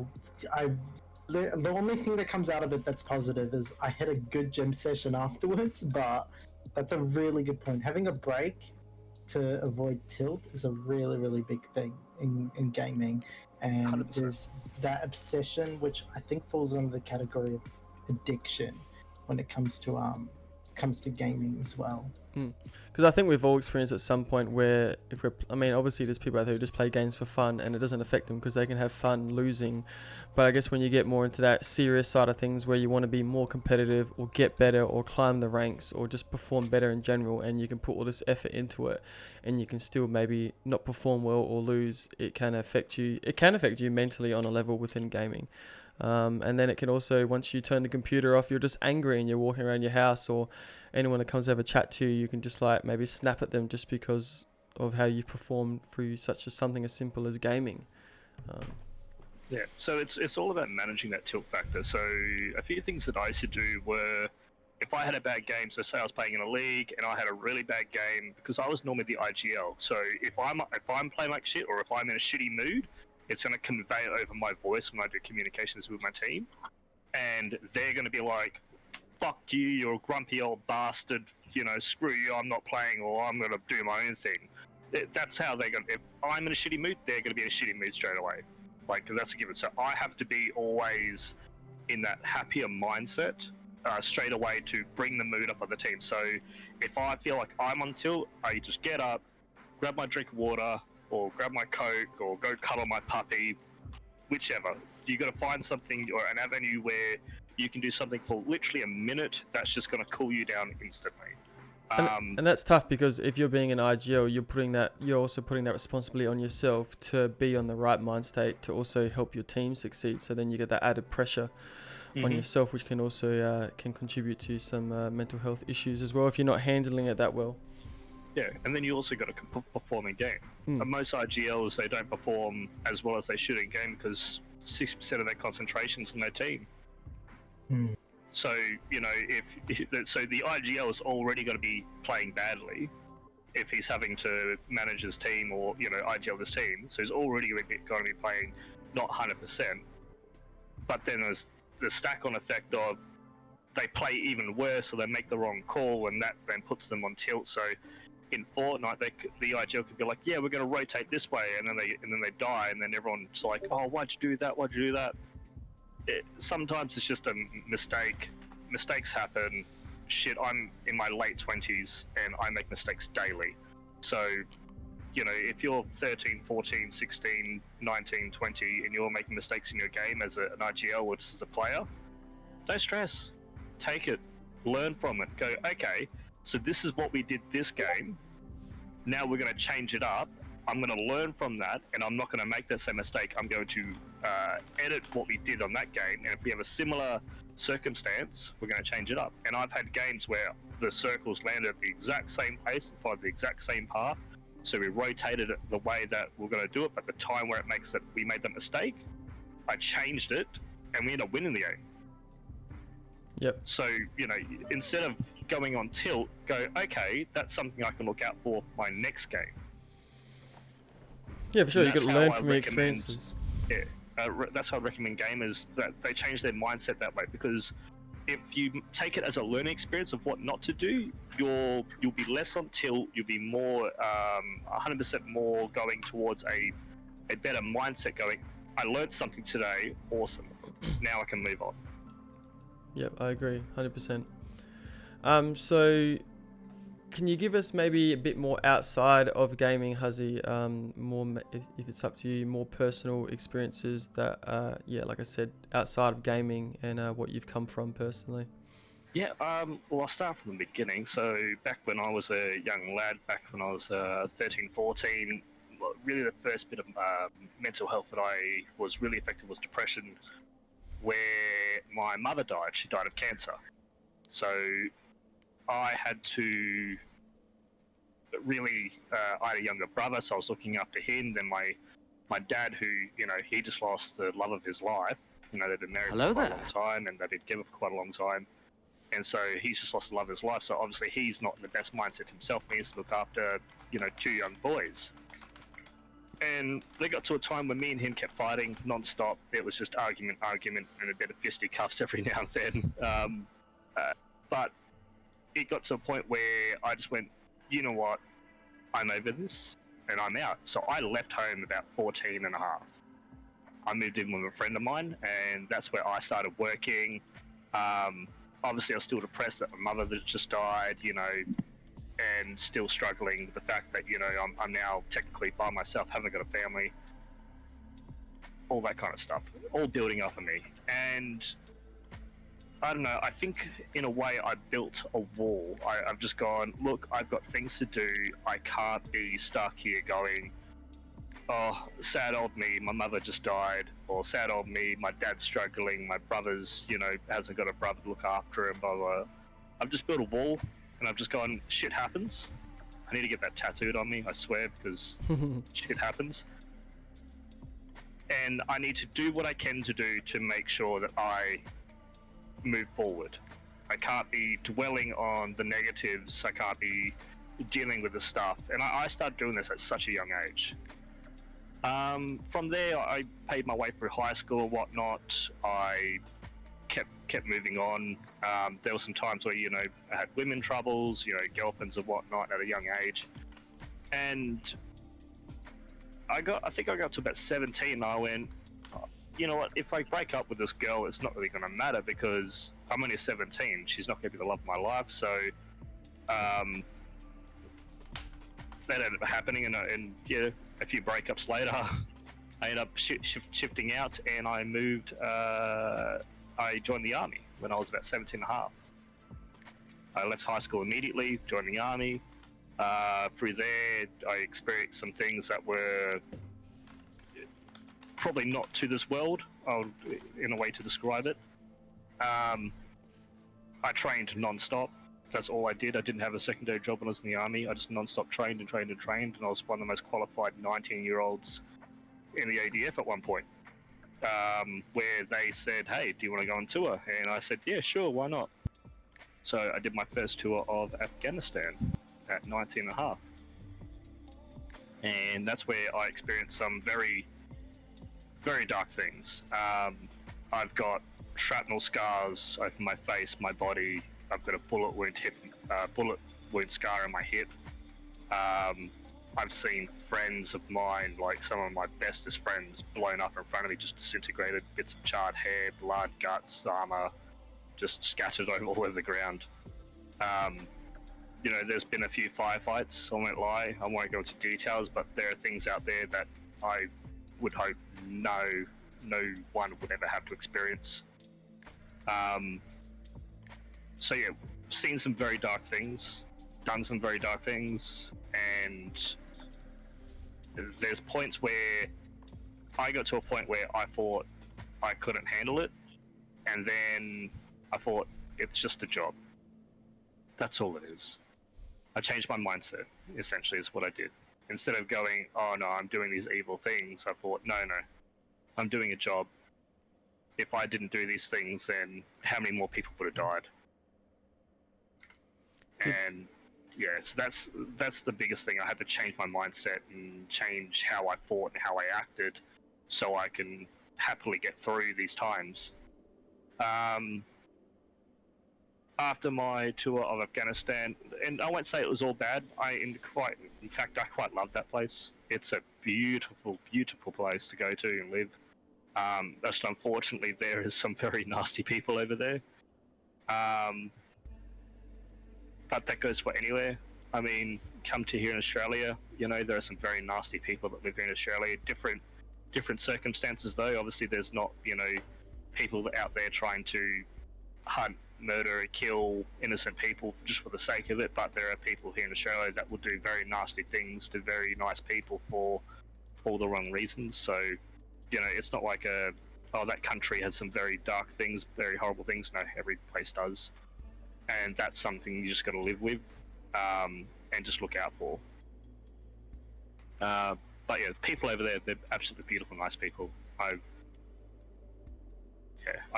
the only thing that comes out of it that's positive is I had a good gym session afterwards. But that's a really good point. Having a break to avoid tilt is a really, really big thing in gaming, and 100%. There's that obsession, which I think falls under the category of addiction when it comes to gaming as well. Because I think we've all experienced at some point where obviously there's people out there who just play games for fun and it doesn't affect them because they can have fun losing. But I guess when you get more into that serious side of things where you want to be more competitive or get better or climb the ranks or just perform better in general, and you can put all this effort into it and you can still maybe not perform well or lose, it can affect you mentally on a level within gaming. And then it can also, once you turn the computer off, you're just angry and you're walking around your house, or anyone that comes over chat to you, you can just like maybe snap at them just because of how you perform through something as simple as gaming. Yeah, so it's all about managing that tilt factor. So a few things that I used to do were, if I had a bad game, so say I was playing in a league and I had a really bad game, because I was normally the IGL. So if I'm playing like shit, or if I'm in a shitty mood, it's going to convey over my voice when I do communications with my team, and they're going to be like, fuck you, you're a grumpy old bastard, you know, screw you, I'm not playing, or I'm going to do my own thing. That's how they're going to, if I'm in a shitty mood, they're going to be in a shitty mood straight away. Like, that's a given. So I have to be always in that happier mindset straight away to bring the mood up on the team. So if I feel like I'm on tilt, I just get up, grab my drink of water, or grab my Coke, or go cuddle my puppy, whichever. You got to find something or an avenue where you can do something for literally a minute that's just going to cool you down instantly. And that's tough, because if you're being an IGL, you're also putting that responsibility on yourself to be on the right mind state to also help your team succeed. So then you get that added pressure on yourself, which can also can contribute to some mental health issues as well if you're not handling it that well. Yeah, and then you also got to perform in game. And most IGLs, they don't perform as well as they should in game because 60% of their concentration's on their team. So, you know, so the IGL is already going to be playing badly if he's having to manage his team, or, you know, IGL his team. So he's already going to be playing not 100%. But then there's the stack-on effect of they play even worse, or they make the wrong call, and that then puts them on tilt. So in Fortnite, the IGL could be like, yeah, we're going to rotate this way, and then they die, and then everyone's like, oh, why'd you do that? Why'd you do that? Sometimes it's just a mistake. Mistakes happen. Shit, I'm in my late 20s and I make mistakes daily. So, you know, if you're 13, 14, 16, 19, 20 and you're making mistakes in your game as an IGL or just as a player, don't stress. Take it. Learn from it. Go, okay, so this is what we did this game. Now we're going to change it up. I'm going to learn from that, and I'm not going to make the same mistake. I'm going to edit what we did on that game, and if we have a similar circumstance, we're going to change it up. And I've had games where the circles landed at the exact same place and followed the exact same path, so we rotated it the way that we're going to do it, but the time where it makes it, we made the mistake, I changed it, and we ended up winning the game. Yep. So, you know, instead of going on tilt, go, okay, that's something I can look out for my next game. Yeah, for sure. You That's got to how learn I from your recommend- experiences. Yeah, that's how I recommend gamers that they change their mindset that way, because if you take it as a learning experience of what not to do, you'll be less on tilt. You'll be more 100% more going towards a better mindset. Going, I learned something today. Awesome. Now I can move on. Yep, I agree, 100%. So can you give us maybe a bit more outside of gaming, Hazi? If it's up to you, more personal experiences that, like I said, outside of gaming and what you've come from personally. Yeah, well, I'll start from the beginning. So back when I was a young lad, back when I was 13, 14, well, really the first bit of mental health that I was really affected was depression, where my mother died. She died of cancer. So I had to really, I had a younger brother, so I was looking after him. Then my dad, who, you know, he just lost the love of his life. You know, they'd been married for quite a long time, and they did together for quite a long time. And so he's just lost the love of his life. So obviously he's not in the best mindset himself. He needs to look after, you know, two young boys. And they got to a time when me and him kept fighting non-stop. It was just argument, and a bit of fisticuffs every now and then. But it got to a point where I just went, you know what, I'm over this, and I'm out. So I left home about 14 and a half. I moved in with a friend of mine, and that's where I started working. Obviously, I was still depressed that my mother had just died, you know, and still struggling with the fact that, you know, I'm now technically by myself, haven't got a family, all that kind of stuff, all building up on me. And I don't know, I think in a way I built a wall. I've just gone, look, I've got things to do. I can't be stuck here going, oh, sad old me, my mother just died, or sad old me, my dad's struggling, my brother's, you know, hasn't got a brother to look after him, blah, blah. I've just built a wall, and I've just gone, shit happens. I need to get that tattooed on me, I swear, because shit happens. And I need to do what I can to do to make sure that I move forward. I can't be dwelling on the negatives, I can't be dealing with the stuff. And I started doing this at such a young age. From there, I paid my way through high school and whatnot. I kept moving on. There were some times where, you know, I had women troubles, you know, girlfriends and whatnot at a young age. And I think I got to about 17 and I went, you know what, if I break up with this girl, it's not really going to matter because I'm only 17. She's not going to be the love of my life. So that ended up happening, and yeah, a few breakups later, I ended up shifting out, and I moved. I joined the army when I was about 17 and a half. I left high school immediately, joined the army. Through there, I experienced some things that were probably not to this world, in a way to describe it. I trained non-stop. That's all I did. I didn't have a secondary job when I was in the army. I just non-stop trained, and I was one of the most qualified 19-year-olds in the ADF at one point, where they said, hey, do you want to go on tour? And I said, yeah, sure, why not? So I did my first tour of Afghanistan at 19 and a half. And that's where I experienced some very, very dark things. I've got shrapnel scars over my face, my body. I've got a bullet wound scar in my hip. I've seen friends of mine, like some of my bestest friends, blown up in front of me, just disintegrated, bits of charred hair, blood, guts, armor, just scattered all over the ground. You know, there's been a few firefights, I won't lie, I won't go into details, but there are things out there that I would hope no one would ever have to experience. So yeah, seen some very dark things. done some very dark things, and there's points where I got to a point where I thought I couldn't handle it, and then I thought it's just a job. That's all it is. I changed my mindset, essentially, is what I did. Instead of going, oh no, I'm doing these evil things, I thought, no, I'm doing a job. If I didn't do these things, then how many more people would have died? And yeah, so that's the biggest thing. I had to change my mindset and change how I thought and how I acted, so I can happily get through these times. After my tour of Afghanistan, and I won't say it was all bad. In fact, I quite love that place. It's a beautiful, beautiful place to go to and live. Just unfortunately, there is some very nasty people over there. But that goes for anywhere. I mean, come to here in Australia, there are some very nasty people that live here in Australia. Different circumstances though. Obviously, there's not, people out there trying to hunt, murder, kill innocent people just for the sake of it. But there are people here in Australia that will do very nasty things to very nice people for all the wrong reasons. So, it's not like that country has some very dark things, very horrible things. No, every place does. And that's something you just got to live with, and just look out for. But yeah, people over there, they're absolutely beautiful, nice people. I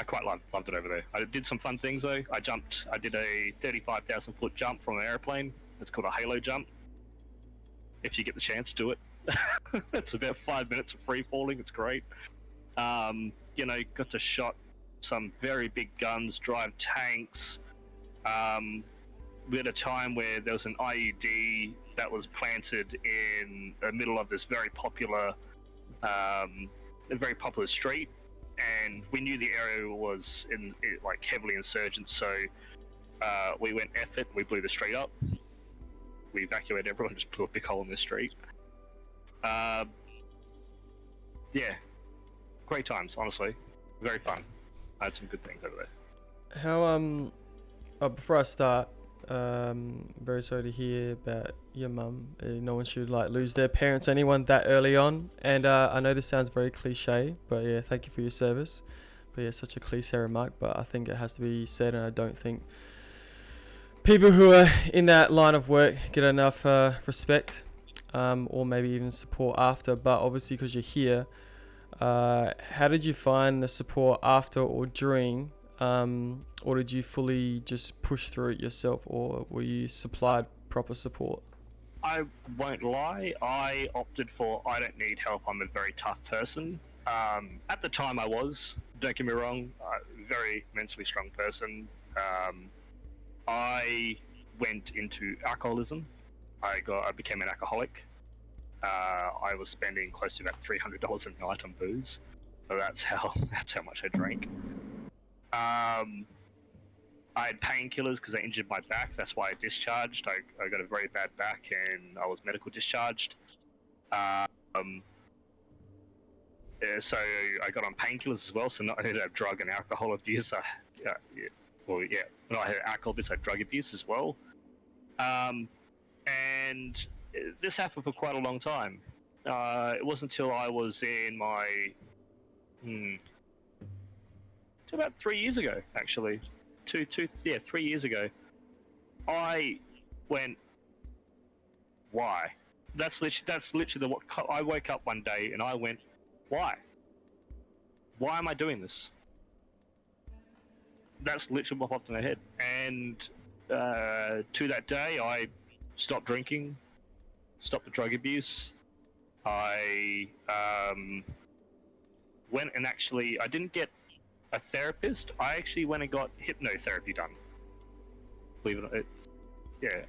quite loved it over there. I did some fun things though. I did a 35,000 foot jump from an airplane. It's called a halo jump. If you get the chance, do it. It's about 5 minutes of free falling. It's great. Got to shot some very big guns, drive tanks. We had a time where there was an IED that was planted in the middle of this very popular street, and we knew the area was heavily insurgent, so we went F it, we blew the street up. We evacuated everyone, just blew a big hole in the street. Yeah, great times, honestly. Very fun. I had some good things over there. How before I start, very sorry to hear about your mum. No one should lose their parents or anyone that early on. And I know this sounds very cliche, but yeah, thank you for your service. But yeah, such a cliche remark, but I think it has to be said, and I don't think people who are in that line of work get enough respect, or maybe even support after. But obviously, because you're here, how did you find the support after or during? Or did you fully just push through it yourself, or were you supplied proper support? I won't lie, I opted for I don't need help, I'm a very tough person. At the time I was, don't get me wrong, very mentally strong person. I went into alcoholism. I became an alcoholic. I was spending close to about $300 a night on booze. So that's how much I drank. I had painkillers because I injured my back. That's why I discharged. I got a very bad back and I was medical discharged. So I got on painkillers as well. So not only did I have drug and alcohol abuse, I had alcohol abuse, I had drug abuse as well. And this happened for quite a long time. It wasn't until I was in my about 3 years ago, actually. 3 years ago. I went, why? That's literally what I woke up one day and I went, why? Why am I doing this? That's literally what popped in my head. And to that day, I stopped drinking, stopped the drug abuse. I went and I didn't get a therapist. I actually went and got hypnotherapy done. Believe it or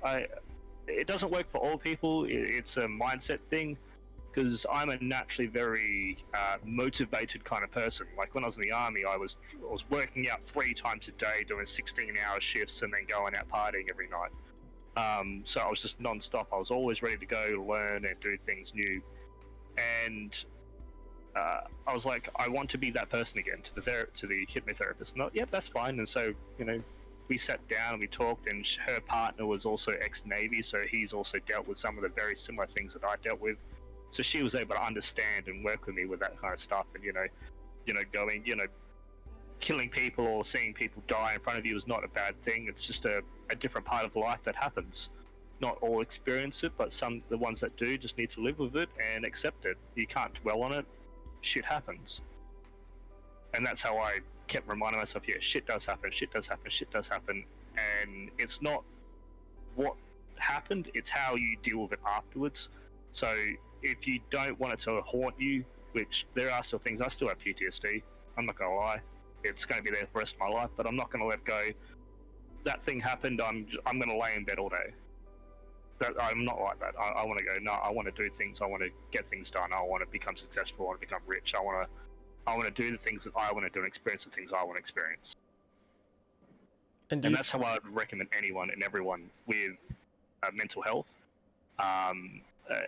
not, it doesn't work for all people. It's a mindset thing, because I'm a naturally very motivated kind of person. Like when I was in the army, I was working out 3 times a day, doing 16-hour shifts, and then going out partying every night. So I was just non-stop. I was always ready to go learn and do things new, and I was like, I want to be that person again, to the hypnotherapist. Not, yep, that's fine. And so, we sat down and we talked, and her partner was also ex-Navy, so he's also dealt with some of the very similar things that I dealt with. So she was able to understand and work with me with that kind of stuff, and going, killing people or seeing people die in front of you is not a bad thing. It's just a different part of life that happens. Not all experience it, but the ones that do just need to live with it and accept it. You can't dwell on it. Shit happens. And that's how I kept reminding myself, yeah, shit does happen, shit does happen, shit does happen. And it's not what happened, it's how you deal with it afterwards. So if you don't want it to haunt you, which there are still things, I still have PTSD, I'm not gonna lie. It's gonna be there for the rest of my life, but I'm not gonna let go. That thing happened, I'm gonna lay in bed all day. I'm not like that. I want to go, no, I want to do things, I want to get things done, I want to become successful, I want to become rich, I want to do the things that I want to do and experience the things I want to experience. And that's how I would recommend anyone and everyone with mental health,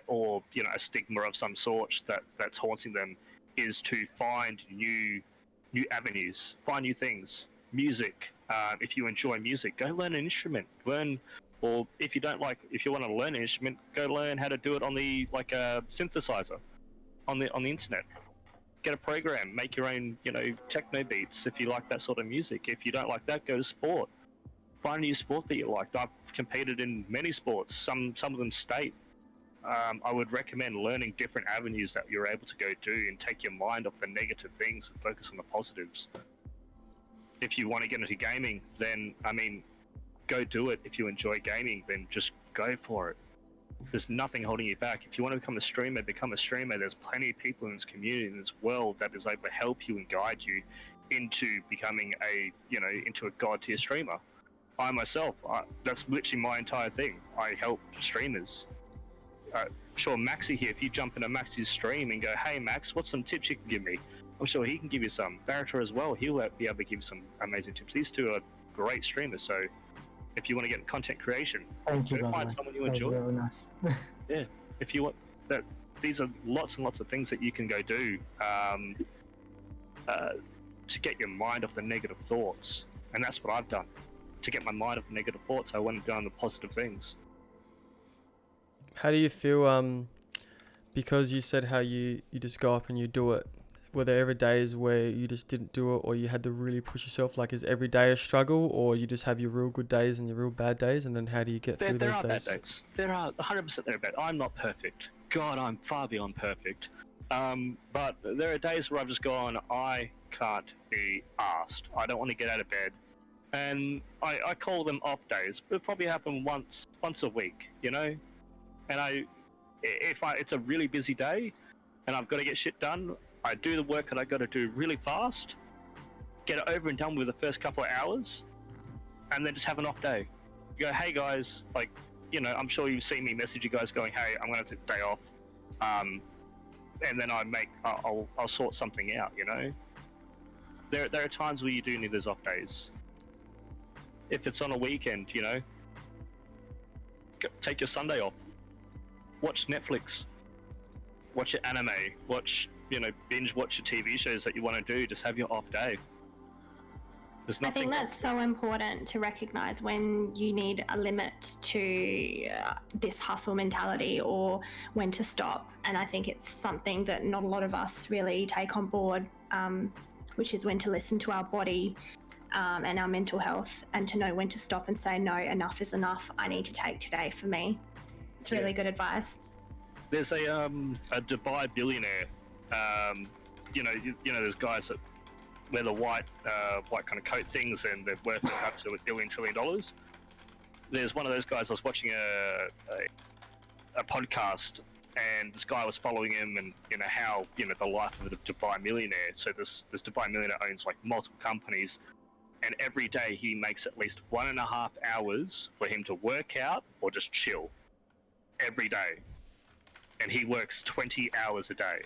or a stigma of some sort that's haunting them, is to find new avenues, find new things. Music. If you enjoy music, go learn an instrument. Or if you want to learn an instrument, go learn how to do it on the synthesizer, on the internet. Get a program, make your own, techno beats if you like that sort of music. If you don't like that, go to sport. Find a new sport that you like. I've competed in many sports, some of them state. I would recommend learning different avenues that you're able to go do and take your mind off the negative things and focus on the positives. If you want to get into gaming, then, go do it. If you enjoy gaming, then just go for it. There's nothing holding you back. If you want to become a streamer, become a streamer. There's plenty of people in this community, in this world, that is able to help you and guide you into becoming into a god tier streamer. I myself, that's literally my entire thing. I help streamers. Sure, Maxi here, if you jump into Maxi's stream and go, hey Max, what's some tips you can give me? I'm sure he can give you some. Barator as well, he'll be able to give you some amazing tips. These two are great streamers, so if you want to get into content creation, Thank you, find someone you that enjoy. was really nice. Yeah, if you want that, these are lots and lots of things that you can go do to get your mind off the negative thoughts, and that's what I've done. To get my mind off the negative thoughts, I went down the positive things. How do you feel, because you said how you just go up and you do it, were there ever days where you just didn't do it, or you had to really push yourself? Like, is every day a struggle, or you just have your real good days and your real bad days, and then how do you get through those days? There are bad days. There are 100% there are bad. I'm not perfect. God, I'm far beyond perfect. But there are days where I've just gone, I can't be arsed. I don't want to get out of bed. And I call them off days. It'll probably happen once a week, And it's a really busy day and I've got to get shit done, I do the work that I got to do really fast, get it over and done with the first couple of hours, and then just have an off day. You go, hey guys, I'm sure you've seen me message you guys going, hey, I'm going to take the day off. And then I'll sort something out, There are times where you do need those off days. If it's on a weekend, take your Sunday off. Watch Netflix. Watch your anime. Binge watch your TV shows that you want to do. Just have your off day. There's nothing. I think that's so important to recognize when you need a limit to this hustle mentality, or when to stop. And I think it's something that not a lot of us really take on board, which is when to listen to our body and our mental health, and to know when to stop and say, no, enough is enough. I need to take today for me. It's really good advice. There's a Dubai billionaire. There's guys that wear the white kind of coat things, and they're worth up to $1 trillion. There's one of those guys. I was watching a podcast, and this guy was following him, and how the life of the Dubai millionaire. So this Dubai millionaire owns multiple companies, and every day he makes at least 1.5 hours for him to work out or just chill. Every day. And he works 20 hours a day.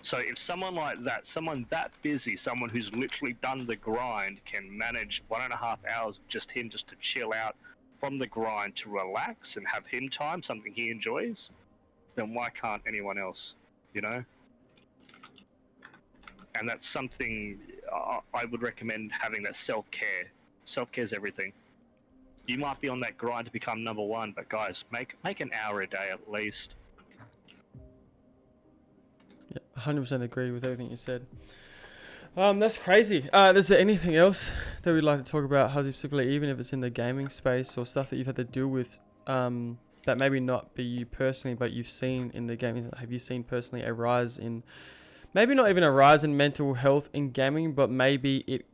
So if someone like that, someone that busy, someone who's literally done the grind, can manage 1.5 hours just to chill out from the grind, to relax and have him time, something he enjoys, then why can't anyone else, And that's something I would recommend, having that self-care Self-care is everything. You might be on that grind to become number one, but guys, make an hour a day at least. Yeah, 100% agree with everything you said. That's crazy. Is there anything else that we'd like to talk about, Hazi, particularly, even if it's in the gaming space or stuff that you've had to deal with, that maybe not be you personally, but you've seen in the gaming? Have you seen personally a rise in, maybe not even a rise in mental health in gaming, but maybe it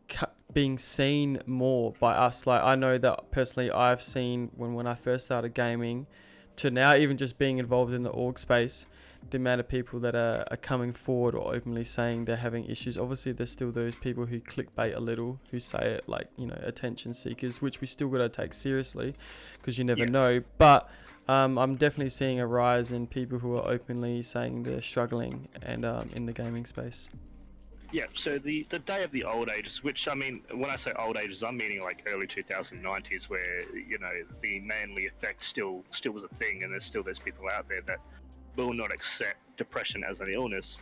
being seen more by us? Like, I know that personally I've seen when I first started gaming to now, even just being involved in the org space, the amount of people that are coming forward or openly saying they're having issues. Obviously, there's still those people who clickbait a little, who say it like, attention seekers, which we still got to take seriously because you never know. But I'm definitely seeing a rise in people who are openly saying they're struggling and in the gaming space. Yeah, so the day of the old ages, which, I mean, when I say old ages, I'm meaning like early 2090s, where, the manly effect still was a thing, and there's still those people out there that will not accept depression as an illness.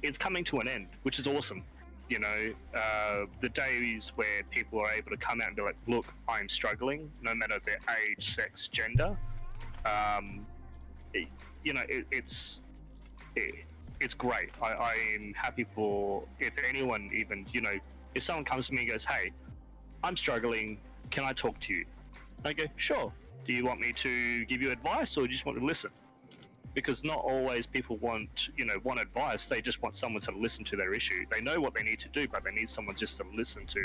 It's coming to an end, which is awesome. The days where people are able to come out and be like, look, I'm struggling, no matter their age, sex, gender. It's great. I am happy for, if anyone even, if someone comes to me and goes, hey, I'm struggling, can I talk to you? I go, sure. Do you want me to give you advice, or do you just want to listen? Because not always people want advice. They just want someone to listen to their issue. They know what they need to do, but they need someone just to listen, to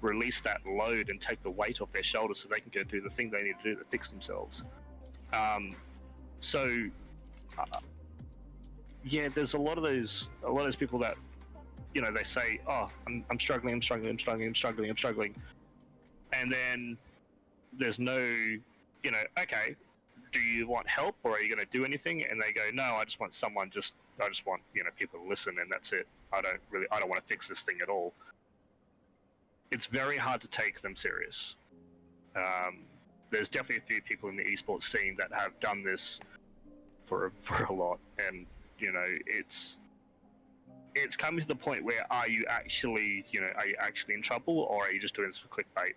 release that load and take the weight off their shoulders so they can go do the thing they need to do to fix themselves. There's a lot of those people that, they say, oh, I'm struggling, and then there's no, okay, do you want help, or are you going to do anything? And they go, no, I just want people to listen, and that's it. I don't want to fix this thing at all. It's very hard to take them serious. There's definitely a few people in the esports scene that have done this for a lot, and it's coming to the point where are you actually in trouble, or are you just doing this for clickbait?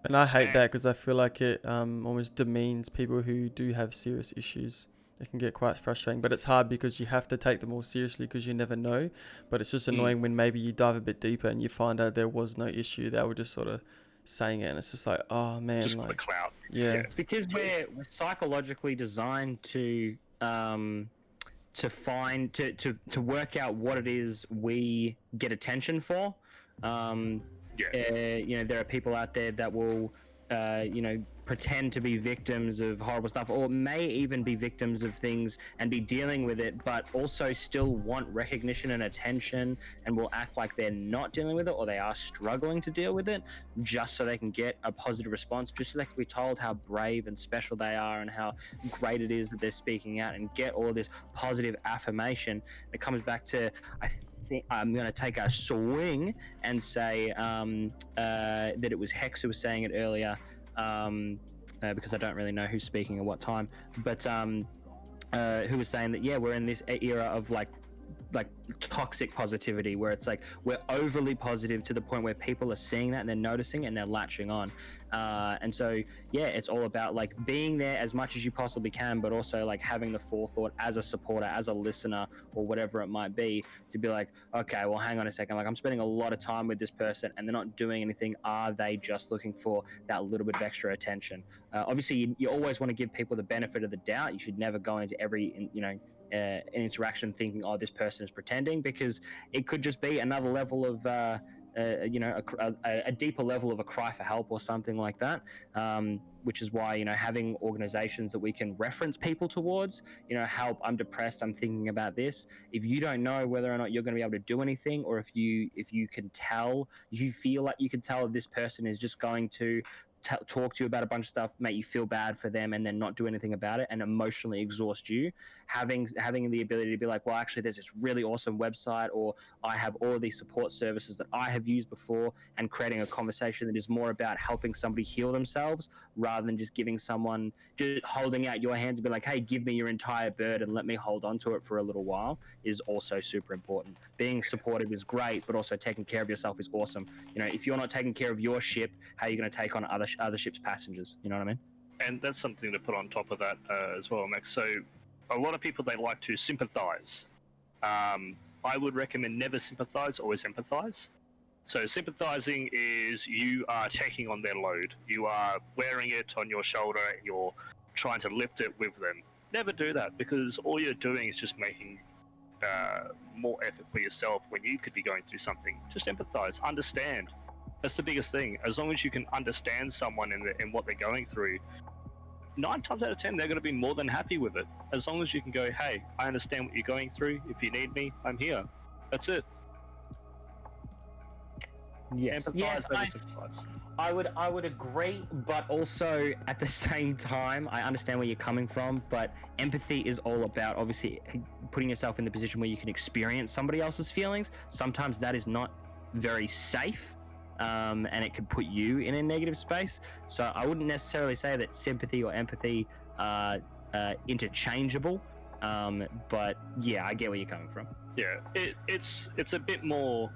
And I hate that because I feel like it almost demeans people who do have serious issues. It can get quite frustrating, but it's hard because you have to take them all seriously because you never know. But it's just annoying when maybe you dive a bit deeper and you find out there was no issue. They were just sort of saying it, and it's just like, oh man, just like for the clout. Yeah. It's because we're psychologically designed to work out what it is we get attention for. There are people out there that will pretend to be victims of horrible stuff, or may even be victims of things and be dealing with it, but also still want recognition and attention, and will act like they're not dealing with it, or they are struggling to deal with it, just so they can get a positive response, just so they can be told how brave and special they are and how great it is that they're speaking out, and get all this positive affirmation. It comes back to, I think I'm going to take a swing and say that it was Hex who was saying it earlier, because I don't really know who's speaking at what time, but who was saying that, we're in this era of like toxic positivity, where it's like we're overly positive to the point where people are seeing that and they're noticing and they're latching on, and so it's all about like being there as much as you possibly can, but also like having the forethought as a supporter, as a listener, or whatever it might be, to be like, okay, well, hang on a second, like I'm spending a lot of time with this person and they're not doing anything. Are they just looking for that little bit of extra attention? Obviously you always want to give people the benefit of the doubt. You should never go into every an interaction thinking, oh, this person is pretending, because it could just be another level of a deeper level of a cry for help or something like that, which is why having organizations that we can reference people towards, help, I'm depressed, I'm thinking about this. If you don't know whether or not you're going to be able to do anything, or if you feel like you can tell this person is just going to talk to you about a bunch of stuff, make you feel bad for them, and then not do anything about it, and emotionally exhaust you. Having the ability to be like, well, actually, there's this really awesome website, or I have all of these support services that I have used before, and creating a conversation that is more about helping somebody heal themselves rather than just giving someone, just holding out your hands and be like, hey, give me your entire bird and let me hold on to it for a little while, is also super important. Being supportive is great, but also taking care of yourself is awesome. You know, if you're not taking care of your ship, how are you going to take on other ships' passengers? You know what I mean? And that's something to put on top of that as well, Max. So a lot of people, they like to sympathize. I would recommend never sympathize, always empathize. So sympathizing is you are taking on their load. You are wearing it on your shoulder and you're trying to lift it with them. Never do that, because all you're doing is just making more effort for yourself when you could be going through something. Just empathize, understand. That's the biggest thing. As long as you can understand someone in what they're going through, 9 times out of 10, they're going to be more than happy with it. As long as you can go, hey, I understand what you're going through. If you need me, I'm here. That's it. Yes. Empathize over sympathize. I would agree, but also at the same time, I understand where you're coming from. But empathy is all about obviously putting yourself in the position where you can experience somebody else's feelings. Sometimes that is not very safe, and it could put you in a negative space. So I wouldn't necessarily say that sympathy or empathy are interchangeable. But yeah, I get where you're coming from. Yeah, it's a bit more.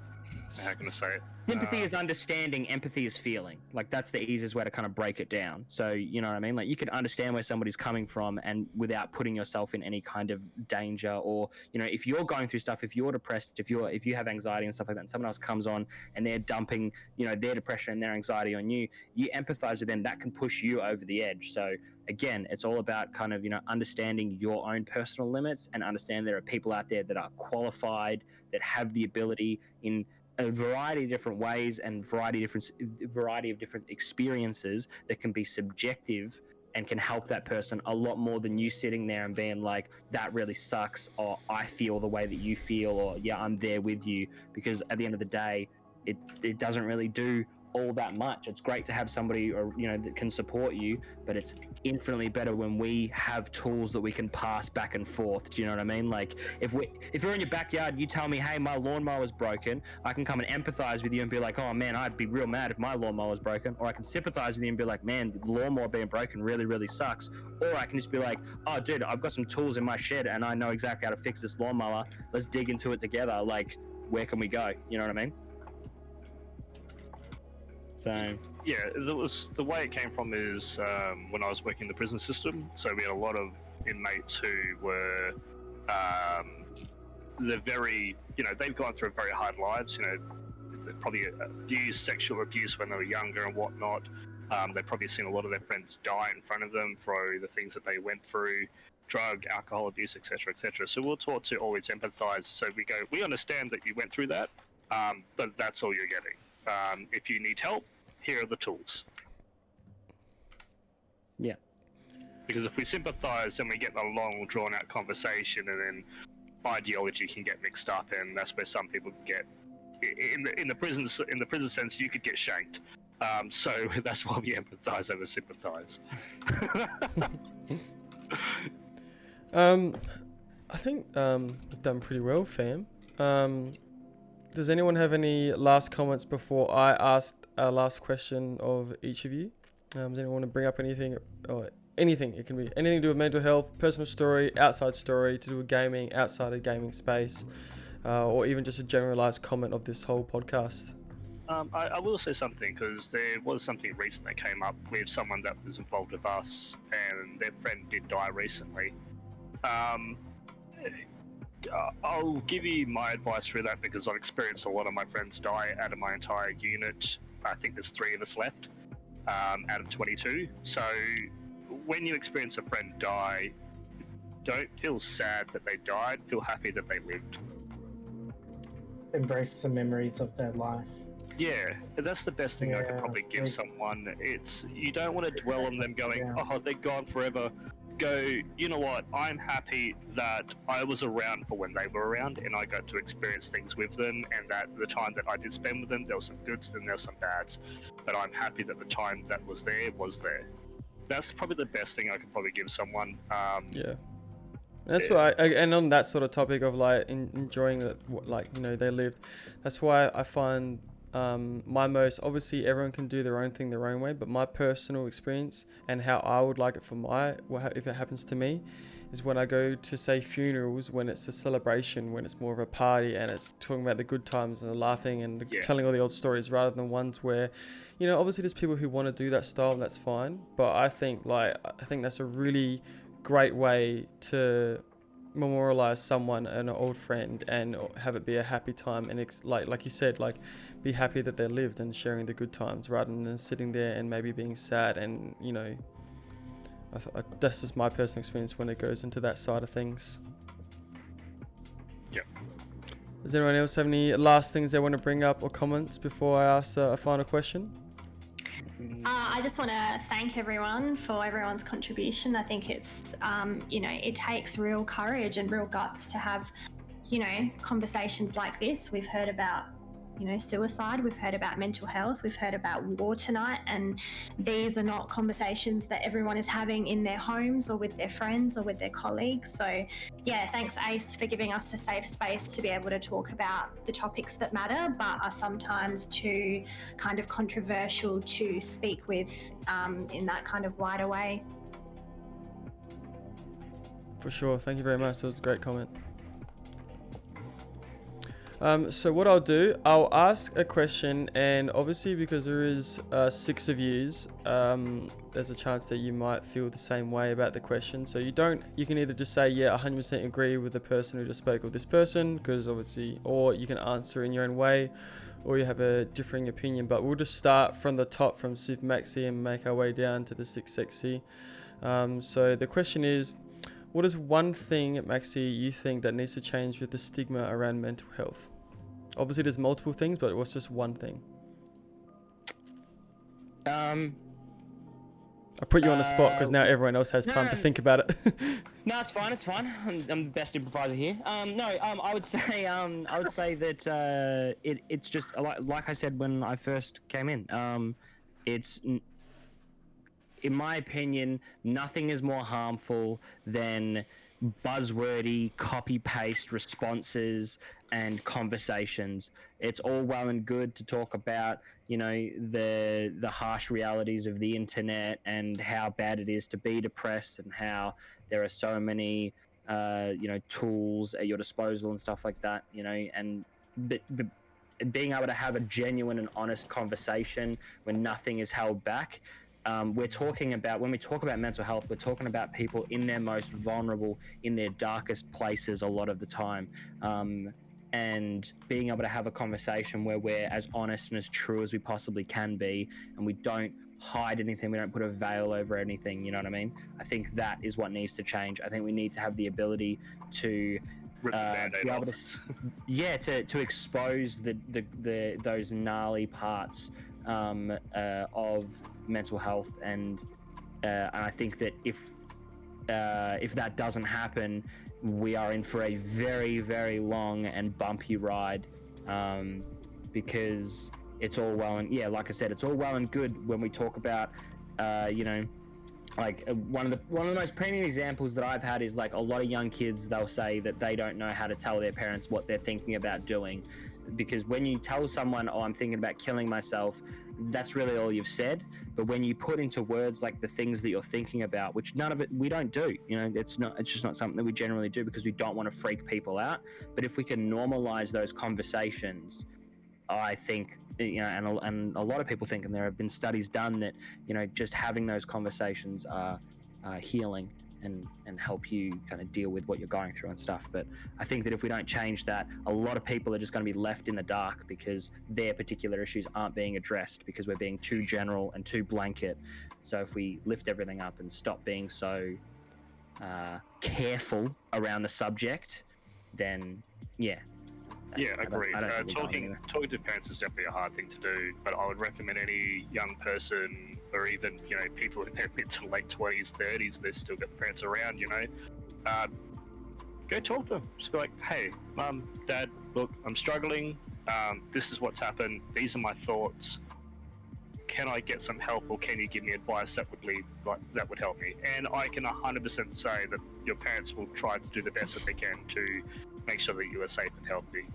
How can I say it? Sympathy is understanding, empathy is feeling. Like, that's the easiest way to kind of break it down. So, you know what I mean? Like, you can understand where somebody's coming from and without putting yourself in any kind of danger. Or, you know, if you're going through stuff, if you're depressed, if you have anxiety and stuff like that, and someone else comes on and they're dumping, you know, their depression and their anxiety on you, you empathize with them, that can push you over the edge. So again, it's all about kind of, you know, understanding your own personal limits and understand there are people out there that are qualified, that have the ability in a variety of different ways and variety of different experiences that can be subjective and can help that person a lot more than you sitting there and being like, that really sucks, or I feel the way that you feel, or yeah, I'm there with you. Because at the end of the day, it doesn't really do all that much. It's great to have somebody, or you know, that can support you, but it's infinitely better when we have tools that we can pass back and forth. Do you know what I mean? Like, if you're in your backyard, you tell me, hey, my lawnmower's broken, I can come and empathize with you and be like, oh man, I'd be real mad if my lawnmower's broken. Or I can sympathize with you and be like, man, the lawnmower being broken really, really sucks. Or I can just be like, oh dude, I've got some tools in my shed and I know exactly how to fix this lawnmower. Let's dig into it together. Like, where can we go? You know what I mean? So yeah, the way it came from is when I was working in the prison system. So we had a lot of inmates who were they're very, you know, they've gone through very hard lives. You know, they probably abused, sexual abuse when they were younger and whatnot. They've probably seen a lot of their friends die in front of them for the things that they went through, drug, alcohol abuse, etc., etc. So we're taught to always empathize. So we go, we understand that you went through that, but that's all you're getting. If you need help, here are the tools. yeah. Because if we sympathize, then we get the long, drawn-out conversation, and then ideology can get mixed up, and that's where some people can get. In the prison sense, you could get shanked. So that's why we empathize over sympathize. I think we've done pretty well, fam. Does anyone have any last comments before I ask our last question of each of you? Does anyone want to bring up anything, or anything? It can be anything to do with mental health, personal story, outside story, to do with gaming, outside of gaming space, or even just a generalized comment of this whole podcast. I will say something, because there was something recent that came up with someone that was involved with us, and their friend did die recently. I'll give you my advice through that, because I've experienced a lot of my friends die out of my entire unit. I think there's 3 of us left out of 22. So when you experience a friend die, don't feel sad that they died, feel happy that they lived. Embrace the memories of their life. Yeah, that's the best thing I could Yeah, probably give like- someone. It's, you don't want to dwell on them going, oh, they're gone forever. go, you know what, I'm happy that I was around for when they were around and I got to experience things with them, and that the time that I did spend with them, there was some goods and there was some bads, but I'm happy that the time that was there was there. That's probably the best thing I could probably give someone. Yeah. That's why, and on that sort of topic of like enjoying that, like, you know, they lived. That's why I find my most, obviously everyone can do their own thing their own way, but my personal experience and how I would like it for if it happens to me, is when I go to, say, funerals, when it's a celebration, when it's more of a party and it's talking about the good times and the laughing and telling all the old stories, rather than ones where, you know, obviously there's people who want to do that style and that's fine, but I think that's a really great way to memorialize someone, an old friend, and have it be a happy time, and like you said, like, be happy that they lived and sharing the good times, rather than sitting there and maybe being sad. And, you know, that's just my personal experience when it goes into that side of things. Yeah. Does anyone else have any last things they want to bring up or comments before I ask a final question? I just want to thank everyone for everyone's contribution. I think it's, you know, it takes real courage and real guts to have, you know, conversations like this. We've heard about, you know, suicide, we've heard about mental health, we've heard about war tonight, and these are not conversations that everyone is having in their homes or with their friends or with their colleagues. So yeah, thanks Ace for giving us a safe space to be able to talk about the topics that matter but are sometimes too kind of controversial to speak with in that kind of wider way. For sure, thank you very much, that was a great comment. So what I'll do, I'll ask a question, and obviously because there is 6 of yous, there's a chance that you might feel the same way about the question. So you can either just say, yeah, 100% agree with the person who just spoke with this person, because obviously, or you can answer in your own way, or you have a differing opinion. But we'll just start from the top, from Civ Maxi, and make our way down to the 6 Sexy. So the question is, what is one thing, Maxi, you think that needs to change with the stigma around mental health? Obviously, there's multiple things, but it was just one thing. I put you on the spot because now everyone else has time to think about it. No, it's fine. It's fine. I'm the best improviser here. I would say that it's just like I said when I first came in. It's, in my opinion, nothing is more harmful than buzzwordy copy-paste responses and conversations. It's all well and good to talk about, you know, the harsh realities of the internet and how bad it is to be depressed, and how there are so many you know, tools at your disposal and stuff like that, you know, and but being able to have a genuine and honest conversation when nothing is held back. We're talking about, when we talk about mental health, we're talking about people in their most vulnerable, in their darkest places a lot of the time. And being able to have a conversation where we're as honest and as true as we possibly can be, and we don't hide anything, we don't put a veil over anything, you know what I mean? I think that is what needs to change. I think we need to have the ability to be able to expose those gnarly parts of mental health, and I think that if that doesn't happen, we are in for a very, very long and bumpy ride, because it's all well and, yeah, like I said, it's all well and good when we talk about, you know, like one of the most premium examples that I've had is, like, a lot of young kids, they'll say that they don't know how to tell their parents what they're thinking about doing, because when you tell someone, oh, I'm thinking about killing myself, that's really all you've said. But when you put into words like the things that you're thinking about, which none of it we don't do, you know, it's just not something that we generally do because we don't want to freak people out. But if we can normalize those conversations, I think, you know, and a lot of people think, and there have been studies done that, you know, just having those conversations are healing and help you kind of deal with what you're going through and stuff. But I think that if we don't change that, a lot of people are just going to be left in the dark because their particular issues aren't being addressed, because we're being too general and too blanket. So if we lift everything up and stop being so careful around the subject, then yeah. Yeah, agreed. Talking to parents is definitely a hard thing to do, but I would recommend any young person or even people in their mid to late 20s, 30s, they still got parents around. Go talk to them. Just be like, hey, mum, dad, look, I'm struggling. This is what's happened. These are my thoughts. Can I get some help, or can you give me advice that would help me? And I can 100% say that your parents will try to do the best that they can to make sure that you are safe and healthy.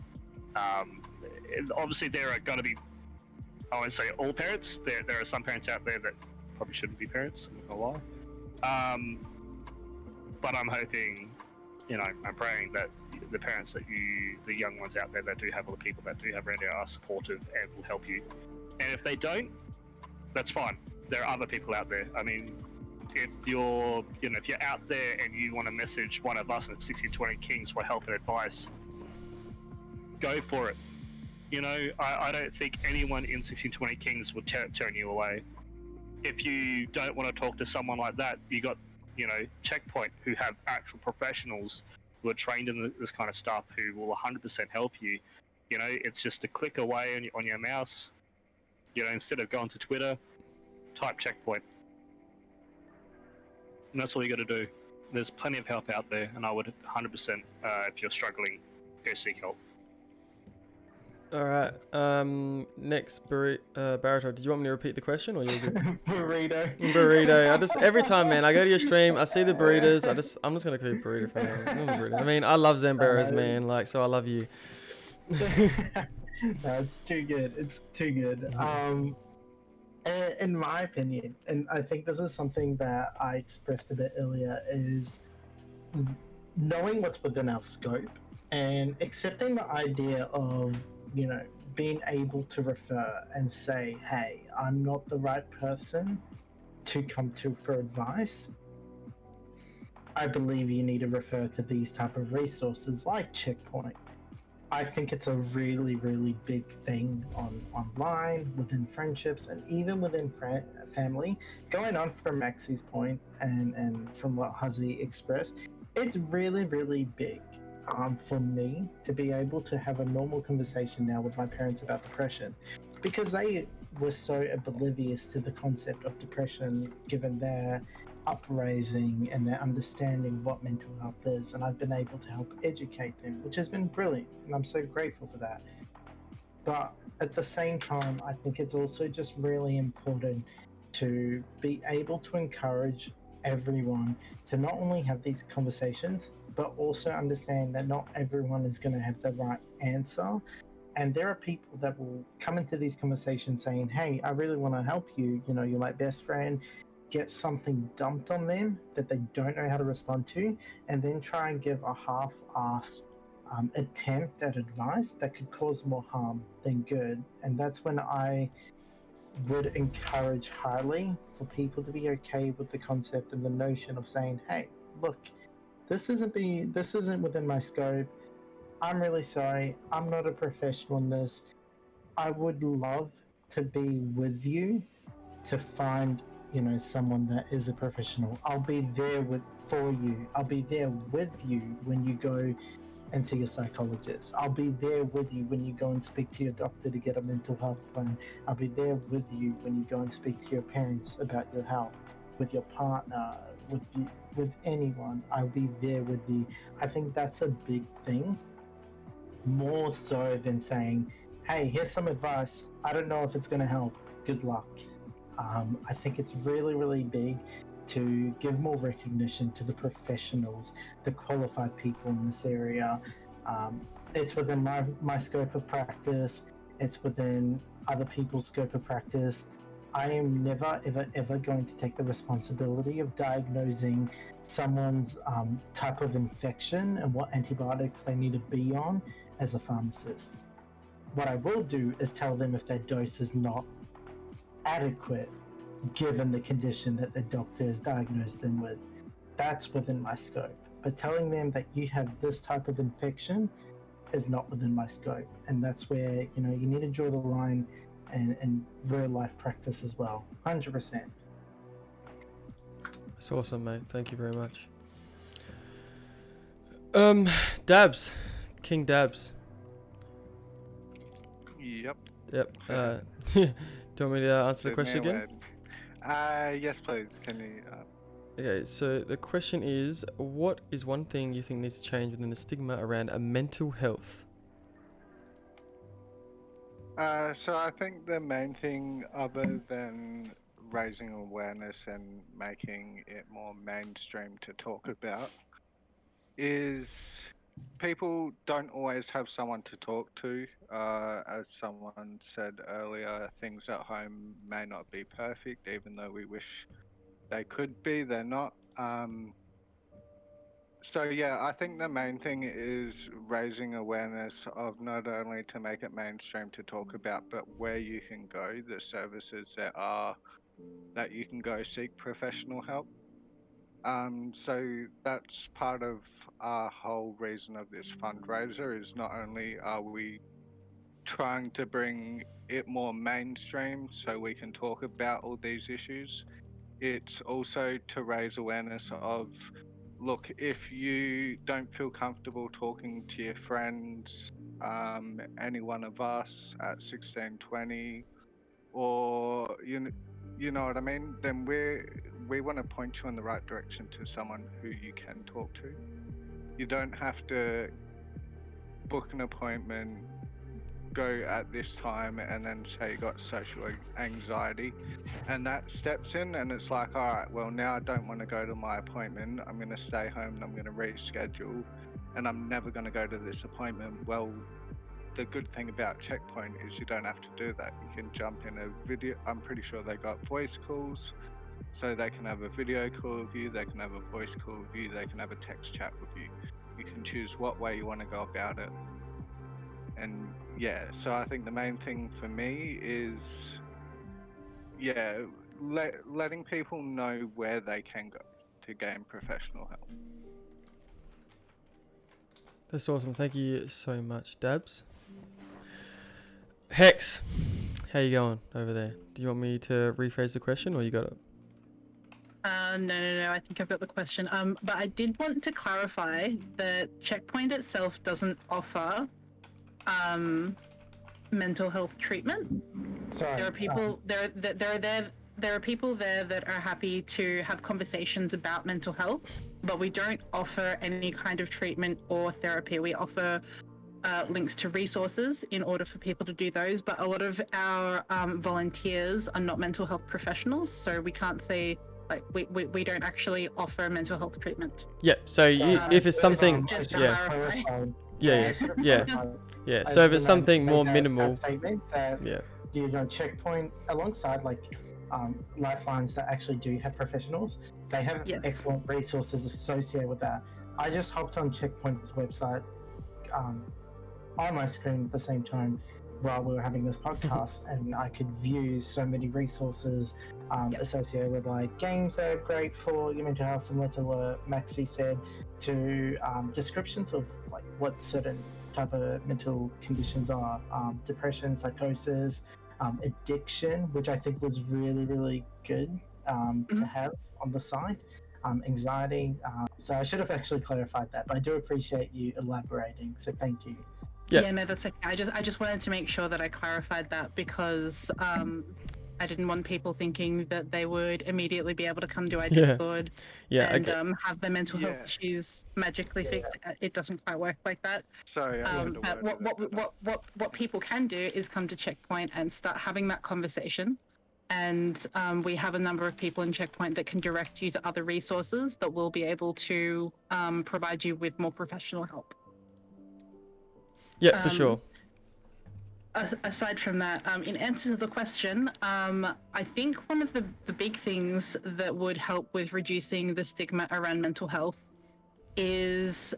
And obviously, there are going to be, I won't say all parents. There are some parents out there that probably shouldn't be parents. I'm not gonna lie. But I'm hoping, I'm praying that the parents the young ones out there that do have, all the people that do have around there are supportive and will help you. And if they don't, that's fine. There are other people out there. I mean, if you're out there and you want to message one of us at 1620 Kings for help and advice, go for it. I don't think anyone in 1620 Kings would turn you away. If you don't want to talk to someone like that, you got, CheckPoint, who have actual professionals who are trained in this kind of stuff, who will 100% help you. It's just a click away on your mouse. Instead of going to Twitter, type CheckPoint. And that's all you got to do. There's plenty of help out there, and I would 100%, if you're struggling, go seek help. All right. Next, Barito. Did you want me to repeat the question, or you good? Burrito. Every time, man, I go to your stream, I see the burritos. I'm just gonna call you burrito for now. I mean, I love Zamberos, man. So I love you. No, it's too good. It's too good. In my opinion, and I think this is something that I expressed a bit earlier, is knowing what's within our scope and accepting the idea of, being able to refer and say, hey, I'm not the right person to come to for advice. I believe you need to refer to these type of resources like CheckPoint. I think it's a really, really big thing online, within friendships, and even within family. Going on from Maxi's point and from what Hazi expressed, it's really, really big for me to be able to have a normal conversation now with my parents about depression, because they were so oblivious to the concept of depression given their uprising and their understanding what mental health is, and I've been able to help educate them, which has been brilliant, and I'm so grateful for that. But at the same time, I think it's also just really important to be able to encourage everyone to not only have these conversations, but also understand that not everyone is going to have the right answer. And there are people that will come into these conversations saying, hey, I really want to help you, you're my best friend, get something dumped on them that they don't know how to respond to, and then try and give a half-assed attempt at advice that could cause more harm than good. And that's when I would encourage highly for people to be okay with the concept and the notion of saying, hey, look, this isn't within my scope. I'm really sorry. I'm not a professional in this. I would love to be with you to find, someone that is a professional. I'll be there for you. I'll be there with you when you go and see your psychologist. I'll be there with you when you go and speak to your doctor to get a mental health plan. I'll be there with you when you go and speak to your parents about your health, with your partner, with anyone. I'll be there with you. I think that's a big thing, more so than saying, hey, here's some advice. I don't know if it's going to help. Good luck. I think it's really, really big to give more recognition to the professionals, the qualified people in this area. It's within my scope of practice. It's within other people's scope of practice. I am never, ever, ever going to take the responsibility of diagnosing someone's type of infection and what antibiotics they need to be on as a pharmacist. What I will do is tell them if their dose is not adequate given the condition that the doctor has diagnosed them with. That's within my scope. But telling them that you have this type of infection is not within my scope. And that's where, you need to draw the line and real life practice as well. 100%. That's awesome, mate. Thank you very much. Dabs. King Dabs. Yep. Do you want me to answer the question again? Yes, please. Can you? Okay, so the question is, what is one thing you think needs to change within the stigma around mental health? So I think the main thing, other than raising awareness and making it more mainstream to talk about, is people don't always have someone to talk to. As someone said earlier, things at home may not be perfect, even though we wish they could be. They're not. So yeah, I think the main thing is raising awareness of not only to make it mainstream to talk about, but where you can go, the services that you can go seek professional help. So that's part of our whole reason of this fundraiser is not only are we trying to bring it more mainstream so we can talk about all these issues, it's also to raise awareness of, look, if you don't feel comfortable talking to your friends, any one of us at 1620, or you know what I mean, then we want to point you in the right direction to someone who you can talk to. You don't have to book an appointment, go at this time, and then say you got social anxiety, and that steps in, and it's like, all right, well, now I don't want to go to my appointment. I'm going to stay home and I'm going to reschedule, and I'm never going to go to this appointment. Well, the good thing about CheckPoint is you don't have to do that. You can jump in a video. I'm pretty sure they got voice calls, so they can have a video call with you, they can have a voice call with you, they can have a text chat with you. You can choose what way you want to go about it. And yeah, so I think the main thing for me is, yeah, letting people know where they can go to gain professional help. That's awesome. Thank you so much, Dabs. Hex, how you going over there? Do you want me to rephrase the question, or you got it? No. I think I've got the question. But I did want to clarify that CheckPoint itself doesn't offer mental health treatment. Sorry. There are people there are people there that are happy to have conversations about mental health, but we don't offer any kind of treatment or therapy. We offer links to resources in order for people to do those, but a lot of our volunteers are not mental health professionals, so we can't say, like, we don't actually offer mental health treatment. Yeah, so if it's something, Just to yeah, clarify. yeah. So if it's something more minimal, that statement that yeah, you know, CheckPoint alongside like lifelines that actually do have professionals, they have Yes. excellent resources associated with that. I just hopped on CheckPoint's website on my screen at the same time while we were having this podcast, and I could view so many resources associated with like games that are great for your mental health, similar to what Maxi said, to descriptions of like what certain type of mental conditions are, depression, psychosis, addiction, which I think was really, really good to have on the side, anxiety. So I should have actually clarified that, but I do appreciate you elaborating, so thank you. Yeah, no, that's okay. I just wanted to make sure that I clarified that, because I didn't want people thinking that they would immediately be able to come to our Discord and have their mental health issues magically fixed. It doesn't quite work like that. Sorry, but what people can do is come to CheckPoint and start having that conversation. And we have a number of people in CheckPoint that can direct you to other resources that will be able to provide you with more professional help. Yeah, for sure. Aside from that, in answer to the question, I think one of the big things that would help with reducing the stigma around mental health is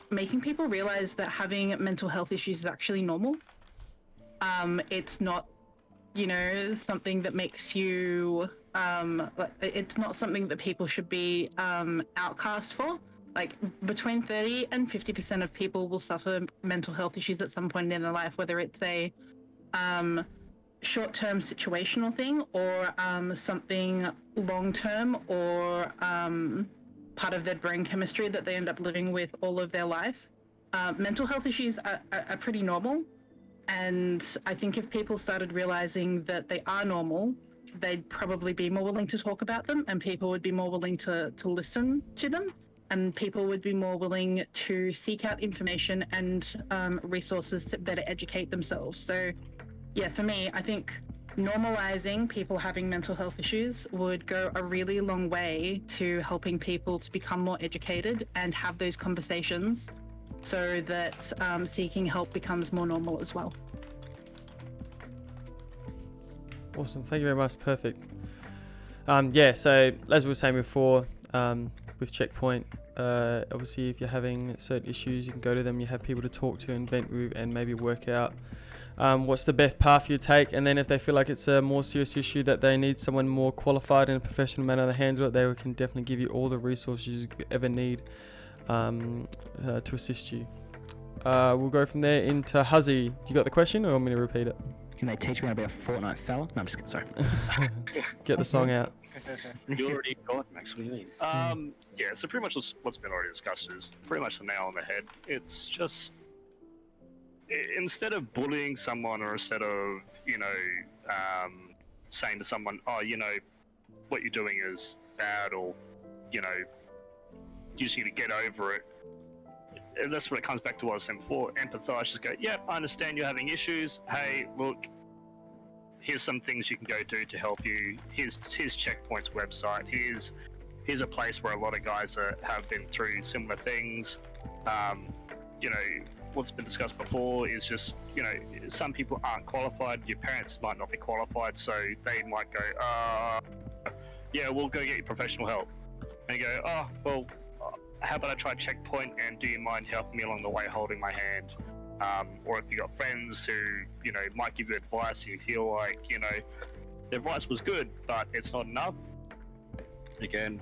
making people realize that having mental health issues is actually normal. It's not, something that makes you, it's not something that people should be outcast for. Like, between 30 and 50% of people will suffer mental health issues at some point in their life, whether it's a short-term situational thing or something long-term, or part of their brain chemistry that they end up living with all of their life. Mental health issues are pretty normal, and I think if people started realizing that they are normal, they'd probably be more willing to talk about them, and people would be more willing to listen to them, and people would be more willing to seek out information and resources to better educate themselves. So, yeah, for me, I think normalizing people having mental health issues would go a really long way to helping people to become more educated and have those conversations so that seeking help becomes more normal as well. Awesome. Thank you very much. Perfect. Yeah, so as we were saying before, with CheckPoint, obviously if you're having certain issues, you can go to them, you have people to talk to and vent with and maybe work out what's the best path you take, and then if they feel like it's a more serious issue that they need someone more qualified in a professional manner to handle it, they can definitely give you all the resources you ever need to assist you. We'll go from there into Huzzy. Do you got the question or want me to repeat it? Can they teach me how to be a Fortnite fella? No, I'm just kidding, sorry. Get the song out. You already got Max. What do you mean? Yeah. So pretty much what's been already discussed is pretty much the nail on the head. It's just instead of bullying someone, or instead of saying to someone, oh, what you're doing is bad, or you just need to get over it. And that's what it comes back to what I was saying before. Empathize. Just go, yep, I understand you're having issues. Hey, look, here's some things you can go do to help you. Here's CheckPoint's website. Here's a place where a lot of guys have been through similar things. What's been discussed before is just, some people aren't qualified. Your parents might not be qualified, so they might go, yeah, we'll go get you professional help. And you go, oh, well, how about I try CheckPoint, and do you mind helping me along the way, holding my hand? Or if you got friends who, might give you advice, and you feel like, the advice was good, but it's not enough. Again,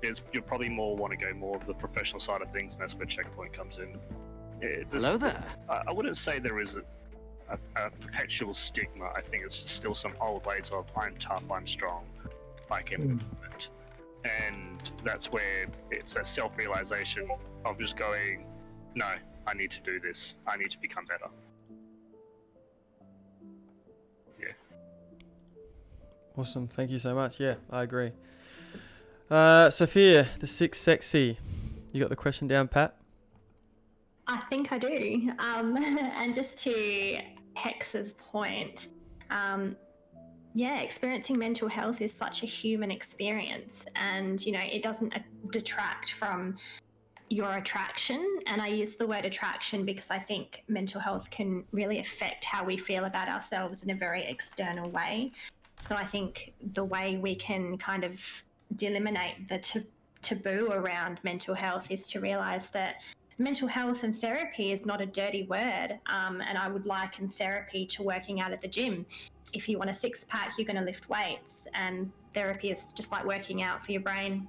you probably want to go more of the professional side of things, and that's where CheckPoint comes in. Hello there. I wouldn't say there is a perpetual stigma. I think it's still some old ways of I'm tough, I'm strong, I can do it. And that's where it's a self-realization of just going, no, I need to do this. I need to become better. Yeah. Awesome. Thank you so much. Yeah, I agree. Sophia, the Six Sexy. You got the question down, Pat? I think I do. And just to Hex's point, experiencing mental health is such a human experience, and it doesn't detract from your attraction. And I use the word attraction because I think mental health can really affect how we feel about ourselves in a very external way. So I think the way we can kind of eliminate the taboo around mental health is to realize that mental health and therapy is not a dirty word, and I would liken therapy to working out at the gym. If you want a six-pack, you're going to lift weights, and therapy is just like working out for your brain.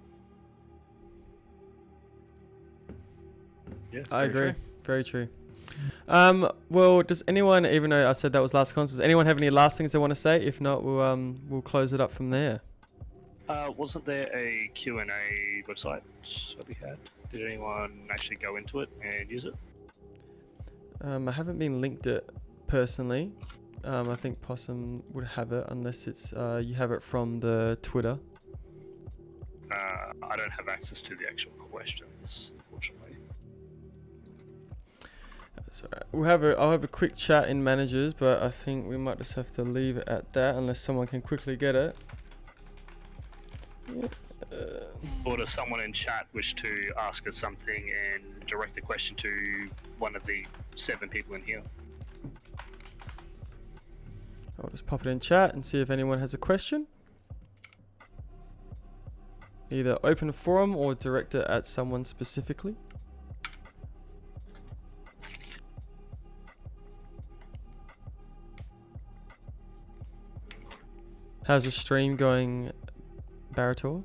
Yeah, I agree. Very true. Well, does anyone, even though I said that was last consult, does anyone have any last things they want to say? If not, we'll close it up from there. Wasn't there a Q&A website that we had? Did anyone actually go into it and use it? I haven't been linked it personally. I think Possum would have it unless it's you have it from the Twitter. I don't have access to the actual questions, unfortunately. So I'll have a quick chat in managers, but I think we might just have to leave it at that unless someone can quickly get it. Or does someone in chat wish to ask us something and direct the question to one of the 7 people in here? I'll just pop it in chat and see if anyone has a question. Either open a forum or direct it at someone specifically. How's the stream going, Barator?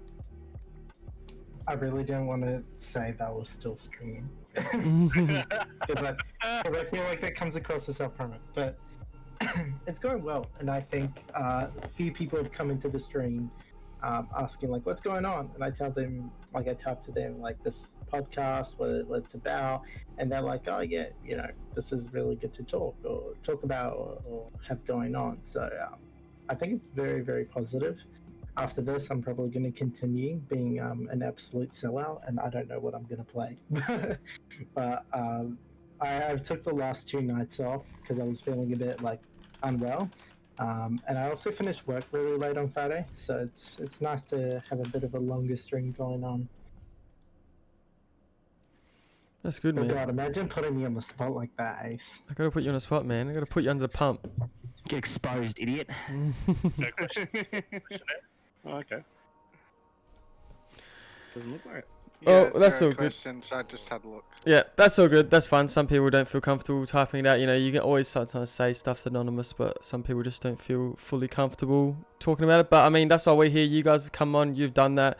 I really don't want to say that was still streaming. Because I feel like that comes across as self-promote. But it's going well, and I think a few people have come into the stream asking like, what's going on? And I tell them, like, I talk to them like this podcast, what it's about, and they're like, oh yeah, this is really good to talk about or have going on. So I think it's very, very positive. After this, I'm probably going to continue being an absolute sellout, and I don't know what I'm going to play. But I've took the last 2 nights off because I was feeling a bit like unwell, and I also finished work really late on Friday, so it's nice to have a bit of a longer string going on. That's good, Oh man. God, imagine putting me on the spot like that, Ace. I gotta put you on the spot, man. I gotta put you under the pump. Get exposed, idiot. No question. Oh, okay. Doesn't look like it. Oh, it's that's zero all good. questions. I just had a look. Yeah, that's all good. That's fine. Some people don't feel comfortable typing it out. You know, you can always sometimes say stuff's anonymous, but some people just don't feel fully comfortable talking about it. But I mean, that's why we're here. You guys have come on. You've done that.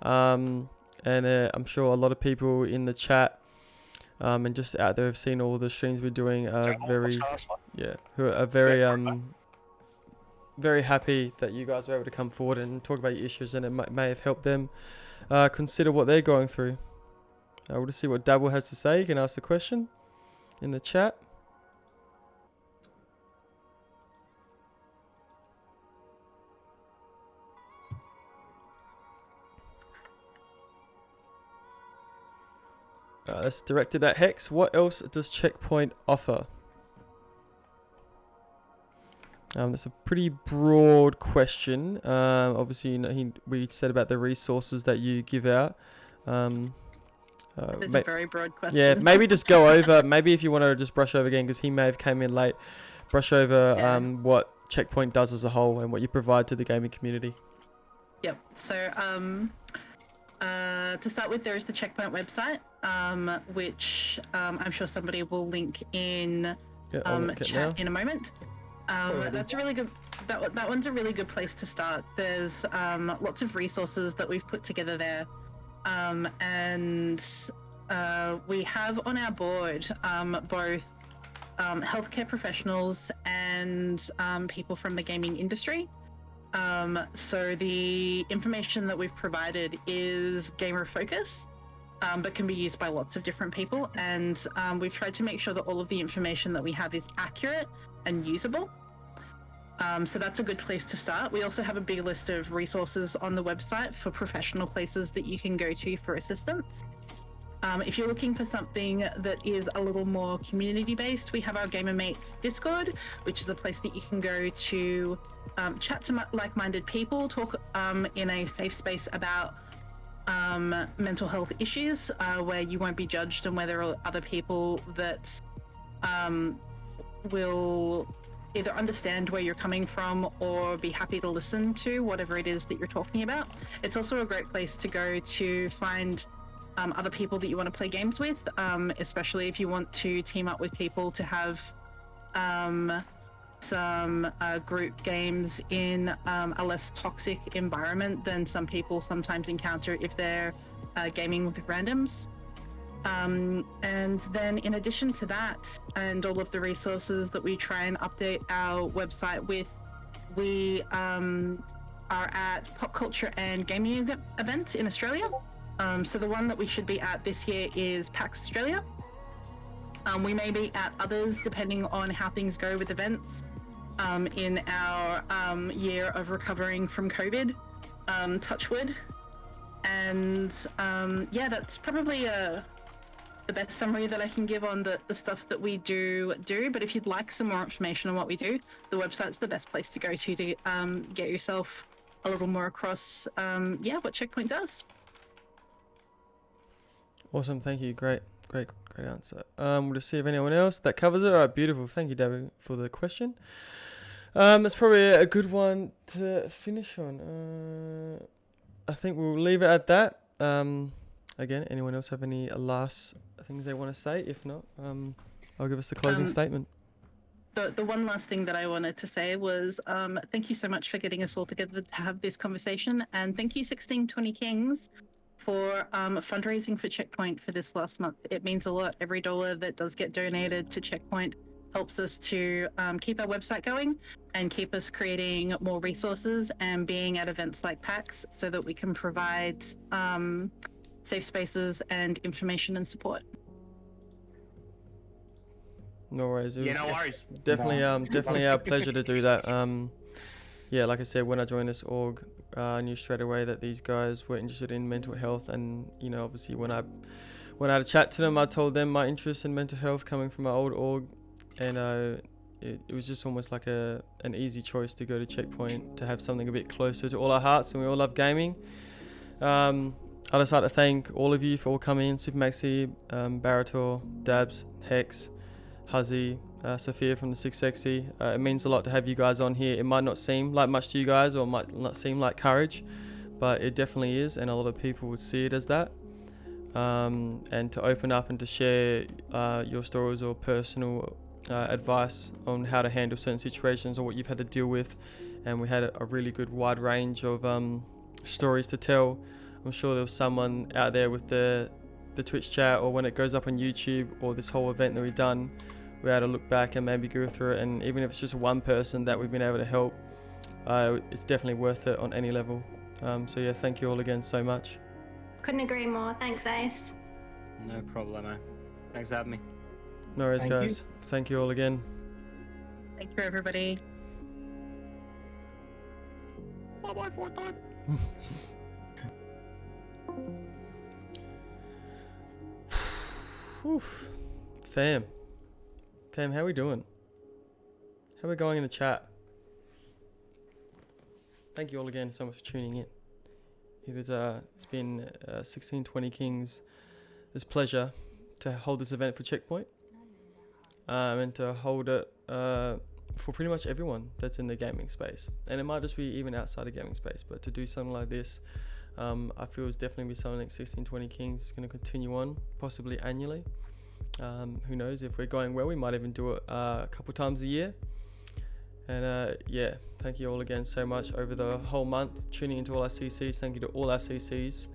And I'm sure a lot of people in the chat and just out there have seen all the streams we're doing are very, who are very very happy that you guys were able to come forward and talk about your issues, and it may have helped them consider what they're going through. We'll just see what Dabble has to say. You can ask the question in the chat. That's directed at Hex. What else does CheckPoint offer? That's a pretty broad question. Obviously, you know, we said about the resources that you give out. It's a very broad question. Yeah, maybe just go over. Maybe if you want to just brush over again, because he may have came in late. Brush over what CheckPoint does as a whole and what you provide to the gaming community. Yep. So, to start with, there is the CheckPoint website, which I'm sure somebody will link in chat in a moment. That's a really good. That one's a really good place to start. There's lots of resources that we've put together there, and we have on our board both healthcare professionals and people from the gaming industry. So the information that we've provided is gamer focused, but can be used by lots of different people. And we've tried to make sure that all of the information that we have is accurate and usable. So that's a good place to start. We also have a big list of resources on the website for professional places that you can go to for assistance. If you're looking for something that is a little more community-based, we have our Gamer Mates Discord, which is a place that you can go to chat to like-minded people, talk in a safe space about mental health issues, where you won't be judged and where there are other people that will either understand where you're coming from or be happy to listen to whatever it is that you're talking about. It's also a great place to go to find other people that you want to play games with, especially if you want to team up with people to have some group games in a less toxic environment than some people sometimes encounter if they're gaming with randoms. And then in addition to that, and all of the resources that we try and update our website with, we are at pop culture and gaming events in Australia. So the one that we should be at this year is PAX Australia. We may be at others depending on how things go with events in our year of recovering from COVID, touch wood. And yeah, that's probably the best summary that I can give on the stuff that we do. But if you'd like some more information on what we do, the website's the best place to go to get yourself a little more across what CheckPoint does. Awesome, thank you. Great answer. We'll just see if anyone else that covers it. All right, beautiful. Thank you, David, for the question. That's probably a good one to finish on. I think we'll leave it at that. Again, anyone else have any last things they want to say? If not, I'll give us the closing statement. The one last thing that I wanted to say was thank you so much for getting us all together to have this conversation, and thank you 1620 Kings for fundraising for CheckPoint for this last month. It means a lot. Every dollar that does get donated to CheckPoint helps us to keep our website going and keep us creating more resources and being at events like PAX so that we can provide safe spaces and information and support. No worries. No worries. Definitely our pleasure to do that. yeah, like I said, when I joined this org, I knew straight away that these guys were interested in mental health, and obviously when I had a chat to them, I told them my interest in mental health coming from my old org, and it was just almost like an easy choice to go to CheckPoint to have something a bit closer to all our hearts, and we all love gaming. I'd just like to thank all of you for all coming in, Supermaxi, Barator, Dabs, Hex, Huzzy, Sophia from the 6Sexy. It means a lot to have you guys on here. It might not seem like much to you guys, or it might not seem like courage, but it definitely is, and a lot of people would see it as that. And to open up and to share your stories or personal advice on how to handle certain situations or what you've had to deal with. And we had a really good wide range of stories to tell. I'm sure there was someone out there with the Twitch chat, or when it goes up on YouTube, or this whole event that we've done, we had to look back and maybe go through it. And even if it's just one person that we've been able to help, it's definitely worth it on any level. So yeah, thank you all again so much. Couldn't agree more. Thanks, Ace. No problemo. Thanks for having me. No worries, Thank guys. you. Thank you all again. Thank you, everybody. Bye-bye, Fortnite. Oof. Fam, how we doing? How we going in the chat? Thank you all again so much for tuning in. It's been 1620 Kings' pleasure to hold this event for CheckPoint, and to hold it for pretty much everyone that's in the gaming space. And it might just be even outside of gaming space, but to do something like this, I feel is definitely be something that 1620 Kings is going to continue on, possibly annually. Who knows, if we're going well, we might even do it a couple times a year. And yeah, thank you all again so much over the whole month, tuning into all our CCs. Thank you to all our CCs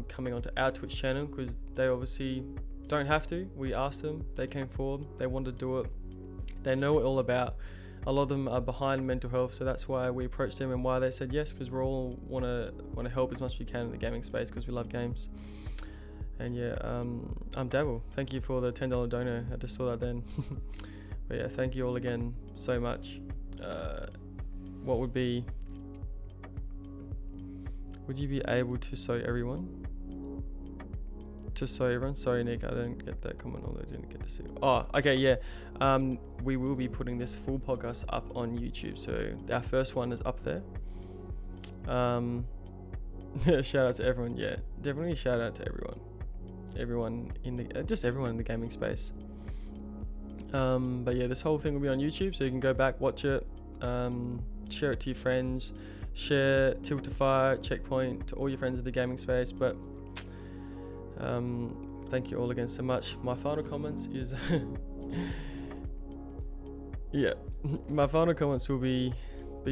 coming onto our Twitch channel, because they obviously don't have to. We asked them, they came forward, they wanted to do it. They know it all about. A lot of them are behind mental health, so that's why we approached them and why they said yes, because we all want to help as much as we can in the gaming space, because we love games. And yeah, I'm Devil. Thank you for the $10 donor. I just saw that then. But yeah, thank you all again so much. What would you be able to show everyone? Sorry, Nick, I didn't get that comment, although I didn't get to see it. Oh, okay, yeah. We will be putting this full podcast up on YouTube, so our first one is up there. Shout out to everyone. Yeah, definitely shout out to everyone in the gaming space. But yeah, this whole thing will be on YouTube, so you can go back, watch it, share it to your friends, share Tiltify, CheckPoint to all your friends in the gaming space. But thank you all again so much. My final comments is yeah, my final comments will be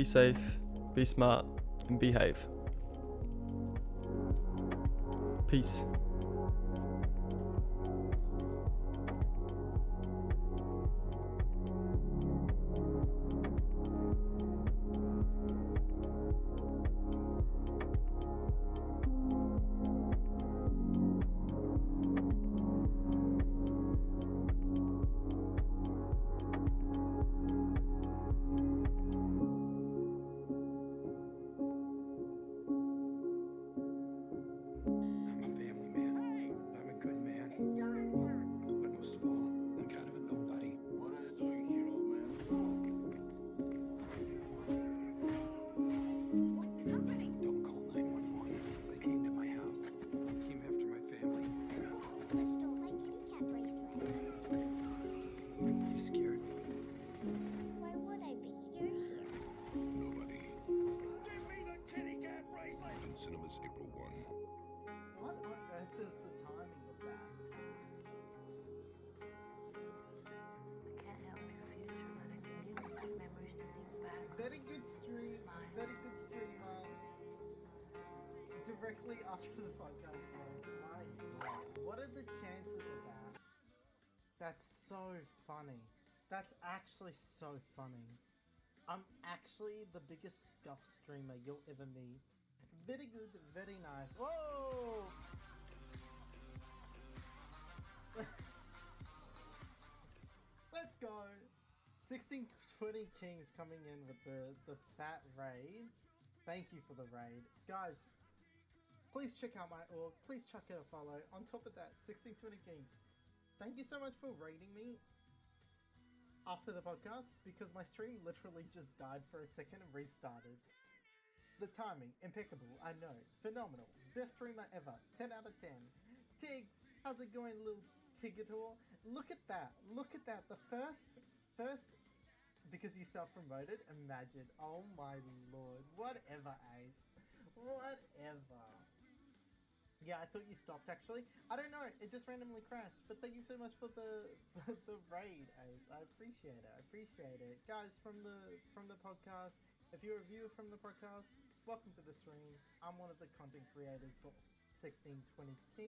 safe, be smart, and behave. Peace. Very good stream, directly after the podcast goes. My God, what are the chances of that? That's so funny. That's actually so funny. I'm actually the biggest scuff streamer you'll ever meet. Very good, very nice. Whoa! Let's go. 1620 Kings coming in with the fat raid. Thank you for the raid. Guys, please check out my org. Please chuck it a follow. On top of that, 1620 Kings, thank you so much for raiding me after the podcast, because my stream literally just died for a second and restarted. The timing, impeccable, I know. Phenomenal. Best streamer ever. 10 out of 10. Tiggs, how's it going, little Tiggator? Look at that. Look at that. The first, because you self-promoted, imagine. Oh my lord. Whatever, Ace. Whatever. Yeah, I thought you stopped actually. I don't know, it just randomly crashed. But thank you so much for the raid, Ace. I appreciate it. I appreciate it. Guys, from the podcast, if you're a viewer from the podcast, welcome to the stream. I'm one of the content creators for 1620 Kings.